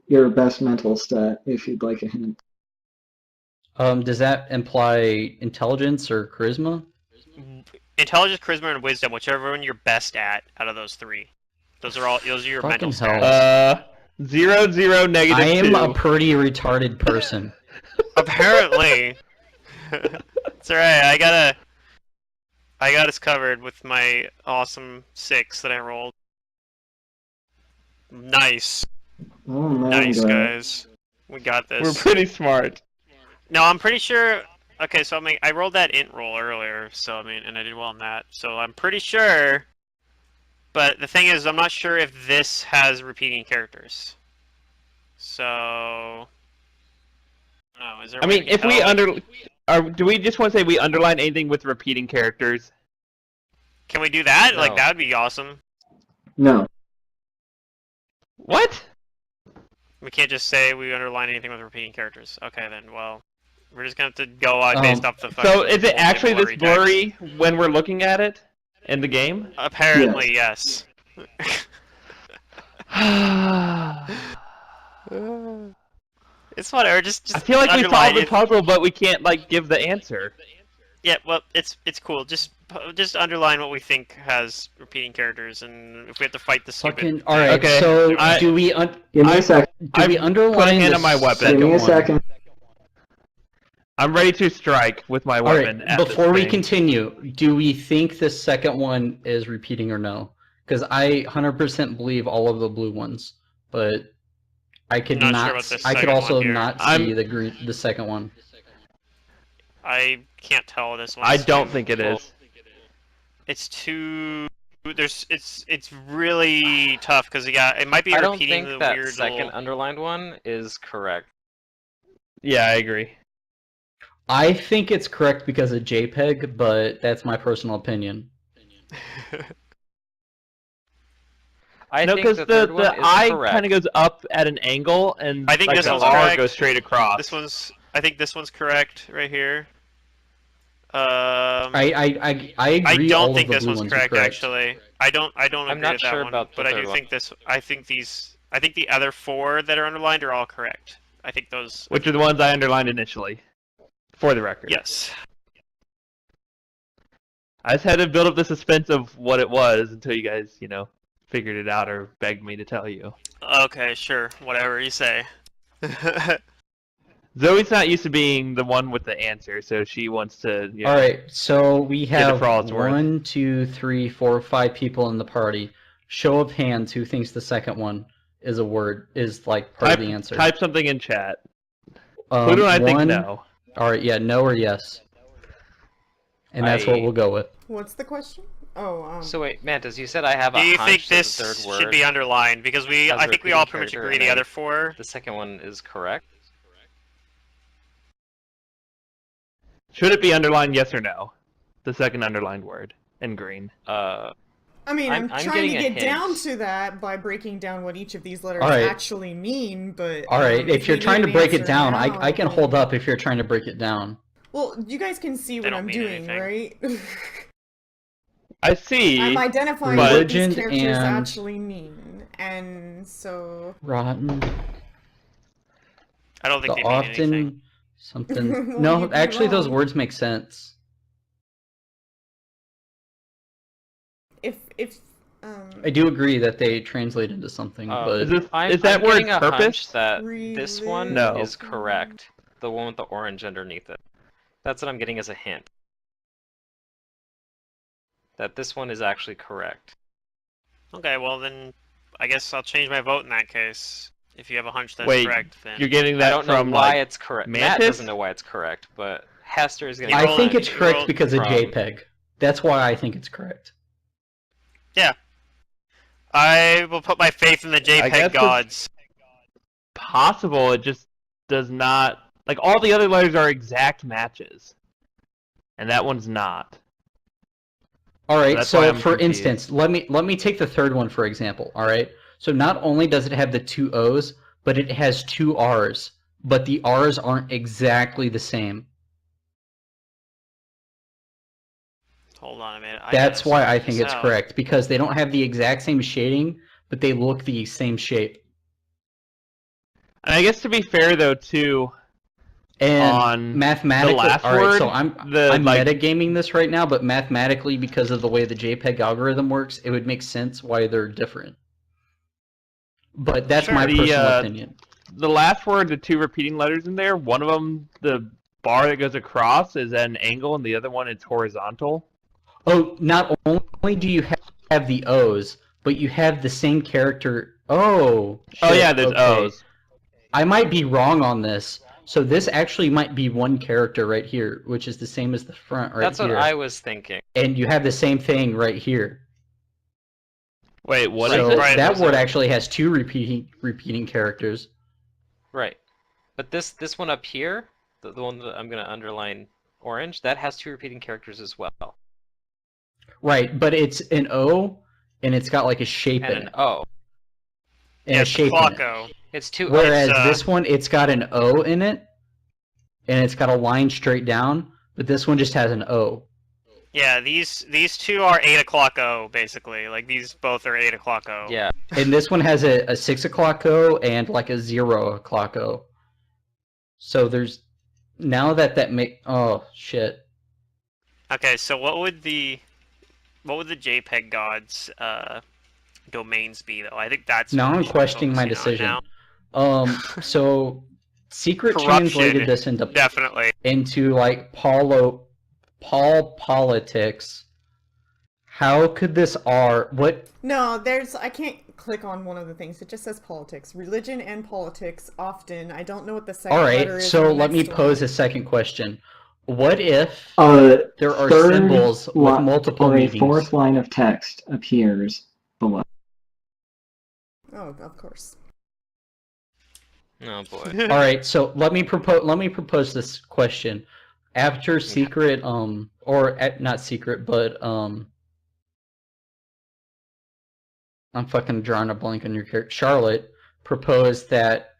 your best mental stat if you'd like a hint. Does that imply intelligence or charisma? Intelligence, charisma, and wisdom, whichever one you're best at out of those three. Those are your mental Fucking hell. stats. 0, 0, negative I am 2. a pretty retarded person. Apparently. It's alright, I got us covered with my awesome 6 that I rolled. Nice. Oh man, Nice, guys. We got this. We're pretty smart. No, I'm pretty sure. Okay, so I rolled that int roll earlier, so I mean, and I did well on that. So I'm pretty sure But the thing is, I'm not sure if this has repeating characters. So, no, is there? I a way mean, we can if we tell, do we just want to say we underline anything with repeating characters? can we do that? Like No. that would be awesome. No. What? We can't just say we underline anything with repeating characters. Okay, then. Well, we're just gonna have to go based off the. So is it actually this text. blurry when we're looking at it in the game? Apparently, yes. It's whatever. Just I feel like we underline solved the it. puzzle, but we can't like give the answer. Yeah, well, it's cool. Just underline what we think has repeating characters, and if we have to fight the stupid. Fucking all right. Okay, So I- do we Give me a second. underline put a hand the on my weapon. Give me a second one? second. I'm ready to strike with my All weapon. right. at this Before we thing. continue, do we think the second one is repeating or no? Because I 100% believe all of the blue ones, but I could Not not. sure about the I could second also one here. not see I'm- the second one. I can't tell this one. I don't think it is. It's too. It's really tough because it might be I don't repeating think the that weird second little... underlined one is correct. Yeah, I agree. I think it's correct because of JPEG, but that's my personal opinion. I No, think because the the third one is eye correct. kind of goes up at an angle, and I think like this the one's R correct. goes straight across. This one's. I think this one's correct right here. I I agree. don't all think of the this blue ones ones are correct, correct. actually. I don't I'm agree not with that sure one, about the but I do third think this. I think these. I think the other four that are underlined are all correct. I think those. Which are the ones I underlined initially, for the record. Yes. I just had to build up the suspense of what it was until you guys, figured it out or begged me to tell you. Okay, sure. Whatever you say. Zoe's not used to being the one with the answer, so she wants to. All right, so we Get it have for all it's worth. 1, 2, 3, 4, 5 people in the party. Show of hands, who thinks the second one is like part of the answer? Type something in chat. Who do I think 1. no? All right, yeah, no or yes, and that's what we'll go with. What's the question? Oh, So wait, Mantis, you said I have a Do you hunch think that this the third word, should be underlined? Because has I a think we all repeating pretty much character agree and the other four. the second one is correct? Should it be underlined yes or no? The second underlined word in green. Uh, I mean, I'm I'm trying to getting a get down hint. to that by breaking down what each of these letters All right. actually mean, but... All right, if you're we trying need to an break it answer down, now, I can then- hold up if you're trying to break it down. Well, you guys can see what don't I'm mean doing, anything. right? I see. I'm identifying what Religion these characters and- actually mean, and so... Rotten. I don't think The they mean anything. often something. Well, you'd No, be actually, those wrong. words make sense. If I do agree that they translate into something, but Is that I'm word getting a purpose? hunch that this one No. is correct. The one with the orange underneath it. That's what I'm getting as a hint. That this one is actually correct. Okay, well then, I guess I'll change my vote in that case. If you have a hunch that's Wait, correct, then You're getting I that don't know from why like it's correct. Matt Mantis? doesn't know why it's correct, but Hester is going to. You I roll think it. it's You correct roll because of from- JPEG. That's why I think it's correct. I will put my faith in the guess JPEG it's- gods. possible. It just does not like all the other letters are exact matches, and that one's not. All right, That's why so I'm for confused. instance, let me take the third one for example. All right, so not only does it have the 2 O's, but it has 2 R's, but the R's aren't exactly the same. Hold on a minute. That's gotta why sort I this think it's out. correct, because they don't have the exact same shading, but they look the same shape. And I guess to be fair though, too, And on mathematically, the last all right, word, so I'm like, metagaming this right now, but mathematically, because of the way the JPEG algorithm works, it would make sense why they're different. But that's Sure. my The, personal uh, opinion. the last word, the 2 repeating letters in there. One of them, the bar that goes across, is at an angle, and the other one it's horizontal. Oh, not only do you have the O's, but you have the same character. Oh, Oh shit, yeah, there's okay. O's. I might be wrong on this. So this actually might be one character right here, which is the same as the front right That's here. what I was thinking. And you have the same thing right here. Wait, what so is it? Right, that those word are- actually has two repeating characters. Right. But this one up here, the one that I'm gonna underline orange, that has two repeating characters as well. Right, but it's an O, and it's got like a shape And in an it. O. And Yeah, a it's the shape in clock it. O. It's two Whereas It's, this one, it's got an O in it, and it's got a line straight down, but this one just has an O. Yeah, these two are 8 o'clock O, basically. Like, these both are 8 o'clock O. Yeah. And this one has a 6 o'clock O and like a 0 o'clock O. So there's, now that make, oh shit. Okay, so what would the JPEG gods domains be though? I think that's Now what we I'm should be questioning my focusing on decision. now. So Secret Corruption, translated this definitely. into like politics. How could this R what No, I can't click on one of the things. It just says politics. Religion and politics often. I don't know what the second all letter right, is. so in the let me next pose one. a second question. What if there are Third symbols with multiple or a meanings? fourth line of text appears below. Oh, of course. Oh boy. All right, so let me propose this question. After secret not secret, but I'm fucking drawing a blank on your character. Charlotte proposed that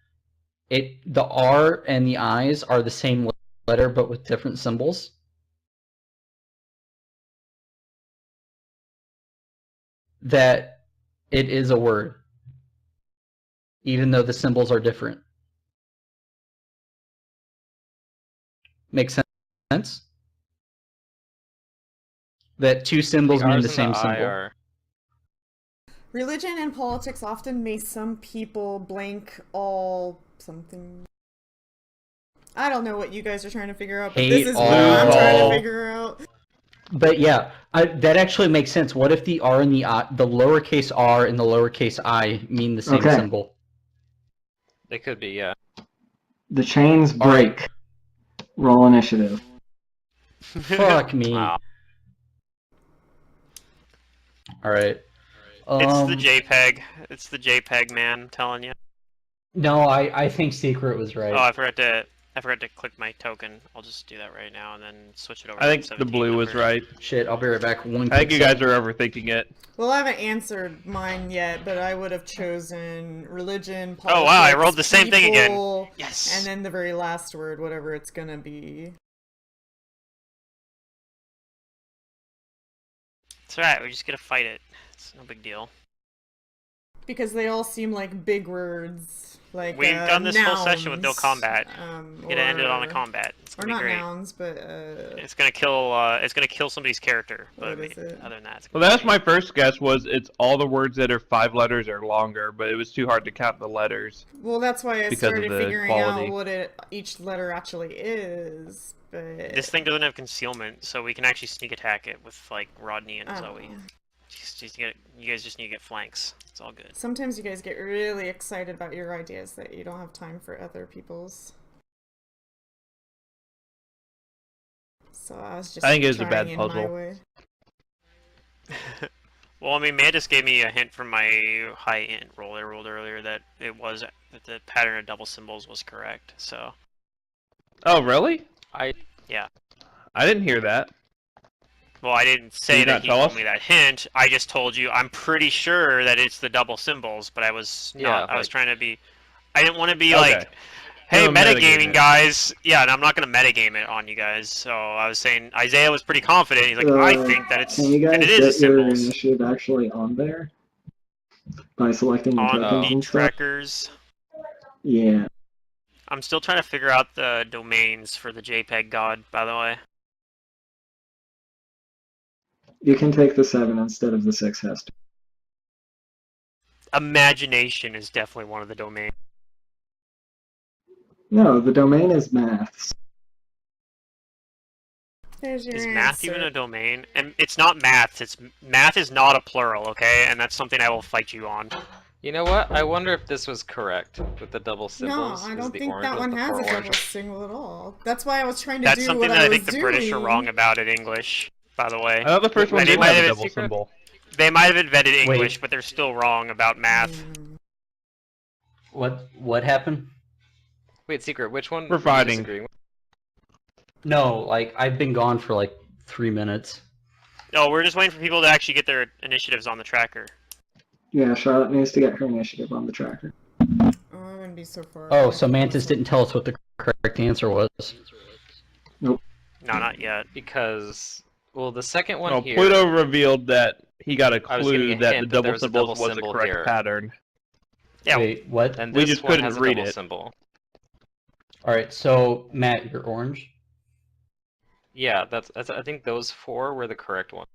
the R and the I's are the same letter but with different symbols. That it is a word, even though the symbols are different. Makes sense? That two symbols mean R's the and same I symbol. are... Religion and politics often make some people blank all something. I don't know what you guys are trying to figure out, but Hate this is what all. I'm trying to figure out. But yeah, that actually makes sense. What if the R and the I, the lowercase r and the lowercase I mean the same Okay. symbol? They could be, yeah. The chains All right. break. Roll initiative. Fuck me. Wow. All right. It's the JPEG. It's the JPEG, man. I'm telling you. No, I think secret was right. Oh, I forgot to click my token. I'll just do that right now and then switch it over. I to think the 17 blue was numbers. right. Shit, I'll be right back. One I think quick you guys second. are overthinking it. Well, I haven't answered mine yet, but I would have chosen religion, politics. Oh wow, I rolled the same thing again. people, Yes. And then the very last word, whatever it's gonna be. It's alright. We just gotta fight it. It's no big deal. Because they all seem like big words. Like We've done this whole session with no nouns, combat. It ended on a or- combat. It's Or gonna be not great. nouns, but It's gonna kill. It's gonna kill somebody's character. But I What mean, is it? other than that, it's Well, gonna be that's my great. first guess. Was it's all the words that are 5 letters or longer, but it was too hard to count the letters. well, that's why I Because of started the figuring quality. out what each letter actually is. But This thing doesn't have concealment, so we can actually sneak attack it with like Rodney and Oh. Zoe. You guys just need to get flanks. It's all good. Sometimes you guys get really excited about your ideas that you don't have time for other people's. So I was just I think it was a trying bad in my puzzle. way. Well, I mean, Mantis gave me a hint from my high int roll I rolled earlier that the pattern of double symbols was correct. So Oh, really? yeah. I didn't hear that. Well, I didn't Did say you that not he tell told us? me that hint. I just told you I'm pretty sure that it's the double symbols, but I was Yeah, not. I was like- trying to be. I didn't want to be Okay. like, hey, You don't metagame metagaming it. guys. Yeah, and I'm not gonna metagame it on you guys. So I was saying Isaiah was pretty confident. He's like, I think that it's Can you guys that it is get your symbols initiative actually on there? By selecting the on tokens the and stuff? trackers. Yeah. I'm still trying to figure out the domains for the JPEG god, by the way. You can take the 7 instead of the 6 Hester. Imagination is definitely one of the domains. No, the domain is maths. There's your Is answer. math even a domain? And it's not math. It's math is not a plural, okay? And that's something I will fight you on. You know what? I wonder if this was correct with the double No, symbols. I 'cause don't the think orange that was one has before a double orange. symbol at all. That's why I was trying to That's do something what that I was think the British are doing. wrong about in English, by the way. I thought the first one They did might have a have double secret? symbol. They might have invented Wait. English, but they're still wrong about math. What happened? Wait, Secret, which one We're were you fighting. disagreeing with? No, like I've been gone for like 3 minutes. No, we're just waiting for people to actually get their initiatives on the tracker. Yeah, Charlotte needs to get her initiative on the tracker. Oh, I'm gonna be so far. Oh, so Mantis didn't tell us what the correct answer was. No, not yet. Because, well, the second one No, here... Pluto revealed that he got a I was getting clue a that the hint that double there was a symbols double was the symbol correct here. pattern. Yeah. Wait, what? And We this just one couldn't has a read double it. symbol. Alright, so Matt, you're orange. Yeah, I think those 4 were the correct one.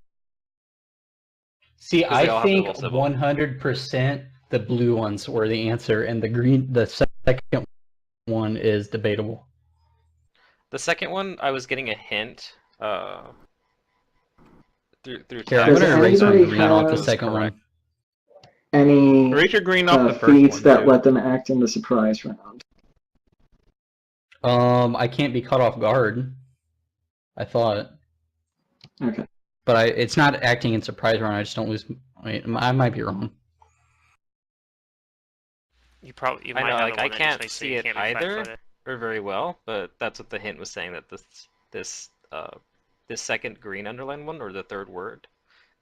See, 'Cause they all I have think double symbol. 100% the blue ones were the answer, and the second one is debatable. The second one, I was getting a hint through Here, I'm Does gonna erase my anybody green off the have- second correct. one. Any Erase your green off the first feats one, that too. let them act in the surprise round? I can't be caught off guard. I thought. Okay. But it's not acting in surprise round, I just don't lose. Wait, I might be wrong. You I might know, have like, the I one that can't just makes see you it can't be either. flat-footed. Or very well, but that's what the hint was saying, that this second green underlined one, or the third word,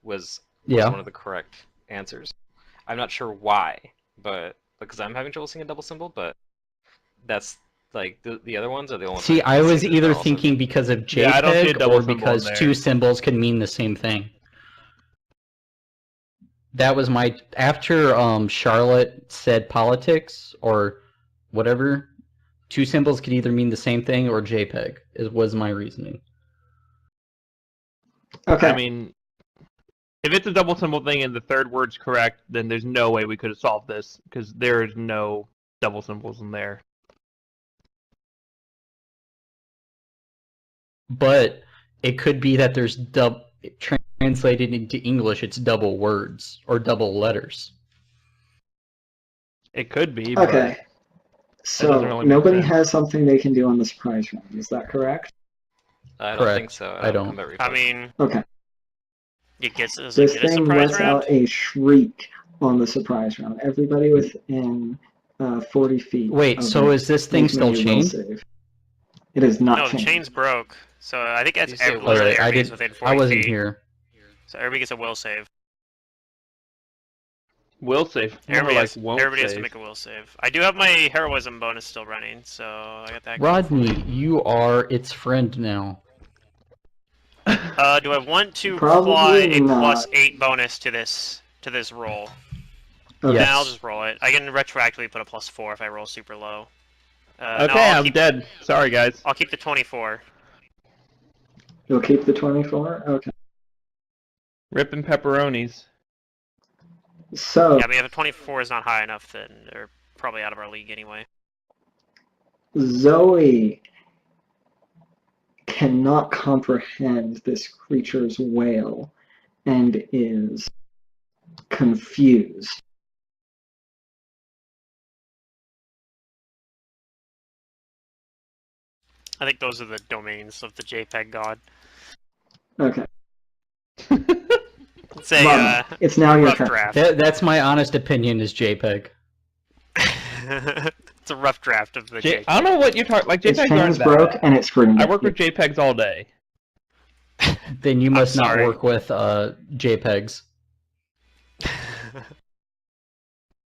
was Yeah. one of the correct answers. I'm not sure why, but because I'm having trouble seeing a double symbol, but that's like the other ones are the only ones. See, I I can was see that either they're also- thinking because of Yeah, I don't see a JPEG double or symbol in because there. two symbols could mean the same thing. That was my after Charlotte said politics or whatever. Two symbols could either mean the same thing or JPEG. Was my reasoning. Okay. I mean, if it's a double symbol thing and the third word's correct, then there's no way we could have solved this, because there is no double symbols in there. But it could be that there's translated into English, it's double words or double letters. It could be, Okay. but So doesn't really make nobody sense. has something they can do on the surprise round. Is that correct? I don't Correct. think so. I don't. Combat I reflex. mean, Okay. does This it get a thing surprise lets round? out a shriek on the surprise round. Everybody within 40 feet. Wait, of so it is this thing make still me a will chained? save. It is not No, the chained. chain's broke. So I think that's You say literally Alright, everybody's within 40 I wasn't feet. here. So everybody gets a will save. will save. More Everybody, like has, won't everybody has to save. make a will save. I do have my heroism bonus still running, so I got that. going for Rodney, me. you are its friend now. Do I want to Probably apply a not. +8 bonus to this roll? Okay. Yes. Then I'll just roll it. I can retroactively put a +4 if I roll super low. No, Okay, I'll I'm keep, dead. Sorry, guys. I'll keep the 24. You'll keep the 24? Okay. Ripping pepperonis. So, Yeah, I mean, if a 24 is not high enough, then they're probably out of our league anyway. Zoe cannot comprehend this creature's wail and is confused. I think those are the domains of the JPEG god. Okay. It's a Rodney, it's now your rough turn. draft. That's my honest opinion is JPEG. It's a rough draft of the JPEG. I don't know what you're talking. Like Its JPEGs chains aren't that broke bad. and it screamed. I at work you. with JPEGs all day. Then you must not sorry. work with JPEGs.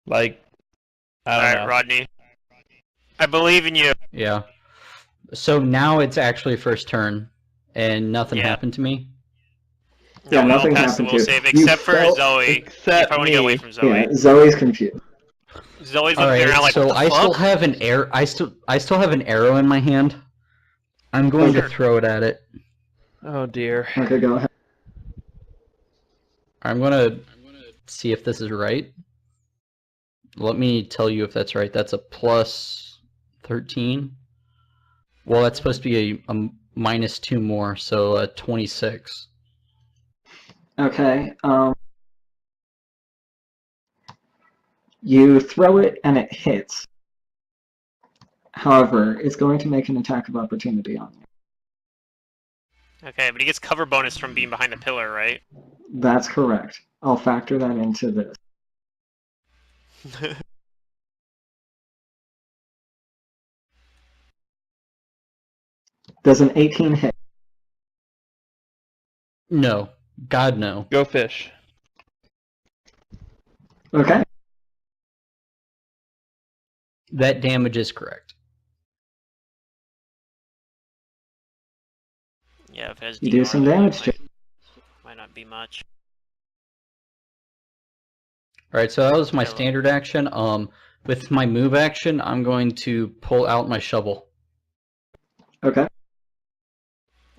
Like, I don't Alright, know. Rodney. I believe in you. Yeah. So now it's actually first turn, and nothing Yeah. happened to me. Yeah, No, we all nothing passed the happened will to you. save, You except for felt- Zoe. You Except probably want to get away me. from Zoe. Yeah, Zoe's confused. Zoe's All looking right, around like, so what the I fuck? still have an arrow. I still have an arrow in my hand. I'm going Sure. to throw it at it. Oh dear. Okay, go ahead. I'm gonna see if this is right. Let me tell you if that's right. That's a plus 13. Well, that's supposed to be a minus 2 more, so 26. Okay, you throw it and it hits. However, it's going to make an attack of opportunity on you. Okay, but he gets cover bonus from being behind the pillar, right? That's correct. I'll factor that into this. Does an 18 hit? No. God, no. Go fish. Okay. That damage is correct. Yeah, if it has You do DR, some then it damage, Jake. might not be much. Alright, so that was my Hello. standard action. With my move action, I'm going to pull out my shovel. Okay.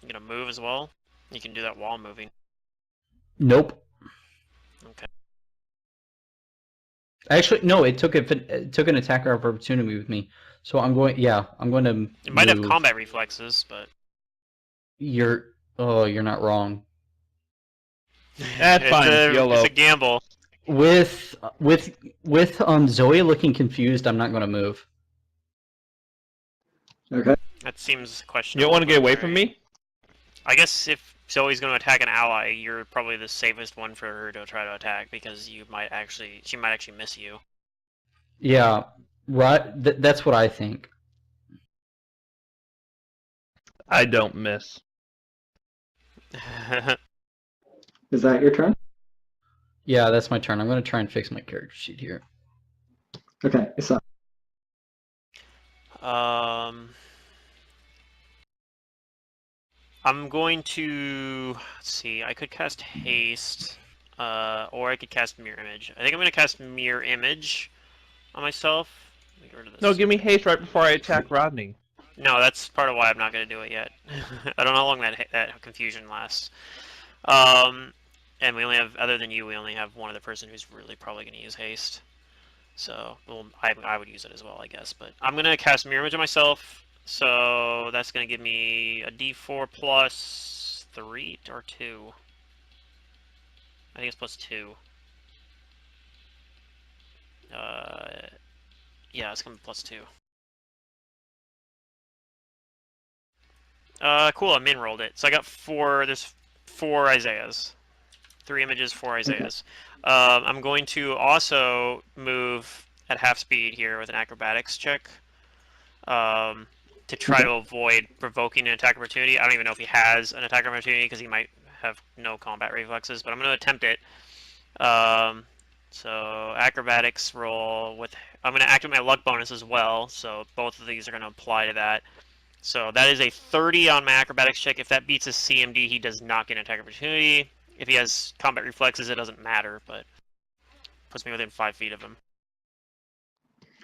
You gonna move as well? You can do that while moving. Nope. Okay. Actually, no, it took an attacker of opportunity with me. So I'm going to It might have move. combat reflexes, but You're not wrong. That's fine, YOLO. It's a gamble. With Zoe looking confused, I'm not going to move. Okay. That seems You questionable. don't want to get but away alright. from me? I guess if Zoe's going to attack an ally, you're probably the safest one for her to try to attack because she might actually miss you. Yeah, right. That's what I think. I don't miss. Is that your turn? Yeah, that's my turn. I'm going to try and fix my character sheet here. Okay. So I'm going to let's see. I could cast haste, or I could cast mirror image. I think I'm going to cast mirror image on myself. Let me get rid of this. No, give me haste right before I attack Rodney. No, that's part of why I'm not going to do it yet. I don't know how long that confusion lasts. And we only have, other than you, we only have one other person who's really probably going to use haste. So, well, I would use it as well, I guess. But I'm going to cast mirror image on myself. So that's going to give me a D4 plus 3 or 2. I think it's plus 2. Yeah, it's going to be plus 2. Cool, I min-rolled it. So I got 4, there's 4 Isaiahs. 3 images, 4 Isaiahs. I'm going to also move at half speed here with an acrobatics check. To try to avoid provoking an attack opportunity. I don't even know if he has an attack opportunity because he might have no combat reflexes, but I'm going to attempt it. So acrobatics roll with. I'm going to activate my luck bonus as well, so both of these are going to apply to that. So that is a 30 on my acrobatics check. If that beats his CMD, he does not get an attack opportunity. If he has combat reflexes, it doesn't matter, but puts me within 5 feet of him.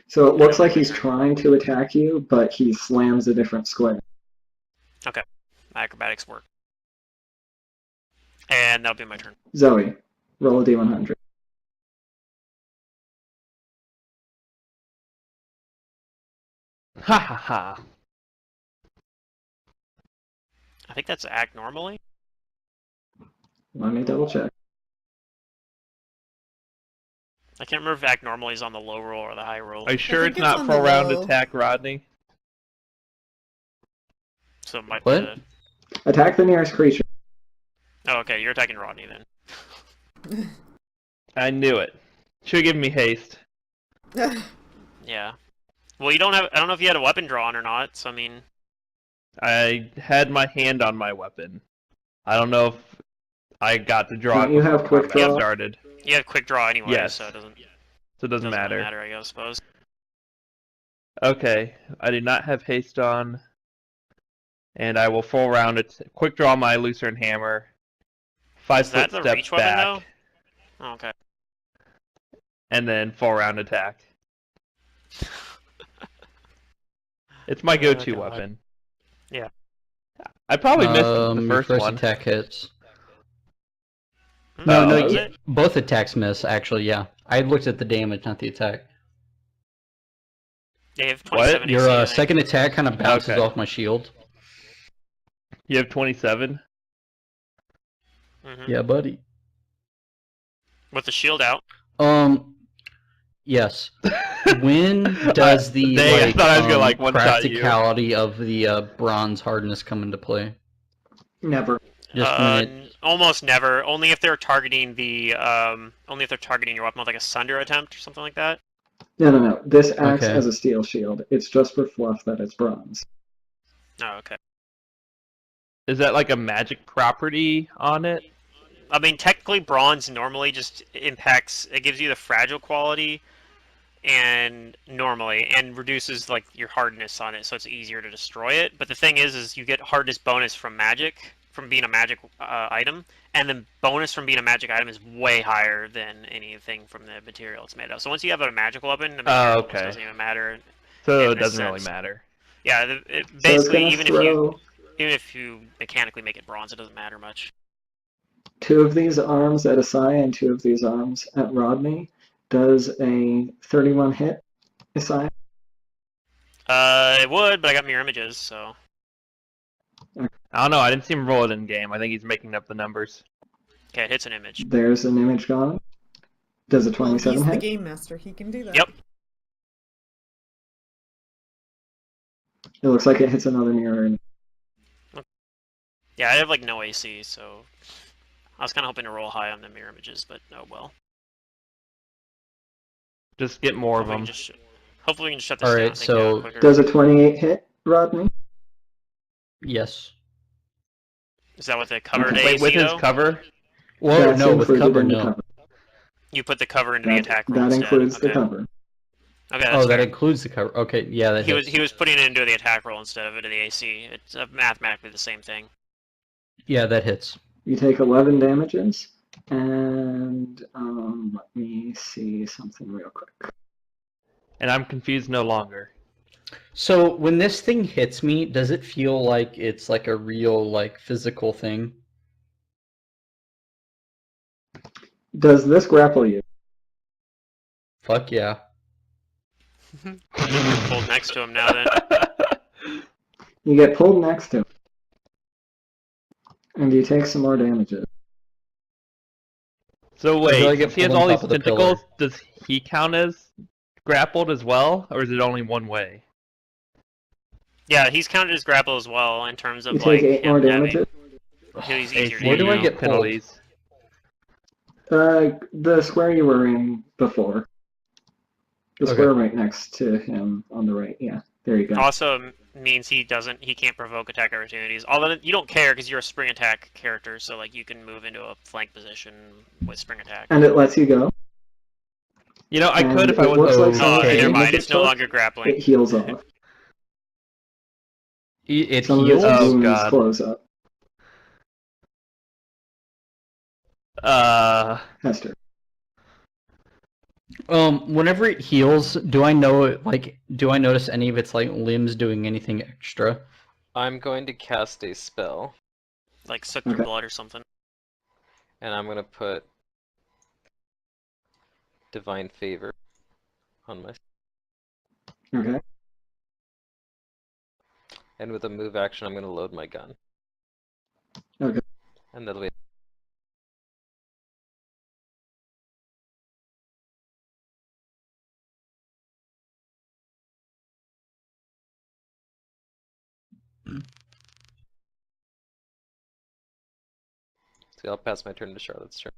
So it looks like he's trying to attack you, but he slams a different square. Okay. Acrobatics work. And that'll be my turn. Zoe, roll a D100. Ha ha ha. I think that's act normally. Let me double check. I can't remember if act normally is on the low roll or the high roll. Are you sure think it's it's not on full the round low. attack, Rodney? So it might What? be Attack the nearest creature. Oh, okay, you're attacking Rodney then. I knew it. Should have given me haste. Yeah. Well, you don't have. I don't know if you had a weapon drawn or not. So I mean, I had my hand on my weapon. I don't know if I got to draw Don't it you have before quick combat draw? started. you have quick draw anyway, Yes. so it doesn't Doesn't really matter. matter, I suppose. Okay, I do not have haste on. And I will full round it. Quick draw my Lucerne Hammer. 5 Is that foot the step reach weapon back. though? Oh, okay. And then full round attack. It's my go-to God. weapon. Yeah. I probably missed the Your first first one. attack hits. Hmm? No, Oh, no, Was yeah. it? both attacks miss. Actually, yeah. I looked at the damage, not the attack. Yeah, you have What? 27 Your AC, I think. second attack kind of bounces Okay. off my shield. You have 27? Mhm. Yeah, buddy. With the shield out. Yes. When does the Dang, I thought I was gonna, one-shot you. practicality of the bronze hardness come into play? Never. Just when it. Almost never. Only if they're targeting the only if they're targeting your weapon with like a sunder attempt or something like that. No. This acts Okay. as a steel shield. It's just for fluff that it's bronze. Oh, okay. Is that like a magic property on it? I mean, technically, bronze normally just impacts. It gives you the fragile quality, and reduces like your hardness on it, so it's easier to destroy it. But the thing is you get hardness bonus from magic, from being a magic item, and the bonus from being a magic item is way higher than anything from the material it's made of. So once you have a magical weapon, the material almost doesn't even matter. So in it this doesn't really sense. matter. Yeah, So it's basically, gonna even if you mechanically make it bronze, it doesn't matter much. 2 of these arms at Asai and 2 of these arms at Rodney. Does a 31 hit Asai? It would, but I got mirror images, so. I don't know. I didn't see him roll it in game. I think he's making up the numbers. Okay, it hits an image. There's an image gone. Does a Well, 27 he's the hit? game master. He can do that. Yep. It looks like it hits another mirror. Yeah, I have like no AC, so I was kind of hoping to roll high on the mirror images, but oh well. Just get more of Hopefully them. Hopefully we can shut this All down. right, and take it out so quicker. Does a 28 hit, Rodney? Yes. Is that with the covered Okay. AC Wait, with his though? cover? Well, That's no, with included cover, in the no. cover. You put the cover into the That, attack roll that instead. includes Okay. the cover. Okay, that's Oh, that fair. includes the cover. Okay, yeah, that He hits. was putting it into the attack roll instead of into the AC. It's mathematically the same thing. Yeah, that hits. You take 11 damages, and let me see something real quick. And I'm confused no longer. So when this thing hits me, does it feel like it's like a real, like, physical thing? Does this grapple you? Fuck yeah. You get pulled next to him now then. You get pulled next to him, and you take some more damages. So Or do I wait, get since he has pulled on all top these of the pillar? tentacles, does he count as grappled as well, or is it only one way? Yeah, he's counted as grapple as well in terms of You like take 8 him more having. damages. He's easier to Where do I hit get now. pulled? penalties? The square you were in before. The square Okay. right next to him on the right. Yeah, there you go. Also means he can't provoke attack opportunities. Although you don't care because you're a spring attack character, so like you can move into a flank position with spring attack. And it lets you go. You know, I And could if I it looks like wasn't. some of the Okay. Never damage mind. it It's no took, longer grappling. it heals off. It Some heals? of its Oh, wounds God. close up. Hester. Whenever it heals, do I notice any of its like limbs doing anything extra? I'm going to cast a spell, Like suck your Okay. blood or something. and I'm going to put Divine Favor on my... Okay. And with a move action, I'm going to load my gun. Okay. And that'll be... So I'll pass my turn to Charlotte's turn.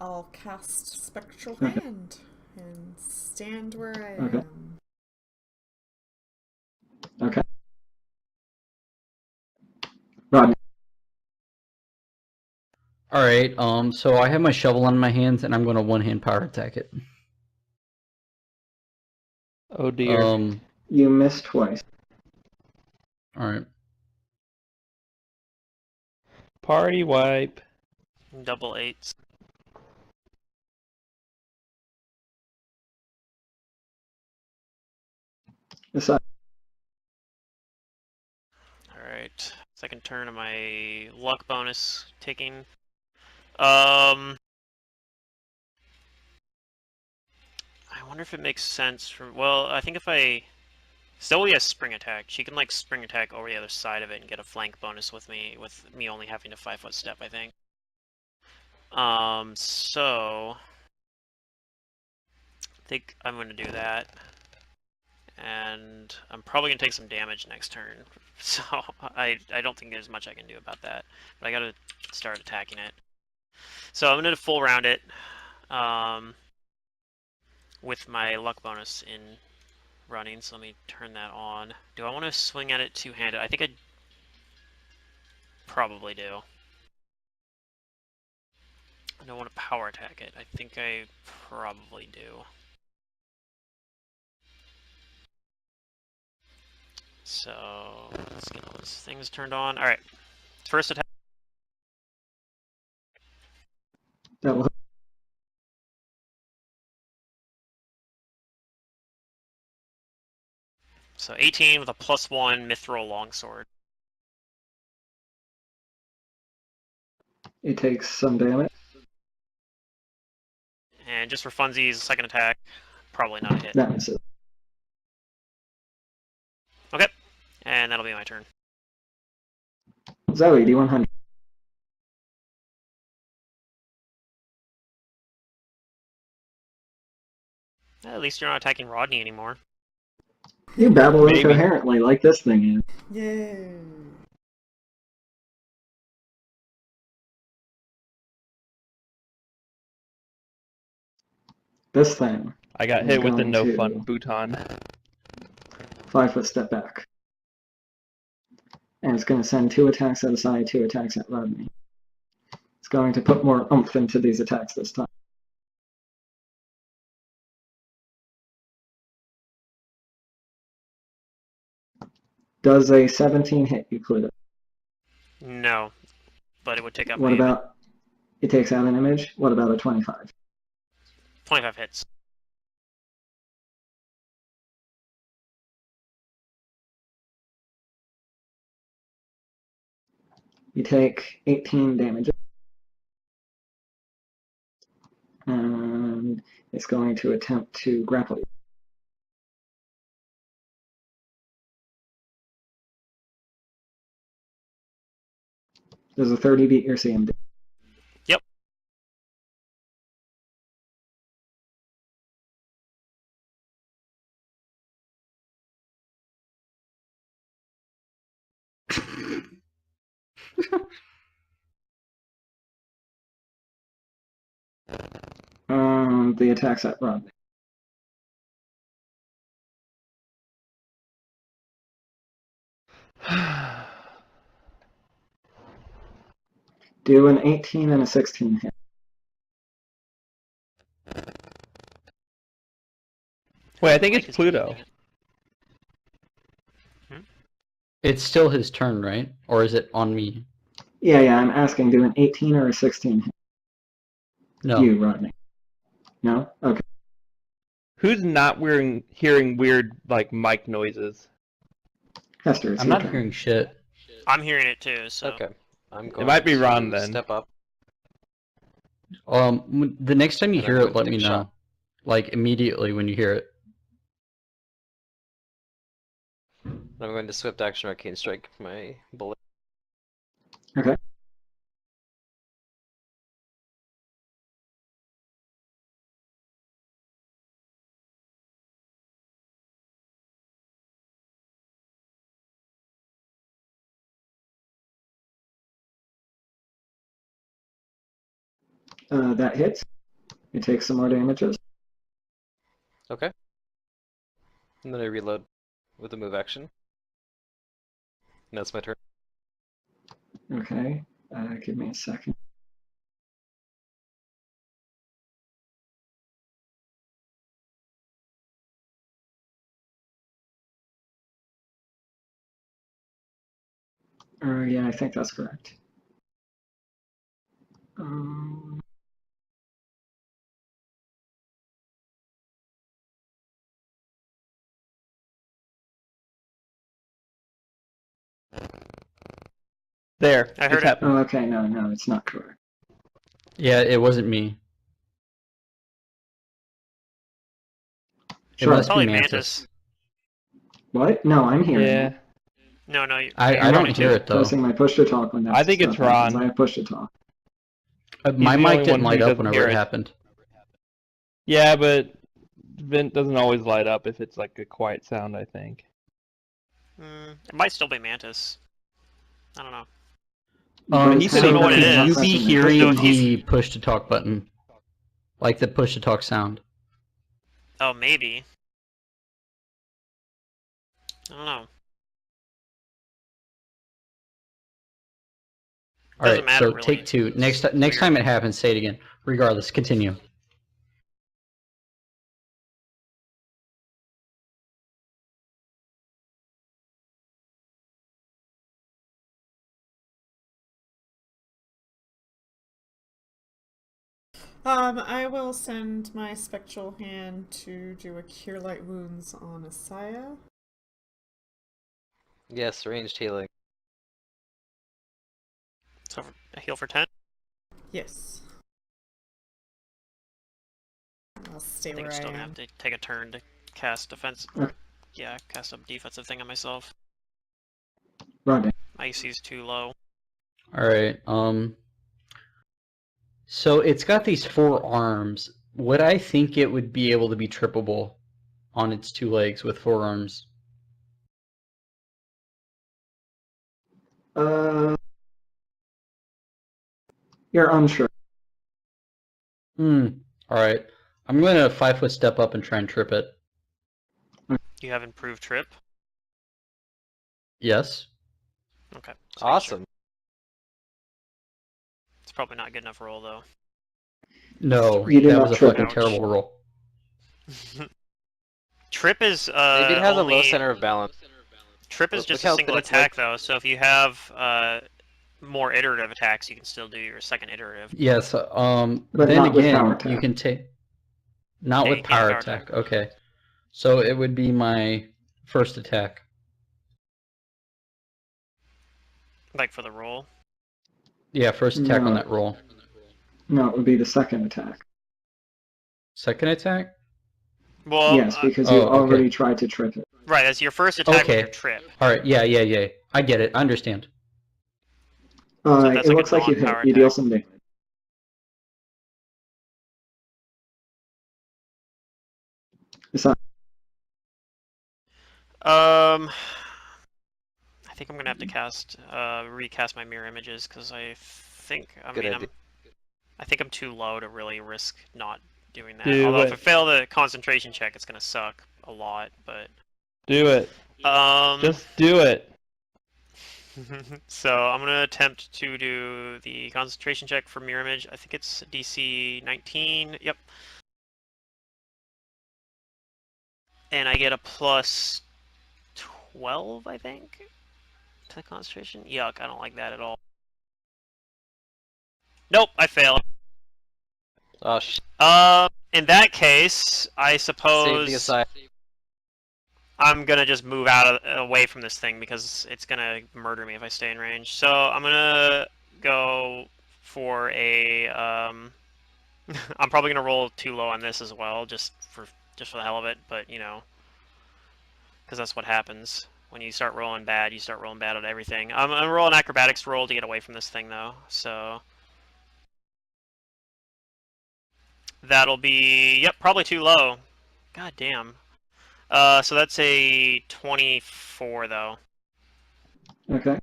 I'll cast Spectral Okay. Hand and stand where I Okay. am. Okay. Rodney. Alright, so I have my shovel in my hands and I'm gonna one-hand power attack it. Oh dear. You missed twice. Alright. Party wipe. Double eights. Aside. Alright. Second turn of my luck bonus taking. I wonder if it makes sense for. Well, I think if I. Zoe has spring attack. She can like spring attack over the other side of it and get a flank bonus with me only having a 5-foot step, I think. So I think I'm gonna do that. and I'm probably gonna take some damage next turn. So I don't think there's much I can do about that. But I gotta start attacking it. So I'm gonna full round it, with my luck bonus in running. So let me turn that on. Do I want to swing at it two-handed? I think I probably do. I don't want to power attack it. I think I probably do. So let's get all these things turned on. All right, first attack. That will So 18 with a +1 mithril longsword. it takes some damage. And just for funsies, second attack, probably not a hit. That misses. Okay, and that'll be my turn. Zoe, D100. At least you're not attacking Rodney anymore. You babble Maybe. incoherently like this thing is. Yay. This thing. I got is hit with the going no to fun futon. 5-foot step back. And it's going to send 2 attacks at a side, 2 attacks at Rodney. It's going to put more oomph into these attacks this time. Does a 17 hit you, Pluto? No, but it would take out What my about... It takes out an image? What about a 25? 25 hits. You take 18 damage. And it's going to attempt to grapple you. Does a 30 beat your CMD? Yep. The attack's at Rodney. Do an 18 and a 16 hit. Wait, I think Mike it's is Pluto. muting it. It's still his turn, right? Or is it on me? Yeah, I'm asking, do an 18 or a 16 hit? No. You, Rodney. No? Okay. Who's not hearing weird like mic noises? Hester, it's I'm your not turn. hearing shit. I'm hearing it too, so. Okay. I'm going might be to Ron then. step up. The next time you And hear I'm it, going let to me take a know. shot. Like immediately when you hear it. I'm going to swift action arcane strike my bullet. Okay. That hits. It takes some more damages. Okay. And then I reload with a move action. And that's my turn. Okay. Give me a second. Yeah, I think that's correct. There. I heard it's it. happened. Okay, no, it's not correct. Yeah, it wasn't me. It Sure. must be Probably Mantis. Mantis. What? No, I'm hearing Yeah. it. No, I I'm don't not hear it though. pressing my push to talk when that I think it's stuff happens. Ron. I have push to talk. My the mic only one didn't who light up doesn't whenever hear it it. happened. Yeah, but Vent doesn't always light up if it's like a quiet sound, I think. It might still be Mantis. I don't know. But he Both said I don't he know what it have is. You pressing be and hearing So clicking. if he's- the push to talk button, like the push to talk sound. Oh, maybe. I don't know. All Doesn't right, matter, so really. take two. Next Weird. time it happens, say it again. Regardless, continue. I will send my spectral hand to do a cure light wounds on Asaya. Yes, ranged healing. So a heal for 10. Yes. I'll stay I think where I'm I still gonna am. have to take a turn to cast defense. Or, yeah, cast a defensive thing on myself. Rodney. My AC is too low. All right. So it's got these 4 arms. Would I think it would be able to be trippable on its 2 legs with 4 arms? You're unsure. All right. I'm gonna 5-foot step up and try and trip it. You have improved trip. Yes. Okay. Awesome. It's probably not a good enough roll though. No, You do that not was a trip. fucking Ouch. terrible roll. Trip is Maybe it has only... a low center of balance. Trip is Look just how a single thin its attack legs- though, so if you have more iterative attacks, you can still do your second iterative. Yes. But Then not with power again, attack. you can take. Not Yeah, with you can't power power attack. attack. Okay. So it would be my first attack. Like for the roll. Yeah, first attack on No. that roll. No, it would be the second attack. Second attack? Well, Yes, because you Oh, okay. already tried to trip it. right, that's your first attack with Okay. your trip. Alright, yeah. I get it. I understand. So that's It like a looks like you hit. non-power You deal attack. some damage. Besides, I think I'm gonna have to recast my mirror images because I think Good idea. I think I'm too low to really risk not doing that. Do Although if it. I fail the concentration check, it's gonna suck a lot. But Do it. Just do it. so I'm gonna attempt to do the concentration check for mirror image. I think it's DC 19. Yep. And I get a plus 12, I think, to the concentration. Yuck, I don't like that at all. Nope, I fail. Oh, sh In that case, I save suppose the aside. I'm gonna just move away from this thing because it's gonna murder me if I stay in range. So I'm gonna go for a. I'm probably gonna roll too low on this as well, just for the hell of it. But you know, because that's what happens when you start rolling bad. You start rolling bad at everything. I'm gonna roll an acrobatics roll to get away from this thing though. So that'll be probably too low. God damn. So that's a 24 though. okay.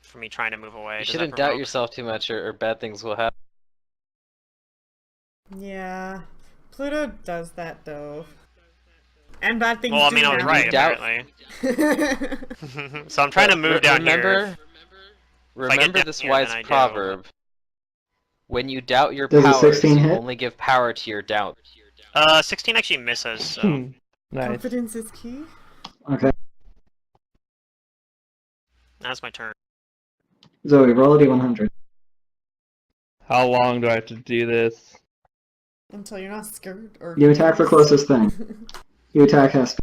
For me trying to move away. You Does that shouldn't doubt provoke? yourself too much, or bad things will happen. Yeah. Pluto does that though. And bad things Well, I do mean, I was happen. right, doubt- apparently. So I'm trying to move down here. Remember down this here, wise then I do. proverb. When you doubt your Does a powers, 16 you hit? only give power to your doubt. 16 actually misses, so Nice. Confidence is key. Okay. that's my turn. Zoe, roll a d100. How long do I have to do this? Until you're not scared or You attack for closest thing. You attack has.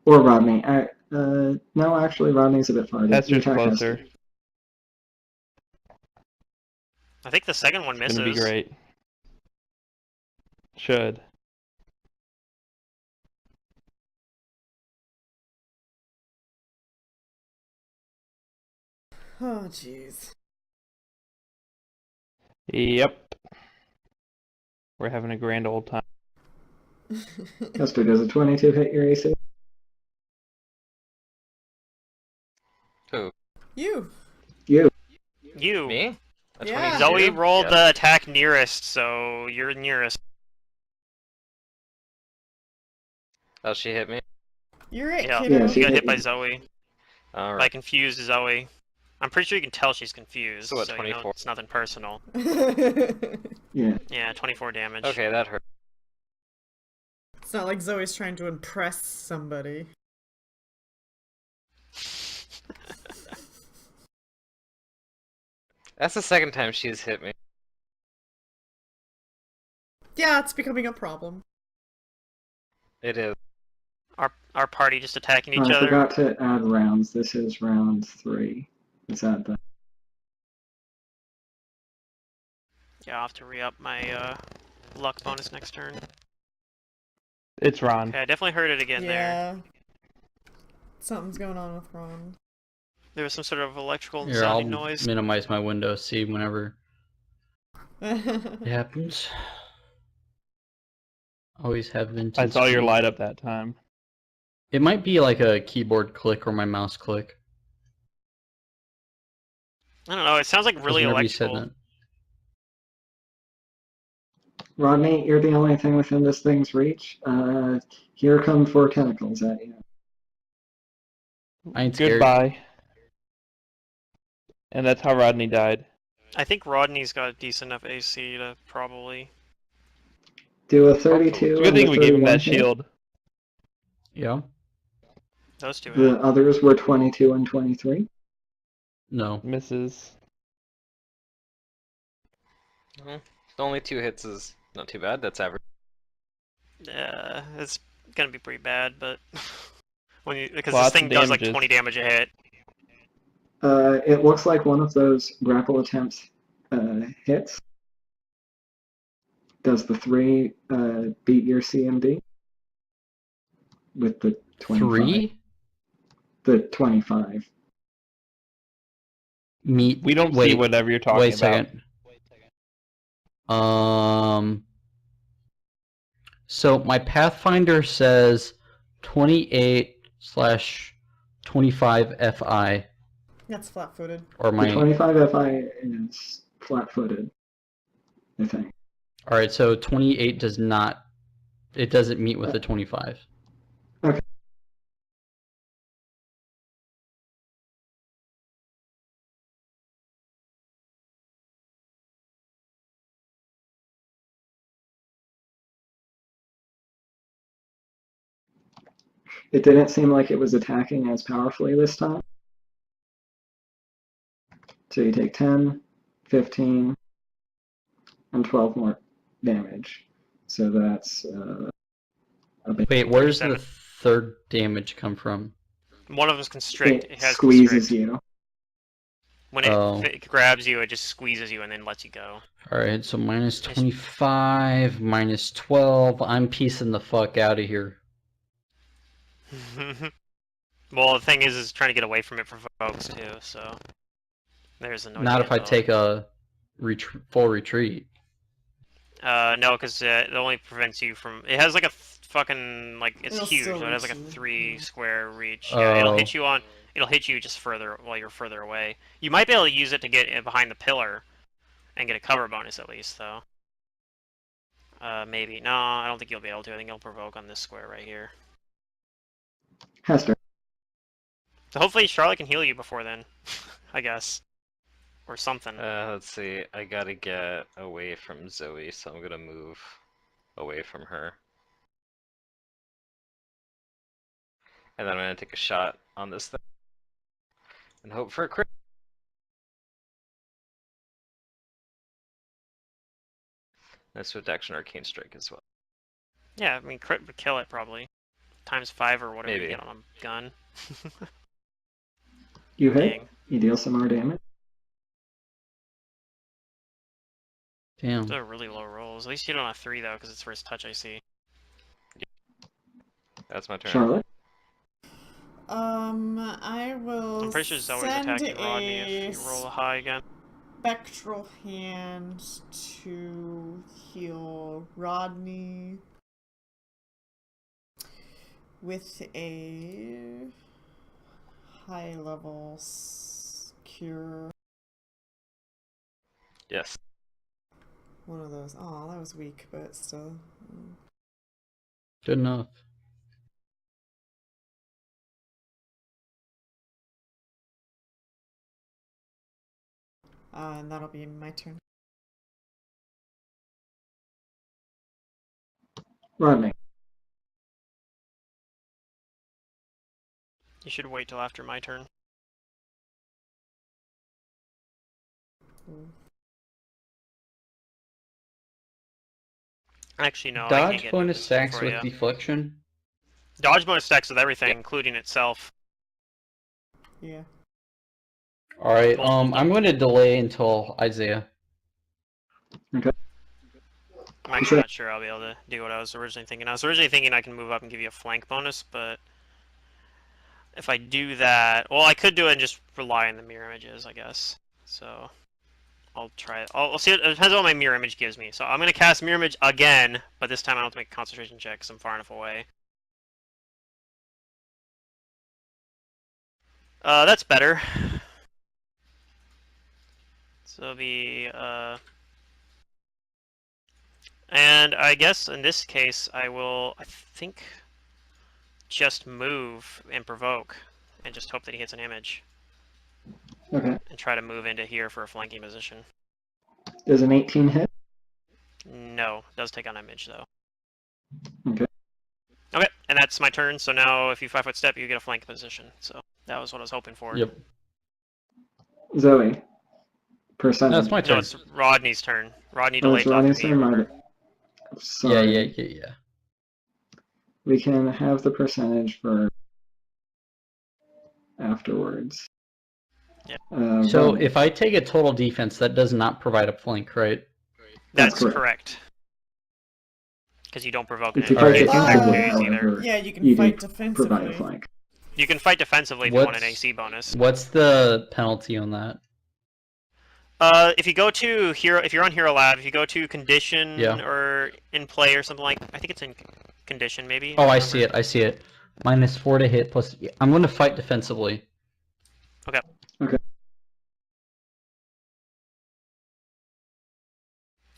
Or Rodney. No, actually, Rodney's a bit farther. That's You just attack has closer. to. I think the second one It's misses. gonna be great. Should. Oh jeez. Yep. We're having a grand old time. Hester, does a 22 hit your AC? Who? You. You. You. Me? A Yeah. 22? Zoe rolled Yeah. the attack nearest, so you're nearest. Oh, she hit me? You're it, Yeah. kiddo. Yeah, You she got hit hit by you. Zoe. By Alright. confused Zoe. I'm pretty sure you can tell she's confused. So what, you know, 24? it's nothing personal. Yeah. Yeah, 24 damage. Okay, that hurt. It's not like Zoe's trying to impress somebody. That's the second time she's hit me. Yeah, it's becoming a problem. It is. Our party just attacking each I other. forgot to add rounds. This is round 3. Let's add that. Yeah, I'll have to re-up my luck bonus next turn. It's Ron. Okay, I definitely heard it again there. Yeah. Something's going on with Ron. There was some sort of electrical Here, I'll sounding noise. minimize my window, see whenever it happens. Always have Vintage. I saw your Speed. light up that time. It might be like a keyboard click or my mouse click. I don't know, it sounds like 'Cause really whenever you said electrical. Rodney, you're the only thing within this thing's reach. Here come 4 tentacles at you. I ain't scared. Goodbye. And that's how Rodney died. I think Rodney's got a decent enough AC to probably... Do a 32 It's a good and thing a we gave him 31 that hit. shield. Yeah? Those two The hit. others were 22 and 23. No. Misses. The only 2 hits is not too bad. That's average. Yeah, it's gonna be pretty bad, but... because Lots this of thing does like damages. 20 damage a hit. It looks like one of those grapple attempts hits. Does the 3 beat your CMD? With the 25. 3? The 25. Meet. We don't wait, see whatever you're talking wait a about. second. So my Pathfinder says 28/25 FI, That's flat-footed. or The my. 25 FI is flat-footed, I think. All right, so 28 does not. It doesn't meet with the 25. Okay. It didn't seem like it was attacking as powerfully this time. So you take 10, 15, and 12 more damage. So that's a bit. Wait, where's the 37. third damage come from? One of them's constrict. It It has squeezes constrict. you. When it, Oh. it grabs you, it just squeezes you and then lets you go. All right, so minus 25, minus 12. I'm piecing the fuck out of here. Well, the thing is trying to get away from it for folks too. So there's a noise. Not if I take a full retreat. No, because it only prevents you from. It has like a fucking like it's It'll huge. still So it has like a reach you. 3 square reach. Yeah, it'll Oh. hit you on. It'll hit you just further while you're further away. You might be able to use it to get in behind the pillar, and get a cover bonus at least though. Maybe. No, I don't think you'll be able to. I think you'll provoke on this square right here. Hester. So hopefully Charlotte can heal you before then, I guess, or something. Let's see. I gotta get away from Zoe, so I'm gonna move away from her. And then I'm gonna take a shot on this thing. And hope for a crit. Nice with Action Arcane Strike as well. Yeah, I mean crit would kill it probably, times 5 or whatever Maybe. you get on a gun. You hit. Dang. You deal some more damage. Damn. Those are really low rolls. At least you don't have 3 though, because it's first touch I see. That's my turn. Charlotte. I will I'm pretty sure Zoe's send attacking Rodney if you roll a high again. Spectral Hand to heal Rodney with a high level cure. Yes. One of those. Oh, that was weak, but still. Good enough. And that'll be my turn. Rodney. You should wait till after my turn. Actually, no, I can't Dodge get bonus movement stacks for with you. deflection. Dodge bonus stacks with everything, including itself. Yeah. Alright, Multiple I'm going to delay until Isaiah. Okay. I'm actually not sure I'll be able to do what I was originally thinking. I was originally thinking I can move up and give you a flank bonus, but if I do that, well, I could do it and just rely on the mirror images, I guess. So I'll try it. I'll see. It depends on what my mirror image gives me. So I'm gonna cast mirror image again, but this time I don't have to make a concentration check because I'm far enough away. That's better. So it'll be and I guess in this case I will, I think, just move and provoke, and just hope that he hits an image, Okay. and try to move into here for a flanking position. Does an 18 hit? No, does take on image though. Okay. Okay, and that's my turn. So now, if you 5-foot step, you get a flank position. So that was what I was hoping for. Yep. Zoe. Percentage. That's my No, turn. it's Rodney's turn. Rodney Oh, delayed it's till after Rodney's me. turn. Remember? Sorry. Yeah. We can have the percentage for afterwards. Yeah. So Rodney. if I take a total defense, that does not provide a flank, right? That's That's correct. correct. Because you don't provoke If an you enemy. fight Alright. defensively, Secondaries either. however, Yeah, you can you fight do defensively. provide a flank. You can fight defensively if you want an AC bonus. What's the penalty on that? If you go to hero, if you're on Hero Lab, if you go to condition Yeah. or in play or something like, I think it's in condition maybe. Oh, don't I see remember. it. I see it. -4 to hit plus. I'm going to fight defensively. Okay. Okay.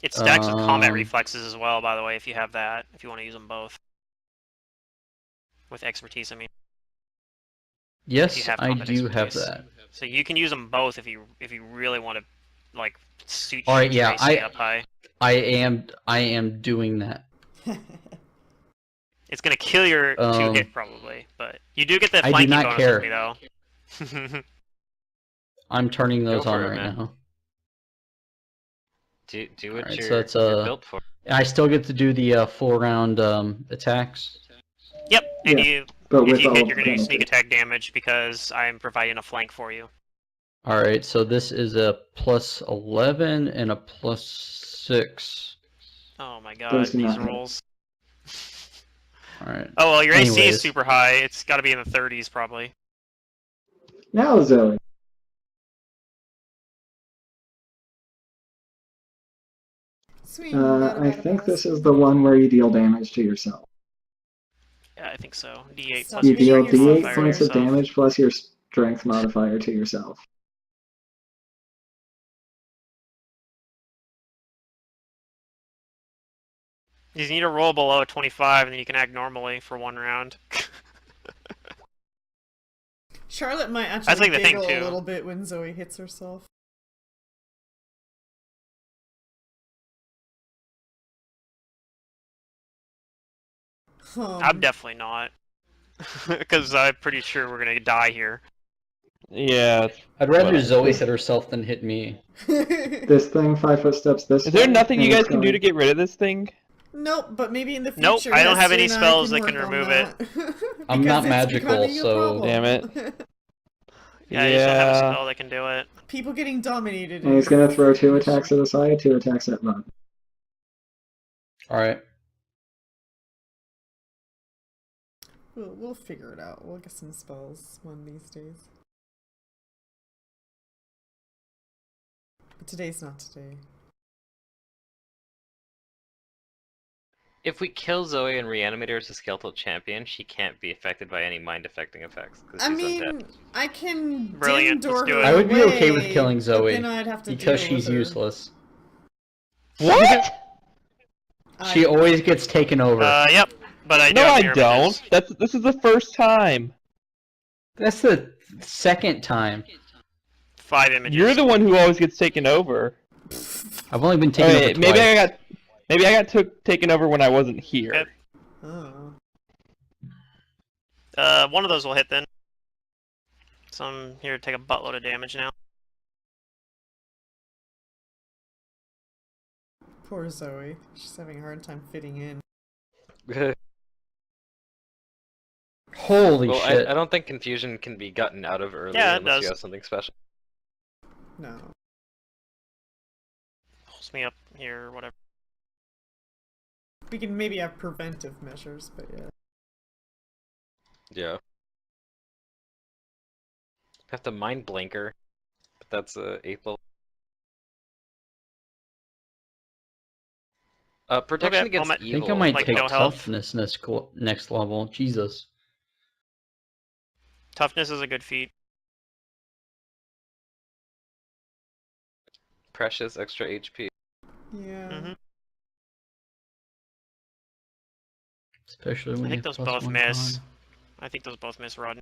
It stacks with combat Um, reflexes as well, by the way, if you have that, if you want to use them both. With expertise, I mean. If you Yes, have I combat do have expertise. that. So you can use them both if you really want to, like, shoot Alright, your yeah, AC up high. I am doing that. It's gonna kill your 2-hit probably, but you do get the I do flanking not bonus care. with me though. I'm turning those Go on for it, right man. now. Do what Alright, you're, so that's you're built for. I still get to do the full round attacks. Yep, and Yeah, but if with you all hit, of you're the gonna do sneak penalty. attack damage because I'm providing a flank for you. Alright, so this is a +11 and a +6. Oh my god, Those do these not hit. rolls. Alright. Oh well, your AC is Anyways. super high. It's got to be in the 30s probably. Now, Zoe. Sweet. I think this is the one where you deal damage to yourself. Yeah, I think so. D8 So plus You your deal strength D8 modifier points of yourself. damage plus your strength modifier to yourself. You just need to roll below a 25, and then you can act normally for one round. Charlotte might That's actually like the thing, giggle too. a little bit when Zoe hits herself. I'm definitely not, because I'm pretty sure we're gonna die here. Yeah. I'd rather What? Zoe hit herself than hit me. This thing 5 foot steps this Is there way, nothing and you it's guys can do going- to get rid of this thing? Nope, but maybe in the future. Nope, I don't have any Hester and I spells that can work on remove it. that. I'm not Because it's magical, becoming a so- problem. Damn it. Yeah, I just don't have a spell that can do it. People getting dominated. And he's is going to throw 2 an attacks issue. to the side, 2 attacks at Rod. Alright. We'll figure it out. We'll get some spells one of these days. But today's not today. If we kill Zoe and reanimate her as a skeletal champion, she can't be affected by any mind-affecting effects because I she's mean, undead. I can Brilliant, dim let's door do her it. I would be okay with away, killing but Zoe then I'd have to because deal she's with her. useless. What? She always gets taken over. Yep. But I do No, have I mirror don't. images. This is the first time. That's the second time. 5 images. You're the one who always gets taken over. I've only been taken over Okay, twice. maybe I got taken over when I wasn't here. Okay. Oh. One of those will hit then. So I'm here to take a buttload of damage now. Poor Zoe. She's having a hard time fitting in. Holy Well, shit. I don't think confusion can be gotten out of early Yeah, it unless does. you have something special. No. Pulls me up here, or whatever. We can maybe have preventive measures, but yeah. Yeah. Have to mind blanker, but that's a 8th level. Protection Okay, well, against my- I think I evil. might like, take no health. toughness next level. Jesus. Toughness is a good feat. Precious extra HP. Yeah. Mm-hmm. Especially when I you think have those plus both one miss. con. I think those both miss, Rod.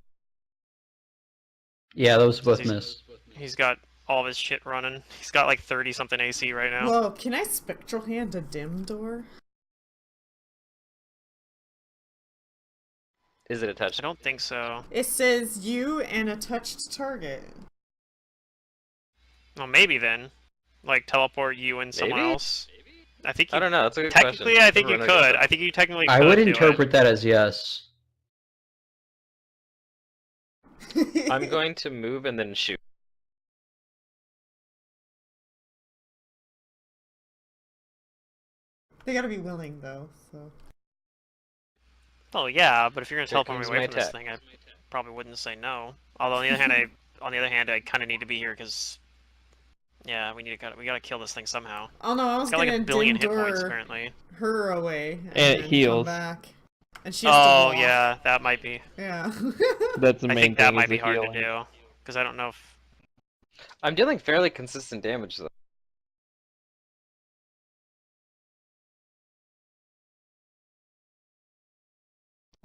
Yeah, those both He's- miss. He's got all of his shit running. He's got like 30 something AC right now. Whoa, can I spectral hand a dim door? Is it attached? I don't think so. It says you and a touched target. Well, maybe then. Like teleport you and someone Maybe? else. I think you, I don't know. That's a good technically, question. I think you Everyone gets could. it. I think you technically could I would do interpret that as yes. I'm going to move and then shoot. They gotta be willing though, so. Oh yeah, but if you're gonna Here teleport me comes away my from this attack. thing, I probably wouldn't say no. Although on the other hand, I kind of need to be here because, yeah, we gotta kill this thing somehow. Oh no, I was It's got gonna like a billion dim hit points door apparently. her away and it then heals. come back. And she has to Oh walk. yeah, that might be. Yeah. That's the I main think that thing. might is be the hard healing. to do because I don't know if. I'm dealing fairly consistent damage though.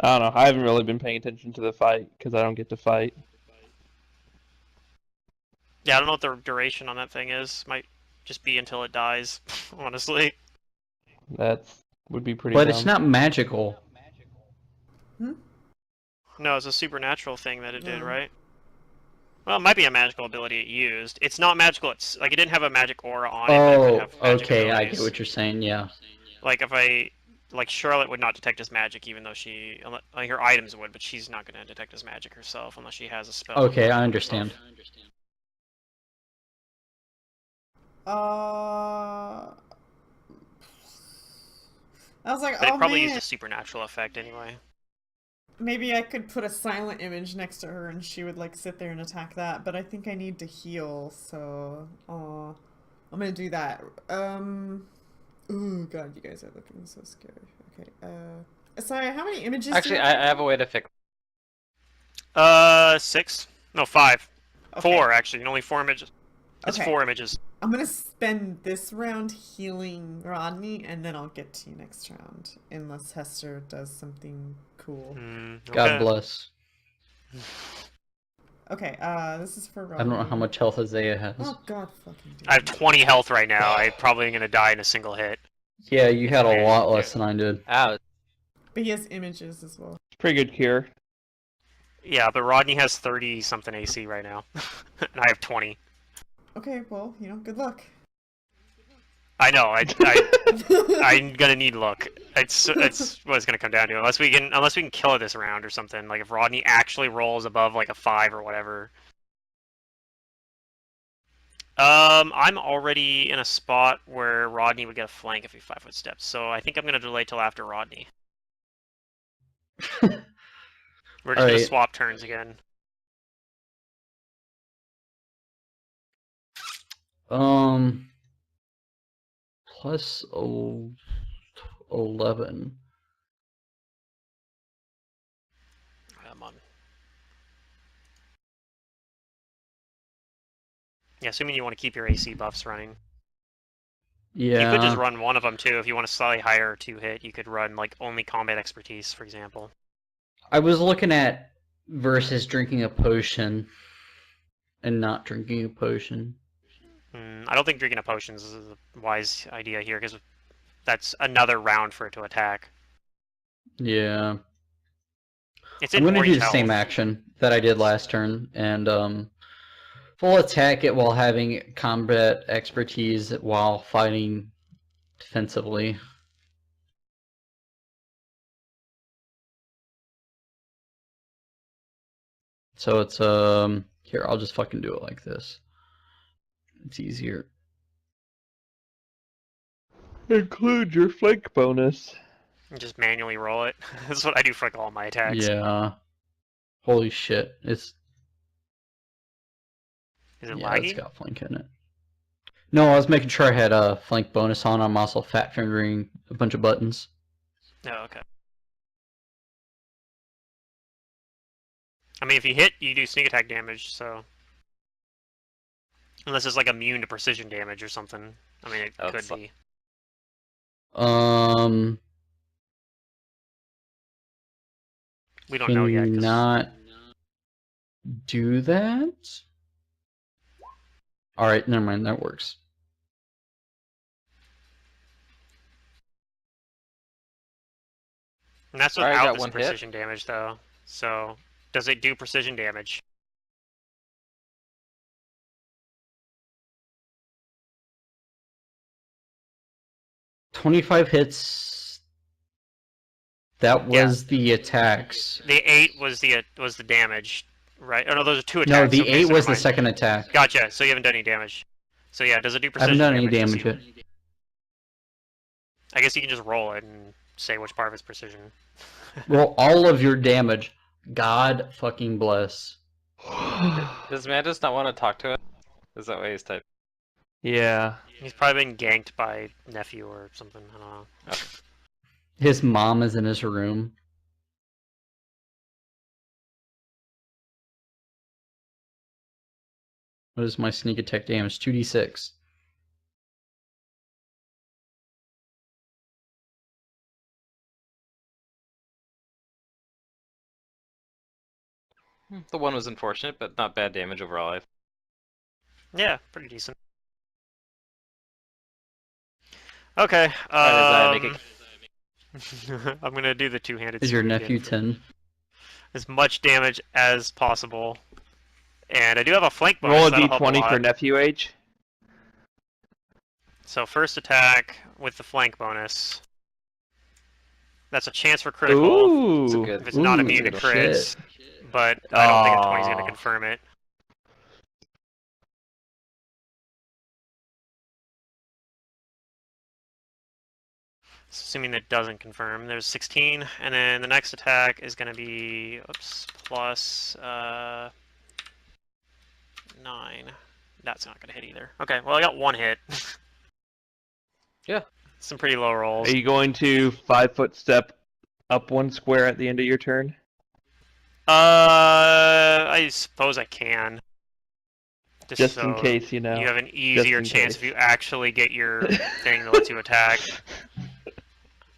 I don't know. I haven't really been paying attention to the fight because I don't get to fight. Yeah, I don't know what the duration on that thing is. Might just be until it dies. Honestly. Would be pretty But dumb. it's not magical. No, it's a supernatural thing that it did, No. right? Well, it might be a magical ability it used. It's not magical. It's like it didn't have a magic aura on it. But it could Oh, have magic okay, I get abilities. what you're saying, yeah. Like if like Charlotte would not detect as magic, even though like her items would, but she's not going to detect as magic herself unless she has a spell. Okay, I understand. I was like, But oh it probably man, used a supernatural effect anyway. maybe I could put a silent image next to her and she would like sit there and attack that, but I think I need to heal, so I'm gonna do that. Oh god, you guys are looking so scary. Okay, sorry, how many images do Actually, you I have a way to fix. 6? No, 5. Okay. 4 actually. Only 4 images. It's Okay. 4 images. I'm gonna spend this round healing Rodney, and then I'll get to you next round, unless Hester does something cool. God Okay. bless. Okay, this is for Rodney. I don't know how much health Isaiah has. Oh god fucking damn I have it. 20 health right now. I'm probably going to die in a single hit. Yeah, you had a Okay, lot yeah. less than I did. Ow. But he has images as well. Pretty good cure. Yeah, but Rodney has 30 something AC right now, and I have 20. Okay, well, good luck. I know. I'm gonna need luck. It's what it's gonna come down to. Unless we can kill it this round or something. Like if Rodney actually rolls above like a 5 or whatever. I'm already in a spot where Rodney would get a flank if he 5-foot steps. So I think I'm gonna delay till after Rodney. We're just gonna Alright. swap turns again. Plus 11. Come on. Yeah, assuming you want to keep your AC buffs running. Yeah. You could just run one of them too if you want a slightly higher 2-hit. You could run like only combat expertise, for example. I was looking at versus drinking a potion and not drinking a potion. I don't think drinking a potion is a wise idea here because that's another round for it to attack. Yeah. It's I'm in gonna do 40 the same health. action that I did last turn and full attack it while having combat expertise while fighting defensively. So it's here, I'll just fucking do it like this. It's easier. Include your flank bonus. And just manually roll it. That's what I do for like all my attacks. Yeah. Holy shit. Is it It's laggy? got flank in it. No, I was making sure I had a flank bonus on. I'm also fat fingering a bunch of buttons. Oh, okay. I mean, if you hit, you do sneak attack damage, so... Unless it's like immune to precision damage or something. I mean, it could be. We don't know yet. Cannot do that? Alright, never mind, that works. And that's Alright, without got this one hit. precision damage, though. So, does it do precision damage? $25 hits. That was the attacks. The 8 was the damage, right? Oh no, those are 2 attacks. No, the okay, 8 so was never the mind. second attack. Gotcha. So you haven't done any damage. So yeah, does it do I precision haven't done any damage? damage yet. I guess you can just roll it and say which part of it's precision. Roll all of your damage. God fucking bless. Does Mantis not want to talk to us? Is that why he's typing? Yeah. He's probably been ganked by nephew or something. I don't know. Okay. His mom is in his room. What is my sneak attack damage? 2d6. The one was unfortunate, but not bad damage overall. Yeah, pretty decent. Okay. Alright, make I'm gonna do the two-handed. Is your swing nephew again 10? as much damage as possible. And I do have a flank bonus. Roll a that'll help d20 lot. for nephew age. So first attack with the flank bonus. That's a chance for critical Ooh. It's a good. if it's not Ooh, immune to good crits. But I don't think a 20 is going to Aw. confirm it. Assuming it doesn't confirm, there's 16, and then the next attack is going to be, plus 9. That's not going to hit either. Okay, well I got one hit. Yeah. Some pretty low rolls. Are you going to 5-foot step up 1 square at the end of your turn? I suppose I can. Just so in case, you know. you have an easier in chance case. if you actually get your thing that lets you attack.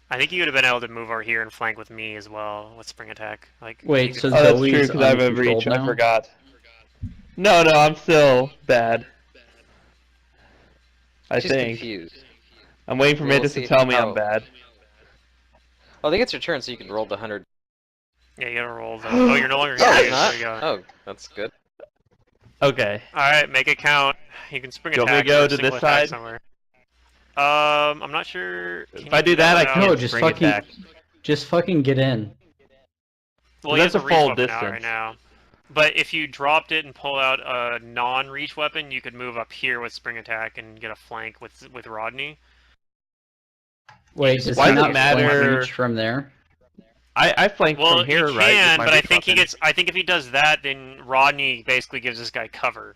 I think you would have been able to move over here and flank with me as well with spring attack. Like, Wait, you so could- Oh, that's Zoe's true, because I have a uncontrolled reach. I now? forgot. No, I'm still bad. I She's think. confused. I'm waiting for We'll Mantis see to tell me how- I'm bad. Oh, I think it's your turn, so you can roll the 100. Yeah, you gotta roll the... Oh, you're no longer Oh, gonna it's not? There you go. Oh, that's good. Okay. Alright, make it count. You can spring Do you want me attack to go for a to single this attack side? somewhere. I'm not sure... If I do that, I without- can't No, just spring fucking- attack. Just fucking get in. Well, he That's has a a reach full weapon out right distance. now. But if you dropped it and pulled out a non-reach weapon, you could move up here with spring attack and get a flank with Rodney. Wait, does Why he does it not flank matter- reach from there? I flank Well, from here, he right? with can, my but I reach think he weapon. gets. I think if he does that, then Rodney basically gives this guy cover.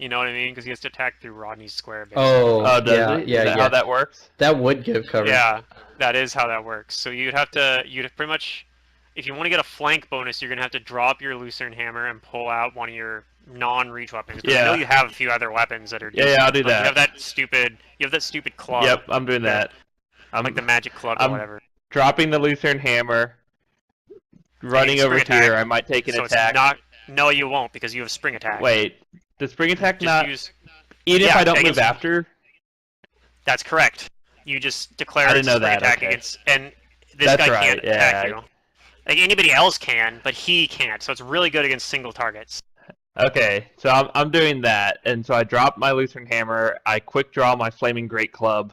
You know what I mean? Because he has to attack through Rodney's square. Basically. Oh, does yeah, it? yeah, Is that yeah. how that works? That would give cover. Yeah, that is how that works. So you'd pretty much, if you want to get a flank bonus, you're gonna have to drop your Lucerne Hammer and pull out one of your non-reach weapons. 'Cause I know Yeah. you have a few other weapons that are. Yeah, decent. I'll do Like, that. You have that stupid club. Yep, I'm doing that. I'm Like the magic club or I'm whatever. dropping the Lucerne Hammer, running spring over attack, here. I might take an so attack. It's not. No, you won't because you have spring attack. Wait, does spring attack Just not? use. Even if Yeah, I don't against- move after? That's correct. You just declare I didn't it's a know spring that, attack okay. against, and this That's guy right, can't yeah. attack you. Like anybody else can, but he can't. So it's really good against single targets. Okay, so I'm doing that, and so I drop my Lucerne Hammer, I quick draw my Flaming Great Club,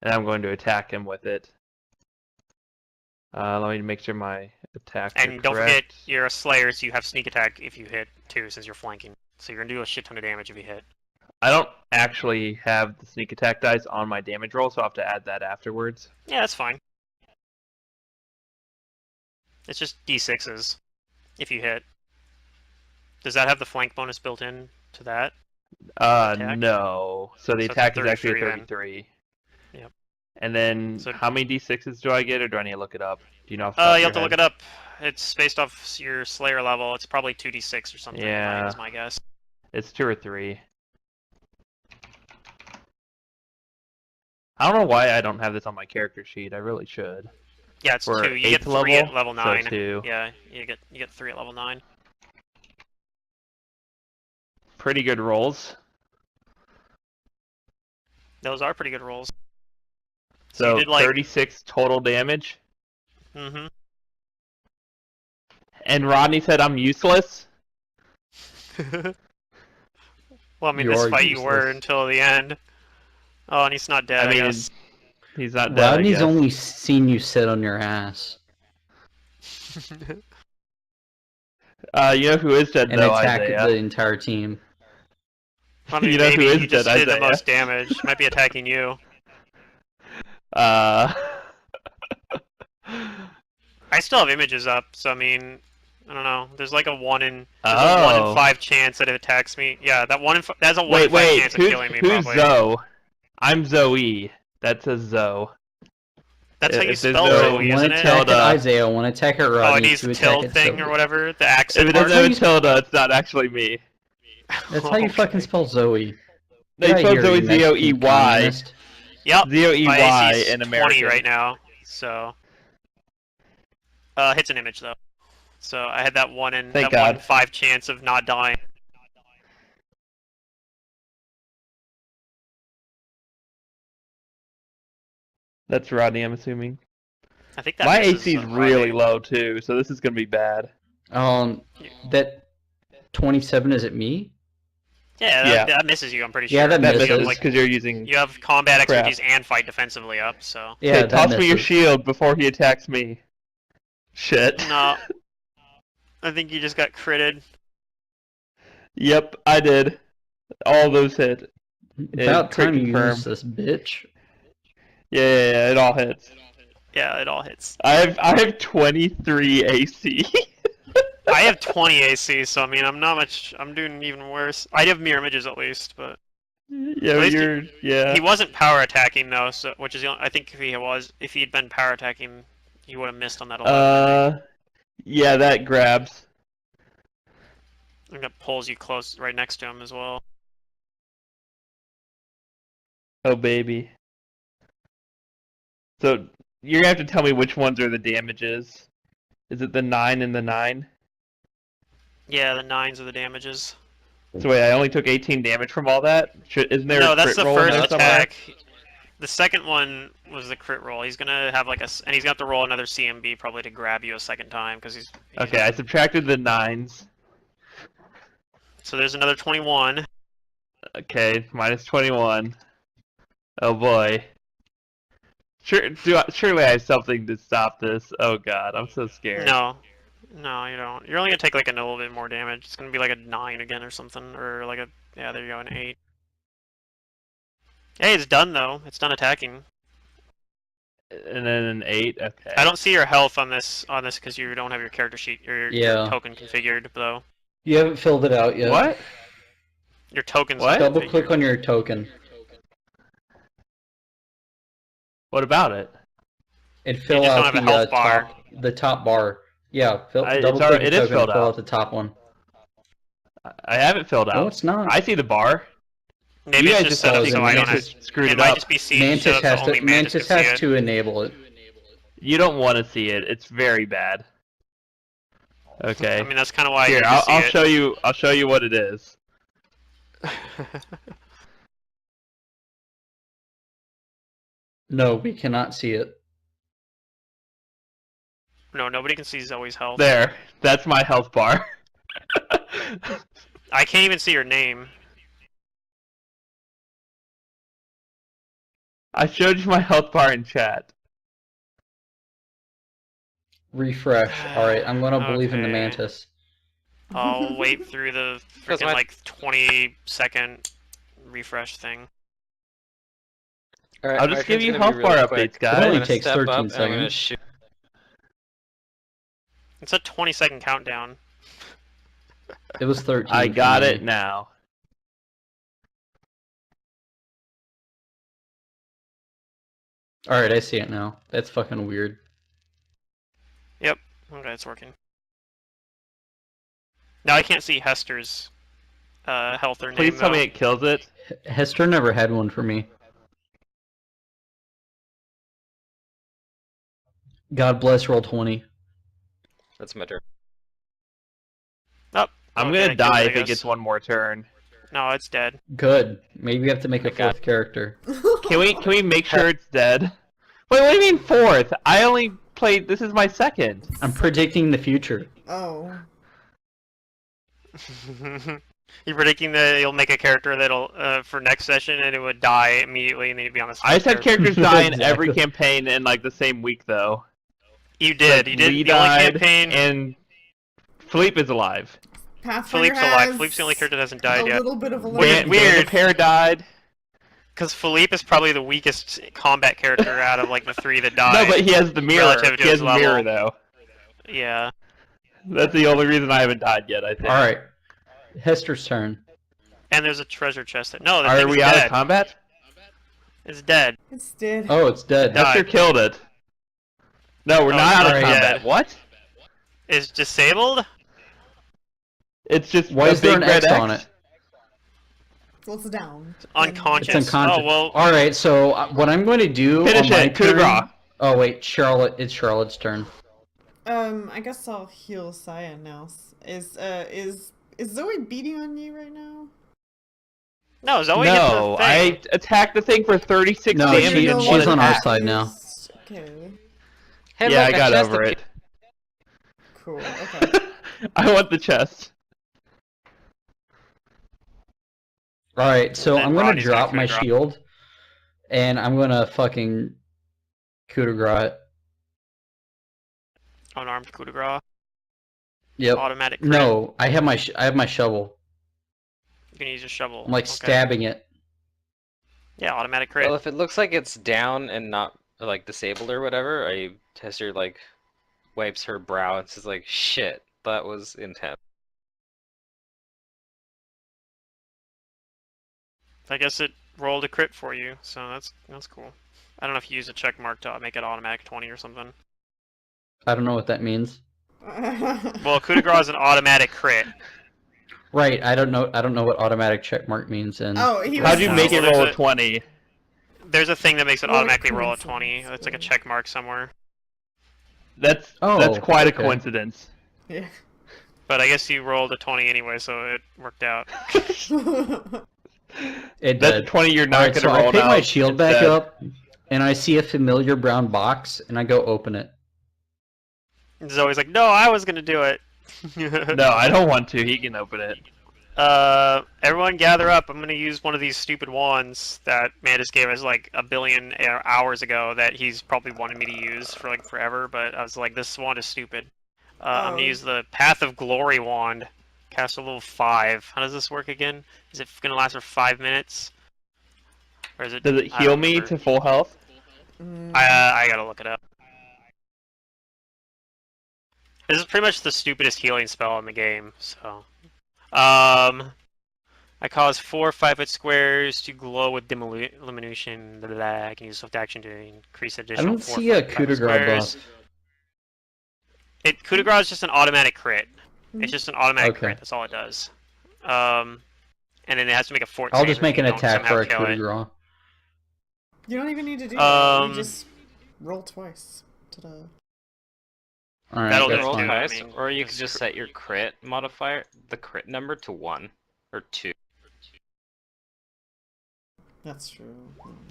and I'm going to attack him with it. Let me make sure my attacks are And don't correct. forget, you're a Slayer, so you have sneak attack if you hit too, since you're flanking. So you're gonna do a shit ton of damage if you hit. I don't actually have the sneak attack dice on my damage roll, so I'll have to add that afterwards. Yeah, that's fine. It's just d6s if you hit. Does that have the flank bonus built in to that? Attack? No. So the So it's a attack is actually a 33 then. 33. Yep. And then So- how many d6s do I get, or do I need to look it up? Do you know? Off the top of You your have to look head? it up. It's based off your Slayer level. It's probably 2d6 or something. Yeah. Is my guess. It's 2 or 3. I don't know why I don't have this on my character sheet. I really should. Yeah, it's For 2. You get 8th 3 at level, level so 9. 2. Yeah, you get 3 at level 9. Pretty good rolls. Those are pretty good rolls. So you did, like- 36 total damage. Mm-hmm. And Rodney said I'm useless. Well, I mean, You this are fight you were useless. until the end. Oh, and he's not dead, I I mean, guess. he's not dead. I Rodney's guess. only seen you sit on your ass You know who is dead and though, attack Isaiah. the entire team. I mean, You know who maybe is he just dead, did the Isaiah? most damage. Might be attacking you. Uh. I still have images up, so I mean, I don't know. There's like a 1 in 5 chance that it attacks me. Yeah, that's a 1 in 5 Wait, chance of who's killing me. who's Probably. Zoe? I'm Zoe. That says Zoe. That's how you if there's spell no Zoe, One isn't it? attack at Tilde. Isaiah, one attack at Oh, Rodney, it needs two the attack tilde at thing Zoe. or whatever. The If accent it mark. doesn't have a tilde, it's not actually me. That's how you fucking spell Zoe. They Get outta spell here, Zoe you Mexican Z-O-E-Y. communist. Yep. Z-O-E-Y My AC is in 20 American. right now, so hits an image though. So I had that 1 in Thank 1 in God. 5 chance of not dying. That's Rodney, I'm assuming. I think that My misses, AC is Rodney. really low too, so this is gonna be bad. That 27 is it me? Yeah, Yeah. that misses you. I'm pretty sure. Yeah, that That misses. misses Like, because you're using. you have combat Crap. expertise and fight defensively up, so. Yeah, Hey, that toss me your misses. shield before he attacks me. Shit. No. I think you just got critted. Yep, I did. All those hit. About crit time you confirm. use this bitch. Yeah, it all hits. Yeah, it all hits. I have 23 AC. I have 20 AC, so I mean, I'm not much. I'm doing even worse. I have mirror images at least, but Yeah, At least yeah. he wasn't power attacking though, so which is the only, I think if he'd been power attacking, he would have missed on that 11. Yeah, that grabs. I think that pulls you close right next to him as well. Oh baby. So you're gonna have to tell me which ones are the damages. Is it the 9 and the 9? Yeah, the 9s are the damages. So wait, I only took 18 damage from all that? Isn't there No, a that's crit the roll in first there somewhere? attack. The second one was the crit roll. He's gonna have and he's gonna have to roll another CMB probably to grab you a second time because he's. Okay, I subtracted the 9s. So there's another 21. Okay, minus 21. Oh boy. Surely I have something to stop this. Oh god, I'm so scared. No, you don't. You're only gonna take like a little bit more damage. It's gonna be like a 9 again or something, or like there you go, an 8. Hey, it's done though. It's done attacking. And then an 8. Okay. I don't see your health on this because you don't have your character sheet, your Yeah. token configured though. You haven't filled it out yet. What? Your token's What? not Double click configured. on your token. What about it? It'd fill just don't out have a the health bar. the top bar. Yeah, It's double click already- your it is token filled to fill out. out the top one. I have it filled out. No, it's not. I see the bar. Maybe You it's guys just just set have up to so think I don't have. Mantis screwed It it might up. just be set Mantis up so has only to Mantis Mantis can see has it. to enable it. You don't want to see it. It's very bad. Okay. I mean, that's kind of why Here, I need I'll to see show you. I'll show you what it is. it. No, we cannot see it. No, nobody can see Zoe's health. There. That's my health bar. I can't even see your name. I showed you my health bar in chat. Refresh. All right, I'm gonna believe in the Okay. Mantis. I'll wait through the freaking my- like 20-second refresh thing. Alright, I'll my just give turn's you gonna health be bar really updates, quick. guys. It only I'm gonna takes step 13 up and I'm gonna seconds. shoot. It's a 20-second countdown. It was 13. I for got me. it now. All right, I see it now. That's fucking weird. Yep. Okay, it's working. Now I can't see Hester's health or name. Please tell me though. it kills it. Hester never had one for me. God bless roll 20. That's my turn. Oh, I'm okay, gonna I killed die I if it guess. gets one more turn. No, it's dead. Good. Maybe we have to make a I got- fourth character. Can we make sure it's dead? Wait, what do you mean fourth? I only played. This is my second. I'm predicting the future. Oh. You're predicting that you'll make a character that'll for next session and it would die immediately and then you'd be on the I just had character. characters die in every Exactly. campaign in like the same week, though. You did. Like, You did. Lee The only died, campaign. and Philippe is alive. Pathfinder Philippe's alive. has Philippe's the only character that hasn't a died yet. little bit of a Which is limit. weird. Pair died. Because Philippe is probably the weakest combat character out of like the three that died. No, but he has the mirror. Relative to He has his the mirror, level. though. Yeah. That's the only reason I haven't died yet, I think. All right. Hester's turn. And there's a treasure chest. No, the Are thing's we out dead. of combat? It's dead. It's dead. Oh, it's dead. No. Hester killed it. No, we're Oh, not out of sorry, combat. dead. What? It's disabled? It's just Why a is there big an red X on it? So it's down. Unconscious. It's unconscious. Oh, well. All right. So what I'm going to do Finish on my it. Coup de turn. grace. Oh wait, Charlotte. It's Charlotte's turn. I guess I'll heal Saya now. Is Zoe beating on you right now? No, Zoe hit No, the thing. I attacked the thing for 36 No, damage she- in she's one on our attack. side now. Okay. Hey, Yeah, look, I got chest over appeared. it. Cool. Okay. I want the chest. All right. So Then I'm going to Roddy's gonna drop coup my de grace. shield, and I'm going to fucking coup de grace it. Unarmed coup de grace. Yep. Automatic crit. No, I have my shovel. You can use your shovel. I'm like Okay. stabbing it. Yeah, automatic crit. Well, if it looks like it's down and not like disabled or whatever, Hester like wipes her brow and says like, "Shit, that was intense." I guess it rolled a crit for you, so that's cool. I don't know if you use a check mark to make it automatic 20 or something. I don't know what that means. Well, coup de grace is an automatic crit. Right. I don't know what automatic check mark means. And Oh, he was. How'd you No, make well, it roll there's a a- 20? There's a thing that makes it What a automatically roll a 20. coincidence. It's like a check mark somewhere. That's Oh, quite okay. a coincidence. Yeah. But I guess you rolled a 20 anyway, so it worked out. it That's did. 20 you're All not right. going to So roll I pick now my shield back instead. up, and I see a familiar brown box, and I go open it. Zoe's like, no, I was gonna do it. No, I don't want to. He can open it. Everyone gather up. I'm gonna use one of these stupid wands that Mantis gave us like a billion hours ago that he's probably wanted me to use for like forever, but I was like, this wand is stupid. I'm gonna Oh. use the Path of Glory wand. Cast a level 5. How does this work again? Is it gonna last for 5 minutes? Or is it? Does it I heal don't me remember. to full health? I gotta look it up. This is pretty much the stupidest healing spell in the game, so. I cause 4 5-foot squares to glow with dim illumination. Blah, blah, blah. I can use swift action to increase I additional don't 4 see a 5-foot coup de grace squares. buff. Coup de grace is just an automatic crit. It's just an automatic Okay. crit. That's all it does. And then it has to make a fort I'll save just if make you an don't attack somehow for a kill coup de it. grace. You don't even need to do that. You Um, just roll twice. Alright, That'll You do can that's roll it too, fine. I twice, mean, or you could it's just set your crit modifier, the crit number, to 1 or 2. That's true.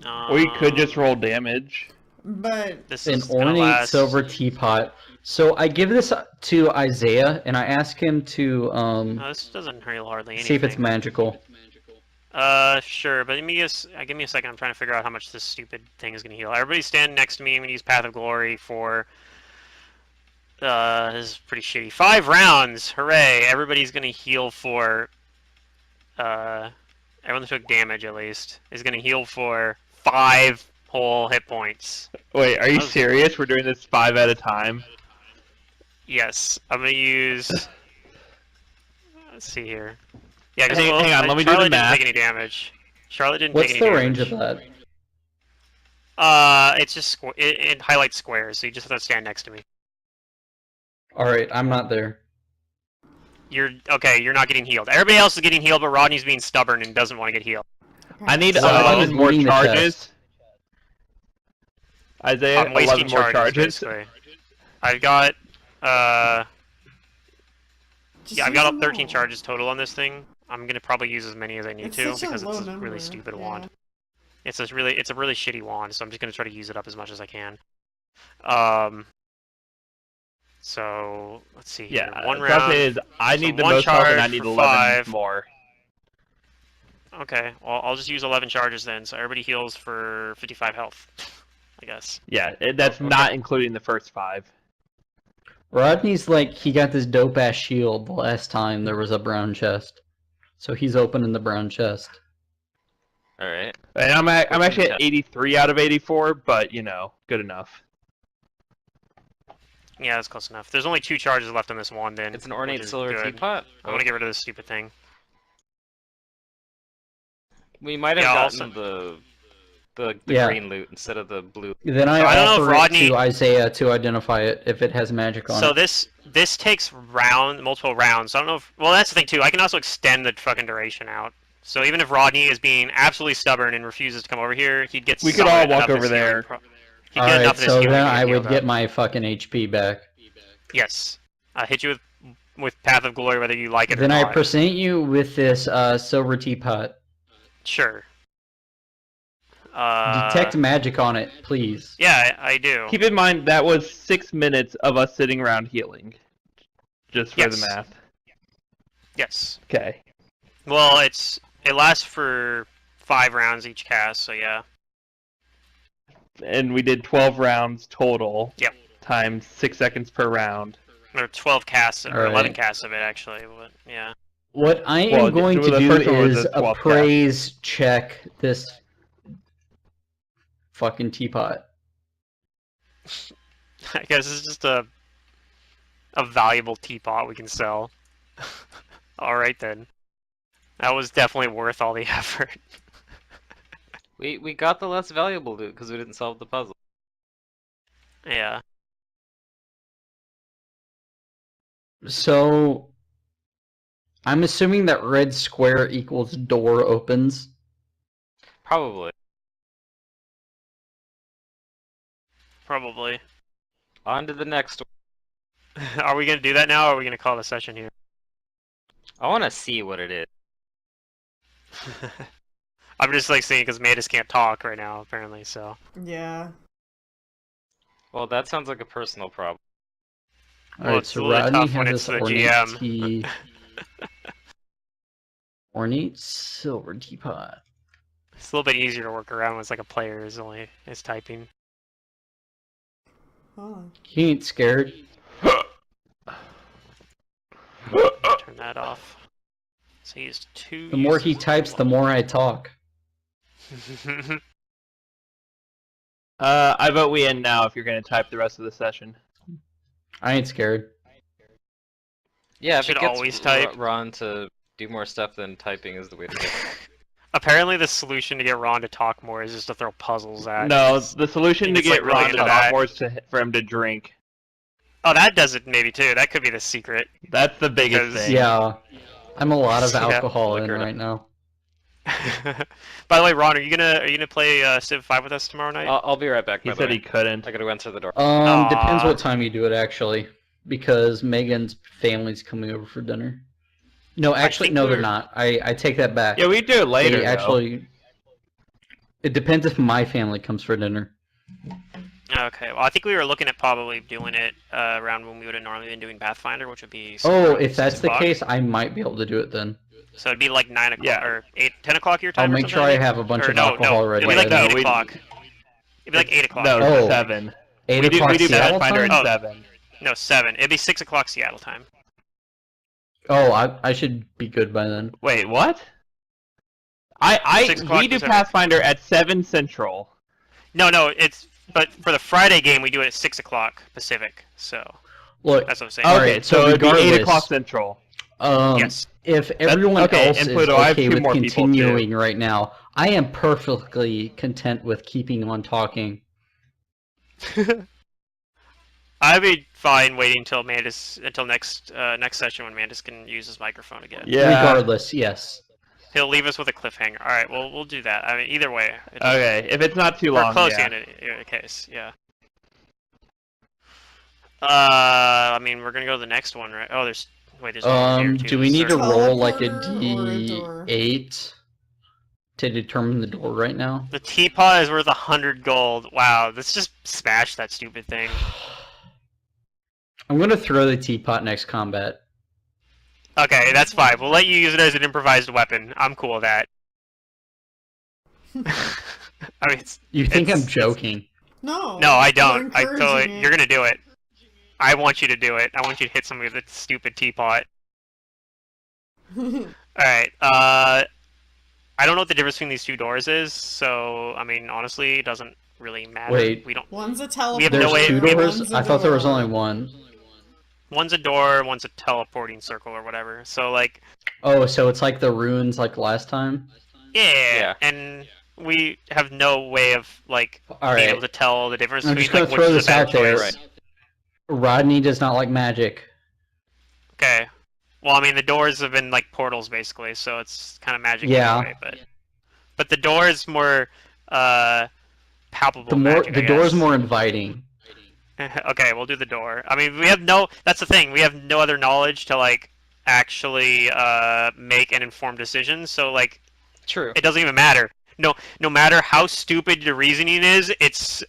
Or you could just Um, roll damage. But This An is gonna ornate last. silver teapot. So I give this to Isaiah, and I ask him to No, this doesn't heal hardly anything. see if it's magical. Sure, but give me a second. I'm trying to figure out how much this stupid thing is gonna heal. Everybody stand next to me. I'm gonna use Path of Glory for. This is pretty shitty. 5 rounds, hooray! Everybody's gonna heal for. Everyone that took damage at least is gonna heal for 5 whole hit points. Wait, are you That was- serious? We're doing this 5 at a time? Yes, I'm gonna use. Let's see here. Yeah, because Hang on, let me do the Charlotte didn't math. take any damage. Charlotte didn't What's take the any range damage. of that? It's just it highlights squares, so you just have to stand next to me. Alright, I'm not there. You're okay. You're not getting healed. Everybody else is getting healed, but Rodney's being stubborn and doesn't want to get healed. I need So, 11 more leading the charges. Isaiah, I'm wasting 11 more charges. basically. I've got just yeah, I've use got them 13 all. charges total on this thing. I'm gonna probably use as many as I need It's to such a because low it's a number. really stupid Yeah. wand. It's a really shitty wand, so I'm just gonna try to use it up as much as I can. So let's see here. Yeah, One what I'll round. say is I so need the one most health and I charge need for 11 5. more. Okay, well I'll just use 11 charges then, so everybody heals for 55 health, I guess. Yeah, that's Okay. not including the first 5. Rodney's like, he got this dope ass shield the last time there was a brown chest. So he's opening the brown chest. Alright. And I'm actually chest? at 83 out of 84, but you know, good enough. Yeah, that's close enough. There's only 2 charges left on this wand then. It's an which ornate is silver good. teapot. I want to get rid of this stupid thing. We might have Yeah, gotten the Yeah. green loot instead of the blue. Then I So I don't know if offer Rodney- it to Isaiah to identify it if it has magic on So it. this takes multiple rounds. I don't know if that's the thing too. I can also extend the fucking duration out. So even if Rodney is being absolutely stubborn and refuses to come over here, he'd get. We could all summoned walk enough of over his healing there. He'd get Alright, enough of his so healing then to I would healed get up. my fucking HP back. Yes, I hit you with Path of Glory, whether you like it or Then I not. present you with this silver teapot. Sure. Detect magic on it, please. Yeah, I do. Keep in mind that was 6 minutes of us sitting around healing. Just for Yes. the math. Yes. Okay. Well, it lasts for 5 rounds each cast, so yeah. And we did 12 rounds total. Yep. Times 6 seconds per round. Or 12 casts, or Alright. 11 casts of it actually, but yeah. What I am Well, going the to do first one was is a 12 cast. appraise check this fucking teapot. I guess it's just a valuable teapot we can sell. Alright then. That was definitely worth all the effort. We got the less valuable loot because we didn't solve the puzzle. Yeah. So, I'm assuming that red square equals door opens. Probably. Probably. On to the next one. Are we gonna do that now, or are we gonna call it a session here? I want to see what it is. I'm just like saying because Mantis can't talk right now, apparently, so. Yeah. Well, that sounds like a personal problem. Well, Alright, it's a so little Rodney tough when has it's this the ornate GM. tea. Ornate silver teapot. It's a little bit easier to work around when it's like a player is typing. Huh. He ain't scared. Turn that off. So he's 2. The more he uses types, the more I talk. I vote we end now if you're going to type the rest of the session. I ain't scared. Yeah, if Should it gets always type. Ron to Do more stuff than typing is the way to go. Apparently, the solution to get Ron to talk more is just to throw puzzles at. No, him. the solution to He's, like, get really Ron to into talk that. more is for him to drink. Oh, that does it maybe too. That could be the secret. That's the biggest Because- thing. Yeah, I'm a lot of Yeah, alcohol in liquor. right now. By the way, Ron, are you gonna play Civ 5 with us tomorrow night? I'll be right back. He By the said way. he couldn't. I gotta go answer the door. Depends Aw. what time you do it actually, because Megan's family's coming over for dinner. No, actually, think no, they're we're- not. I take that back. Yeah, we do it later. They though. actually. It depends if my family comes for dinner. Okay, well, I think we were looking at probably doing it around when we would have normally been doing Pathfinder, which would be. Oh, around if that's 6 the o'clock. case, I might be able to do it then. So it'd be like 9 o'clock Yeah. or 10 o'clock your time. I'll or make something, sure I think? have a bunch Or of no, alcohol no, ready. It'd be like No, 8 we- o'clock. It'd be like 8 o'clock. No, Oh. 7. 8 We do o'clock Seattle Pathfinder time? at 7. No, 7. It'd be 6 o'clock Seattle time. Oh, I should be good by then. Wait, what? 6 o'clock We do Pacific. Pathfinder at 7 Central. No, but for the Friday game we do it at 6 o'clock Pacific. So Look, that's what I'm saying. All Okay, right, so so it'd be 8 regardless- o'clock Central. Yes. if everyone okay, else and is Pluto, I have okay 2 with more people, too. continuing right now, I am perfectly content with keeping on talking. I'd be fine waiting until next session when Mantis can use his microphone again. Yeah. Regardless, yes. He'll leave us with a cliffhanger. All right, well we'll do that. I mean, either way. it doesn't- Okay, if it's not too Or long, close yeah. in a case, yeah. I mean, we're gonna go to the next one, right? Oh, there's one over here too. Do we need to Sorry. roll like a Teleporter or a door? D8 to determine the door right now? The teapot is worth 100 gold. Wow, let's just smash that stupid thing. I'm gonna throw the teapot next combat. Okay, that's fine. We'll let you use it as an improvised weapon. I'm cool with that. I mean, You think I'm It's- joking? No. no, I you're don't. I encouraging totally. it. You're gonna do it. I want you to do it. I want you to hit somebody with a stupid teapot. All right. I don't know what the difference between these two doors is, so I mean, honestly, it doesn't really matter. Wait. We don't. One's a have teleporter. no There's way- two we have- doors? one's a I thought there was door. only one. One's a door, one's a teleporting circle or whatever. So like, Oh, so it's like the runes like last time? yeah, Yeah. and we have no way of like being Alright. able to tell the difference I'm between just gonna like throw which is this a bad out there. choice. Rodney does not like magic. Okay. Well, I mean, the doors have been like portals basically, so it's kind of magic Yeah. anyway. But the door is more palpable. The more magic, the I door is guess. more inviting. Okay, we'll do the door. I mean, we have no. That's the thing. We have no other knowledge to like actually make an informed decision. So like, True. it doesn't even matter. No matter how stupid the reasoning is, it's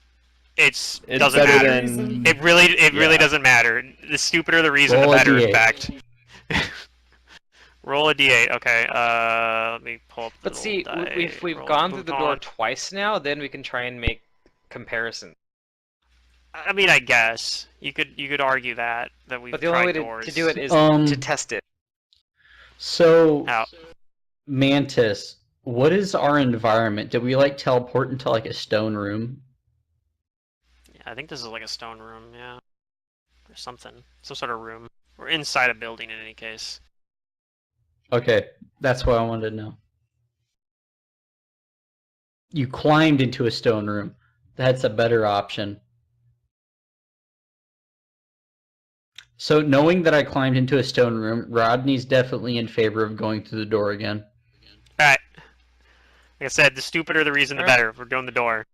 It's doesn't better matter. than... It really Yeah. doesn't matter. The stupider the reason, Roll the a better. In D8. fact. Roll a d8. Okay. Let me pull up. The But see, little die. we've Roll gone through the door Bhutan. twice now. Then we can try and make comparisons. I mean, I guess you could argue that we've But the only way tried doors. to do it is Um, to test it. So Out. Mantis, what is our environment? Did we like teleport into like a stone room? Yeah, I think this is like a stone room. Yeah, or something. Some sort of room. We're inside a building in any case. Okay, that's what I wanted to know. You climbed into a stone room. That's a better option. So knowing that I climbed into a stone room, Rodney's definitely in favor of going through the door again. All right. Like I said, the stupider the reason, the Alright. better. We're doing the door.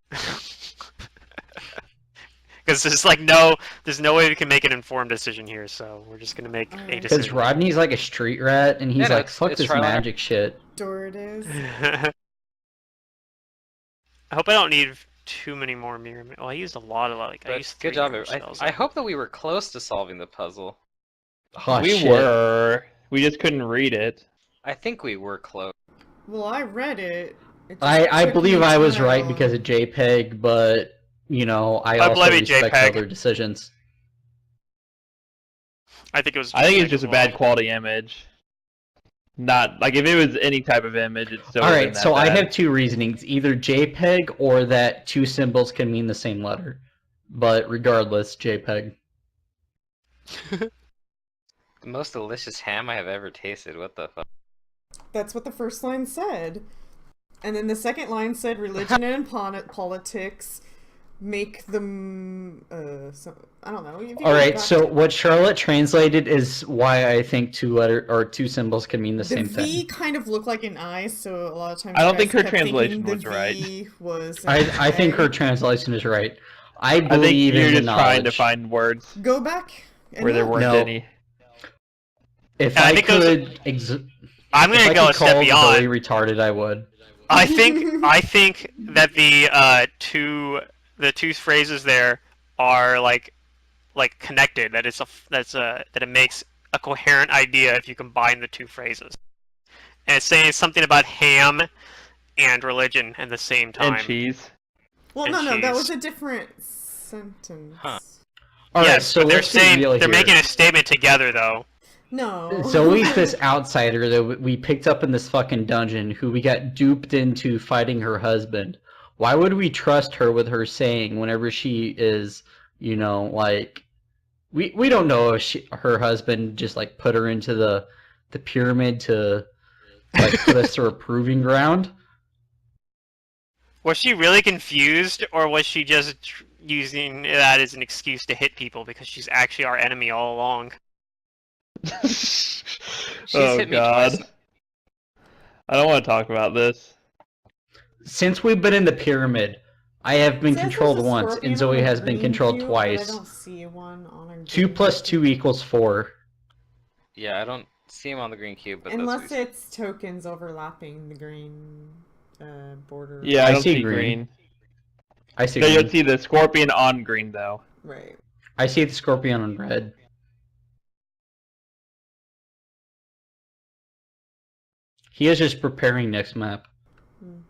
Because there's no way we can make an informed decision here. So we're just gonna make a Alright. Because decision. Rodney's like a street rat, and he's Yeah, no, like, it's- fuck it's this trial and error. magic shit. Door it is. I hope I don't need too many more mirror. Well, I used a lot of I But used good 3 job. mirror spells. I hope that we were close to solving the puzzle. Oh, we shit. were. We just couldn't read it. I think we were close. Well, I read it. It just I took believe me I was too right long. because of JPEG, but you know, I I also blame you, respect JPEG. other decisions. I think it was. I think it's JPEG just a as bad well. quality image. Not like if it was any type of image, it's still. All wouldn't right, that so I bad. have two reasonings: either JPEG or that two symbols can mean the same letter. But regardless, JPEG. The most delicious ham I have ever tasted. What the fuck? That's what the first line said. And then the second line said religion and politics make them I don't know. All right, so what Charlotte translated is why I think two symbols can mean the the same V thing. kind of looked like an I, so a lot of times I don't guys think her kept thinking translation the was right. V was an I think her A. translation is right. I I think believe you're in the just trying to knowledge. find words Go back and where there look. weren't No. any. If And I I think those- could, I'm if gonna I go could a step call beyond. Zoe retarded, I would. I think that the two phrases there are like connected. That that it makes a coherent idea if you combine the two phrases. And it's saying something about ham and religion at the same time. And cheese. Well, and no, that cheese. was a different sentence. Huh. All right, Yes, so but they're let's be saying real they're here. making a statement together though. No. Zoe's this outsider that we picked up in this fucking dungeon who we got duped into fighting her husband. Why would we trust her with her saying whenever she is, like, we don't know if her husband just like put her into the pyramid to like put us through a proving ground? Was she really confused, or was she just using that as an excuse to hit people because she's actually our enemy all along? She's Oh hit me God. twice. I don't want to talk about this. Since we've been in the pyramid, I have been It says controlled there's a once, scorpion and Zoe on a has been green controlled cube, twice. But I don't see one on a 2 green plus cube. 2 equals 4. Yeah, I don't see him on the green cube, but Unless that's what it's tokens overlapping the green border. Yeah, I I don't see see green. green. I see So green. you'll see the scorpion on green though. Right. I see the scorpion on red. He is just preparing next map. Mhm.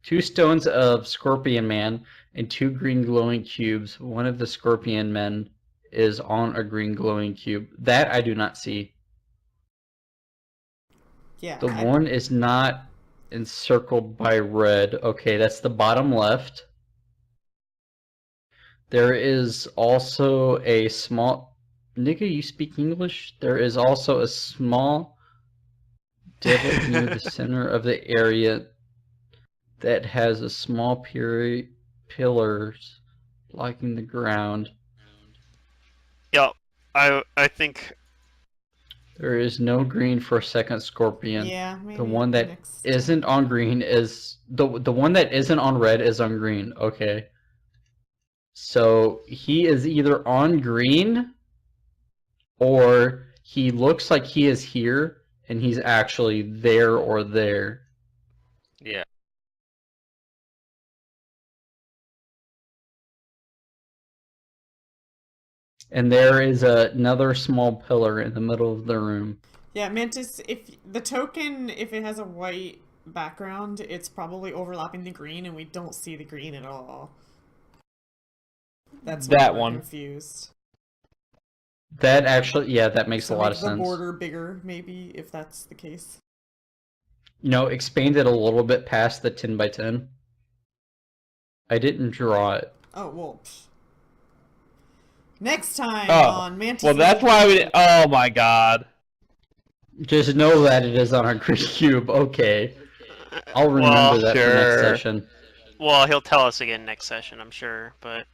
2 stones of Scorpion Man and 2 green glowing cubes. One of the Scorpion Men is on a green glowing cube. That I do not see. Yeah. The one is not encircled by red. Okay, that's the bottom left. There is also a small... Nigga, you speak English? There is also a small divot near the center of the area that has a small pillars blocking the ground. Yep, I think There is no green for second Scorpion. Yeah, maybe The one that next isn't on green is the one that isn't on red is on green. Okay. So he is either on green or he looks like he is here and he's actually there or there. yeah. And there is another small pillar in the middle of the room. Yeah, Mantis, if the token, if it has a white background, it's probably overlapping the green, and we don't see the green at all. That's why That we're one. confused. That actually, yeah, that makes So a lot make of the sense. border bigger, maybe, if that's the case. Expand it a little bit past the 10 by 10. I didn't draw it. Oh, well. Pfft. Next time Oh, on Mantis. well, that's why we. Oh my God. Just know that it is on a green cube. Okay. I'll remember Well, that for next sure. session. well he'll tell us again next session, I'm sure, but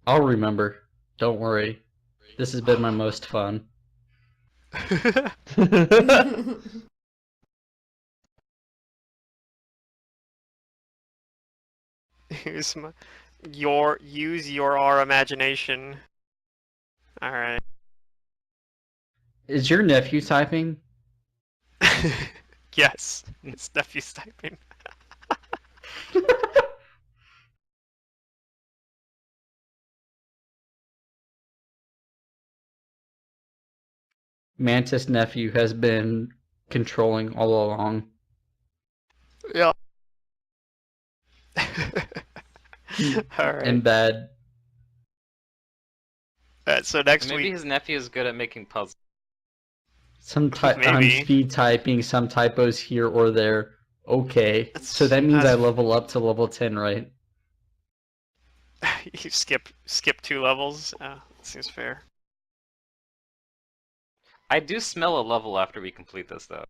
I'll remember. Don't worry. This has been my most fun. use your imagination. All right. Is your nephew typing? Yes, his nephew's typing. Mantis nephew has been controlling all along. Yeah. All right. And bad. So next Maybe week. his nephew is good at making puzzles. I'm Maybe. speed typing, some typos here or there. Okay. So that means I That's- level up to level 10, right? You skip 2 levels. Seems fair. I do smell a level after we complete this, though.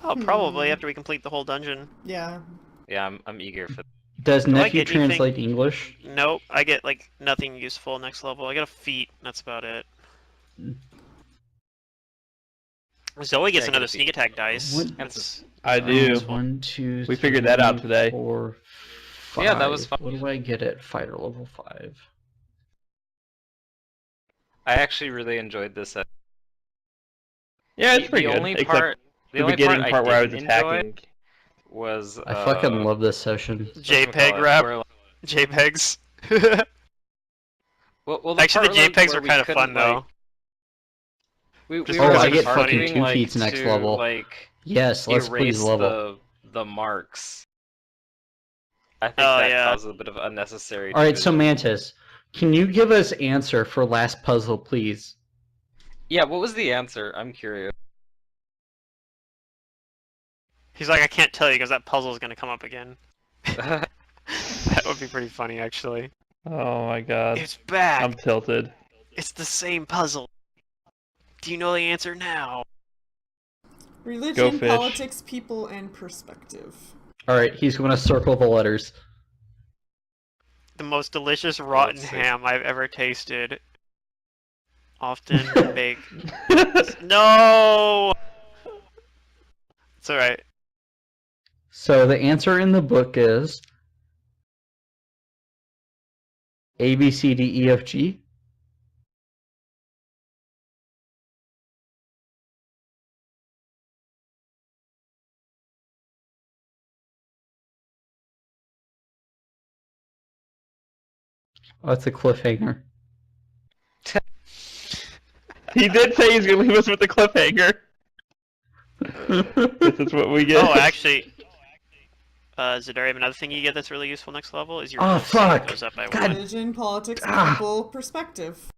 Oh, probably after we complete the whole dungeon. Yeah. Yeah, I'm eager for. Does Do I nephew get anything? translate English? Nope, I get like nothing useful next level. I got a feat, that's about it. Zoe gets Yeah, I get another a feat. sneak attack dice. What? That's I do. useful. 1, 2, We figured that out 3, today. 4, 5. Yeah, that was fun. What do I get at fighter level 5? I actually really enjoyed this. Yeah, it's pretty the good. only Except part, the the only beginning part, part where I was didn't enjoy attacking. was I fucking love this session. JPEG wrap. where, JPEGs. well, Actually, the part, like, JPEGs where are we kind of couldn't, fun though. We Just were because I it was get funny. fucking arguing, 2 like, feats next to, level. like, Yes, let's please erase level. the marks. I think Oh, that yeah. caused a bit of unnecessary. Alright, so division. Mantis, can you give us answer for last puzzle, please? Yeah, what was the answer? I'm curious. He's like, I can't tell you because that puzzle is gonna come up again. That would be pretty funny, actually. Oh my god. It's back. I'm tilted. It's the same puzzle. Do you know the answer now? Religion, fish. politics, people, and perspective. Alright, he's gonna circle the letters. The most delicious rotten Let's see. ham I've ever tasted. Often baked. No! It's alright. So the answer in the book is A, B, C, D, E, F, G. Oh, that's a cliffhanger. He did say he's gonna leave us with the cliffhanger. This is what we get. Oh, actually, Zadarium, another thing you get that's really useful next level is your Oh, ability fuck! goes up by God. 1. Religion, politics, Ah. people, perspective.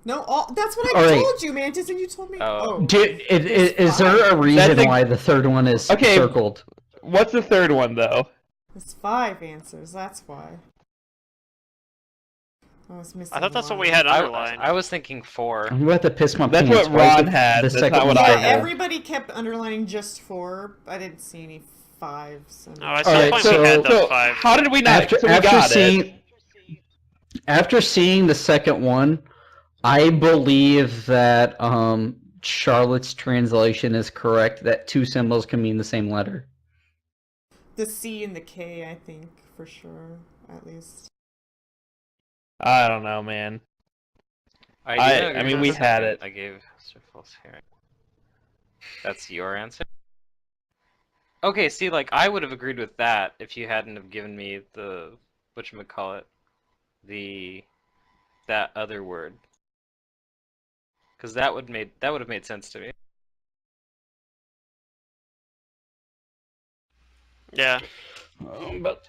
No, that's what I Alright. told you, Mantis, and you told me. Oh. Is there a reason That's why the third one is Okay. circled? What's the third one though? It's 5 answers, that's why. I was missing I thought that's what one. we had underlined. I was thinking 4. I'm about to piss my That's pants. what Why is Ron had. The That's second not what one I Yeah, had. circled? everybody kept underlining just 4. I didn't see any 5s. Oh, at some Alright, point so- we had those So 5. how did we not? After, so we after got seeing it. after seeing the second one, I believe that Charlotte's translation is correct. That 2 symbols can mean the same letter. The C and the K, I think, for sure, at least. I don't know, man. I mean, we had it. I gave Sir False Hearing. That's your answer? Okay, see, like, I would have agreed with that if you hadn't have given me the, whatchamacallit, that other word. Because that would have made sense to me. Yeah. But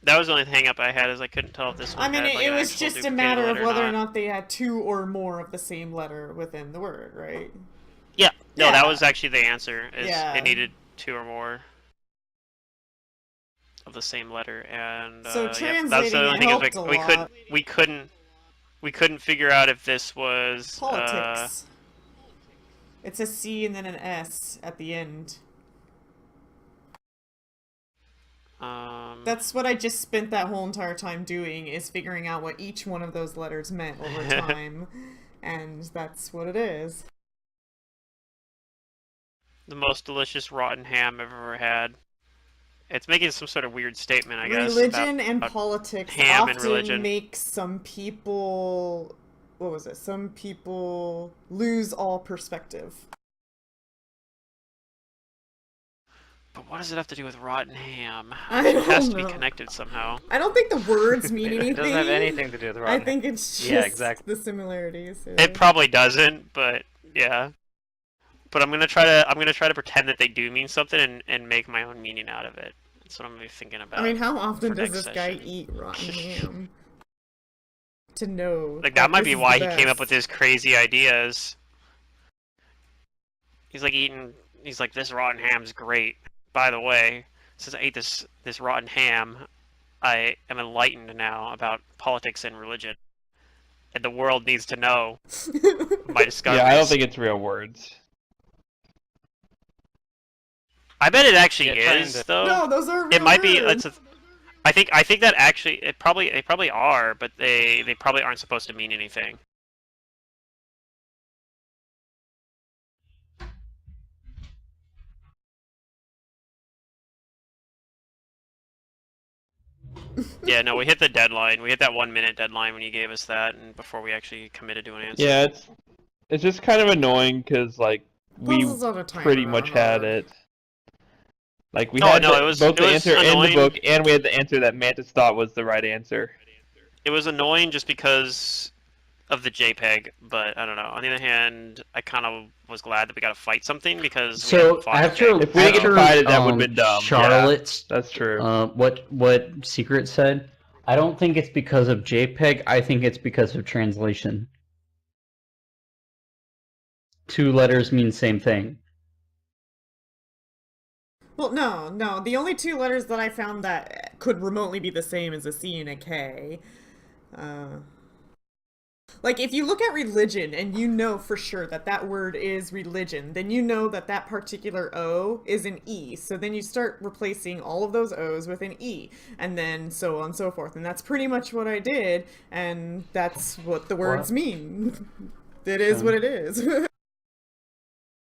That was the only hang up I had, is I couldn't tell if this one I mean, had, like, it an was actual just a duplicated matter of letter or whether or not. not they had 2 or more of the same letter within the word, right? Yeah. No, Yeah. that was actually the answer. Is Yeah. It needed 2 or more of the same letter, and So yeah, that's translating the only it thing is helped a lot. we couldn't figure out if this was Politics. It's a C and then an S at the end. That's what I just spent that whole entire time doing, is figuring out what each one of those letters meant over time. And that's what it is. the most delicious rotten ham I've ever had. It's making some sort of weird statement, I guess. Religion and about politics ham and often religion. make some people... What was it? Some people lose all perspective. But what does it have to do with rotten ham? I It has don't to be know. connected somehow. I don't think the words mean It anything. doesn't have anything to do with I rotten. think it's just Yeah, exactly. the similarities. Yeah. It probably doesn't, but yeah. But I'm gonna try to pretend that they do mean something and make my own meaning out of it. That's what I'm gonna be thinking about. I mean, how often for does next this guy session. eat rotten ham? To know. Like that might this be is why the he came up best. with his crazy ideas. He's like, this rotten ham's great. By the way, since I ate this rotten ham, I am enlightened now about politics and religion. and the world needs to know my discoveries. Yeah, I don't think it's real words. I bet it actually Yeah, trying is to- though. No, those are It real might be. words. I think that actually they probably are, but they probably aren't supposed to mean anything. Yeah, no, we hit the deadline. We hit that 1 minute deadline when you gave us that, and before we actually committed to an answer. Yeah, it's just kind of annoying because like we Puzzles on a timer pretty are much had hard. it. Like we Oh, had no, it was- both it the was answer in the annoying. book, and we had the answer that Mantis thought was the right answer. It was annoying just because of the JPEG, but I don't know. On the other hand, I kind of was glad that we got to fight something because we So haven't fought after JPEG. If we didn't after, get fighted, that would've been dumb, yeah. Charlotte's That's true. what Secret said, I don't think it's because of JPEG. I think it's because of translation. 2 letters mean same thing. Well, no. The only 2 letters that I found that could remotely be the same is a C and a K. Like, if you look at religion and you know for sure that that word is religion, then you know that that particular O is an E. So then you start replacing all of those O's with an E, and then so on and so forth. And that's pretty much what I did, and that's what the words mean. It is what it is.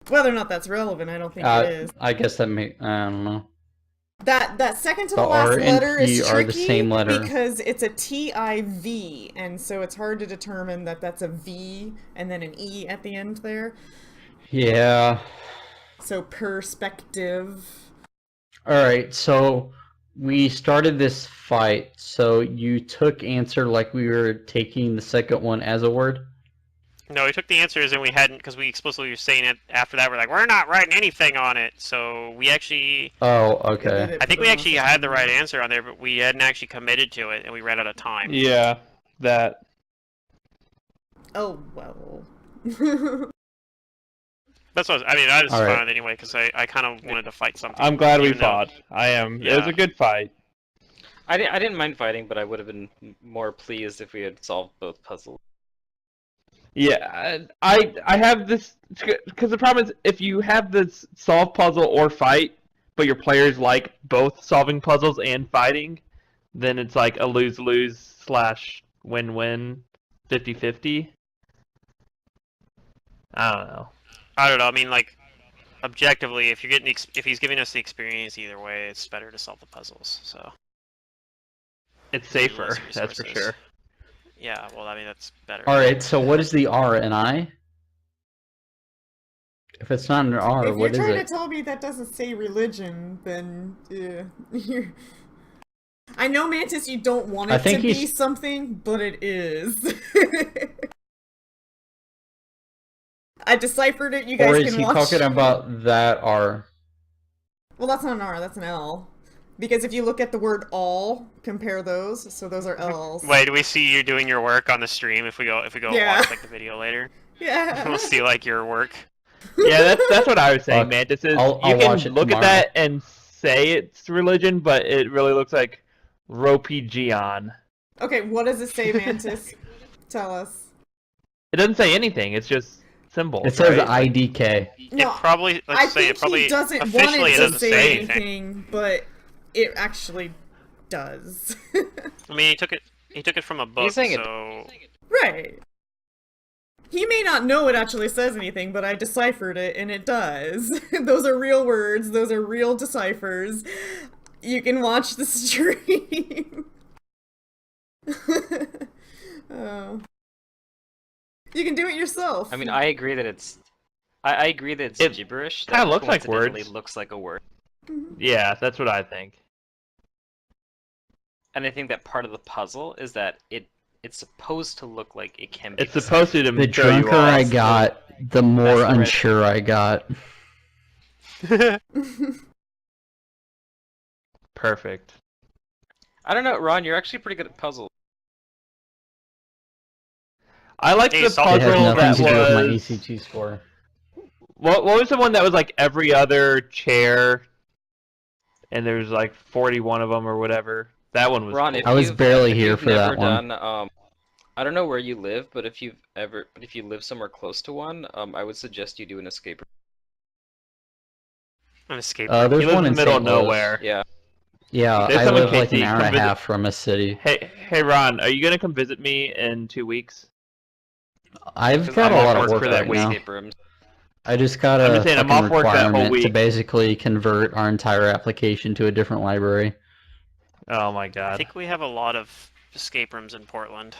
Whether or not that's relevant, I don't think it is. I guess that I don't know. That second to The the last R and letter T is are the tricky same letter. because it's a TIV, and so it's hard to determine that that's a V and then an E at the end there. Yeah. So perspective. Alright, so we started this fight, so you took answer like we were taking the second one as a word? No, we took the answers and we hadn't, because we explicitly were saying it after that. We're like, we're not writing anything on it. So we actually, Oh, okay. I think we actually had the right answer on there, but we hadn't actually committed to it, and we ran out of time. Yeah, that. Oh, well. That's what I mean. I was All right. fine anyway, because I kind of wanted to fight something. I'm glad we even though- fought. I am. It was Yeah. a good fight. I didn't mind fighting, but I would have been more pleased if we had solved both puzzles. Yeah, I have this because the problem is if you have this solve puzzle or fight, but your players like both solving puzzles and fighting, then it's like a lose-lose / win-win, 50-50. I don't know. I don't know. I mean, like, objectively, if you're getting if he's giving us the experience either way, it's better to solve the puzzles. So It's safer, Utilize that's for resources. sure. yeah, well, I mean that's better. Alright, so what is the R, an I? If it's not an R, If what you're is trying it? to tell me that doesn't say religion, then you're... I know, Mantis, you don't want I it to think be he's- something, but it is. I deciphered it. You guys Or is can he watch. talking about that R? Well, that's not an R. That's an L. Because if you look at the word all, compare those. So those are L's. Wait, do we see you doing your work on the stream if we go Yeah. watch like the video later? Yeah. We'll see like your work. Yeah, that's what I was saying, Fuck. Mantis. Is I'll you watch can it look tomorrow. at that and say it's religion, but it really looks like Ropigion. Okay, what does it say, Mantis? Tell us. It doesn't say anything. It's just symbols. It says right? IDK. It probably, let's I say think it probably he doesn't want officially it it to doesn't say say anything, but it actually does. I mean, he took it from a book, saying it- so Right. He may not know it actually says anything, but I deciphered it, and it does. Those are real words. Those are real deciphers. You can watch the stream. Oh. You can do it yourself. I mean, I agree that it's. I agree that it's It gibberish. kinda that looks like coincidentally words. looks like a word, Yeah, that's what I think. and I think that part of the puzzle is that it's supposed to look like it can be. It's supposed to The throw you drunker I off. got, the more That's the right- unsure I got. Perfect. I don't know, Ron. You're actually pretty good at puzzles. I like Hey, the Salt- It has puzzle nothing that to do with my was. ECT score. What was the one that was like every other chair, and there's like 41 of them or whatever? That one was. Ron, cool. if I was you've- barely if here you've for that never one. done, I don't know where you live, but if you live somewhere close to one, I would suggest you do an escape room. An escape room. There's He lives one in in the middle of St. Louis. nowhere. Yeah. Yeah, There's I some in live like an KC. hour Come and a visit- half from a city. Hey, Ron, are you gonna come visit me in 2 weeks? I've 'Cause got a I'm lot off of work work for that right week. now. Escape rooms. I just got I'm a just saying, I'm fucking off work that whole requirement to week. basically convert our entire application to a different library. Oh my I god. think we have a lot of escape rooms in Portland.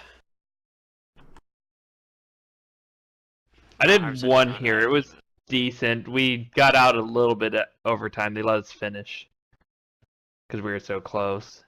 I did Ours is one not here. that. It was decent. We got out a little bit at overtime. They let us finish because we were so close.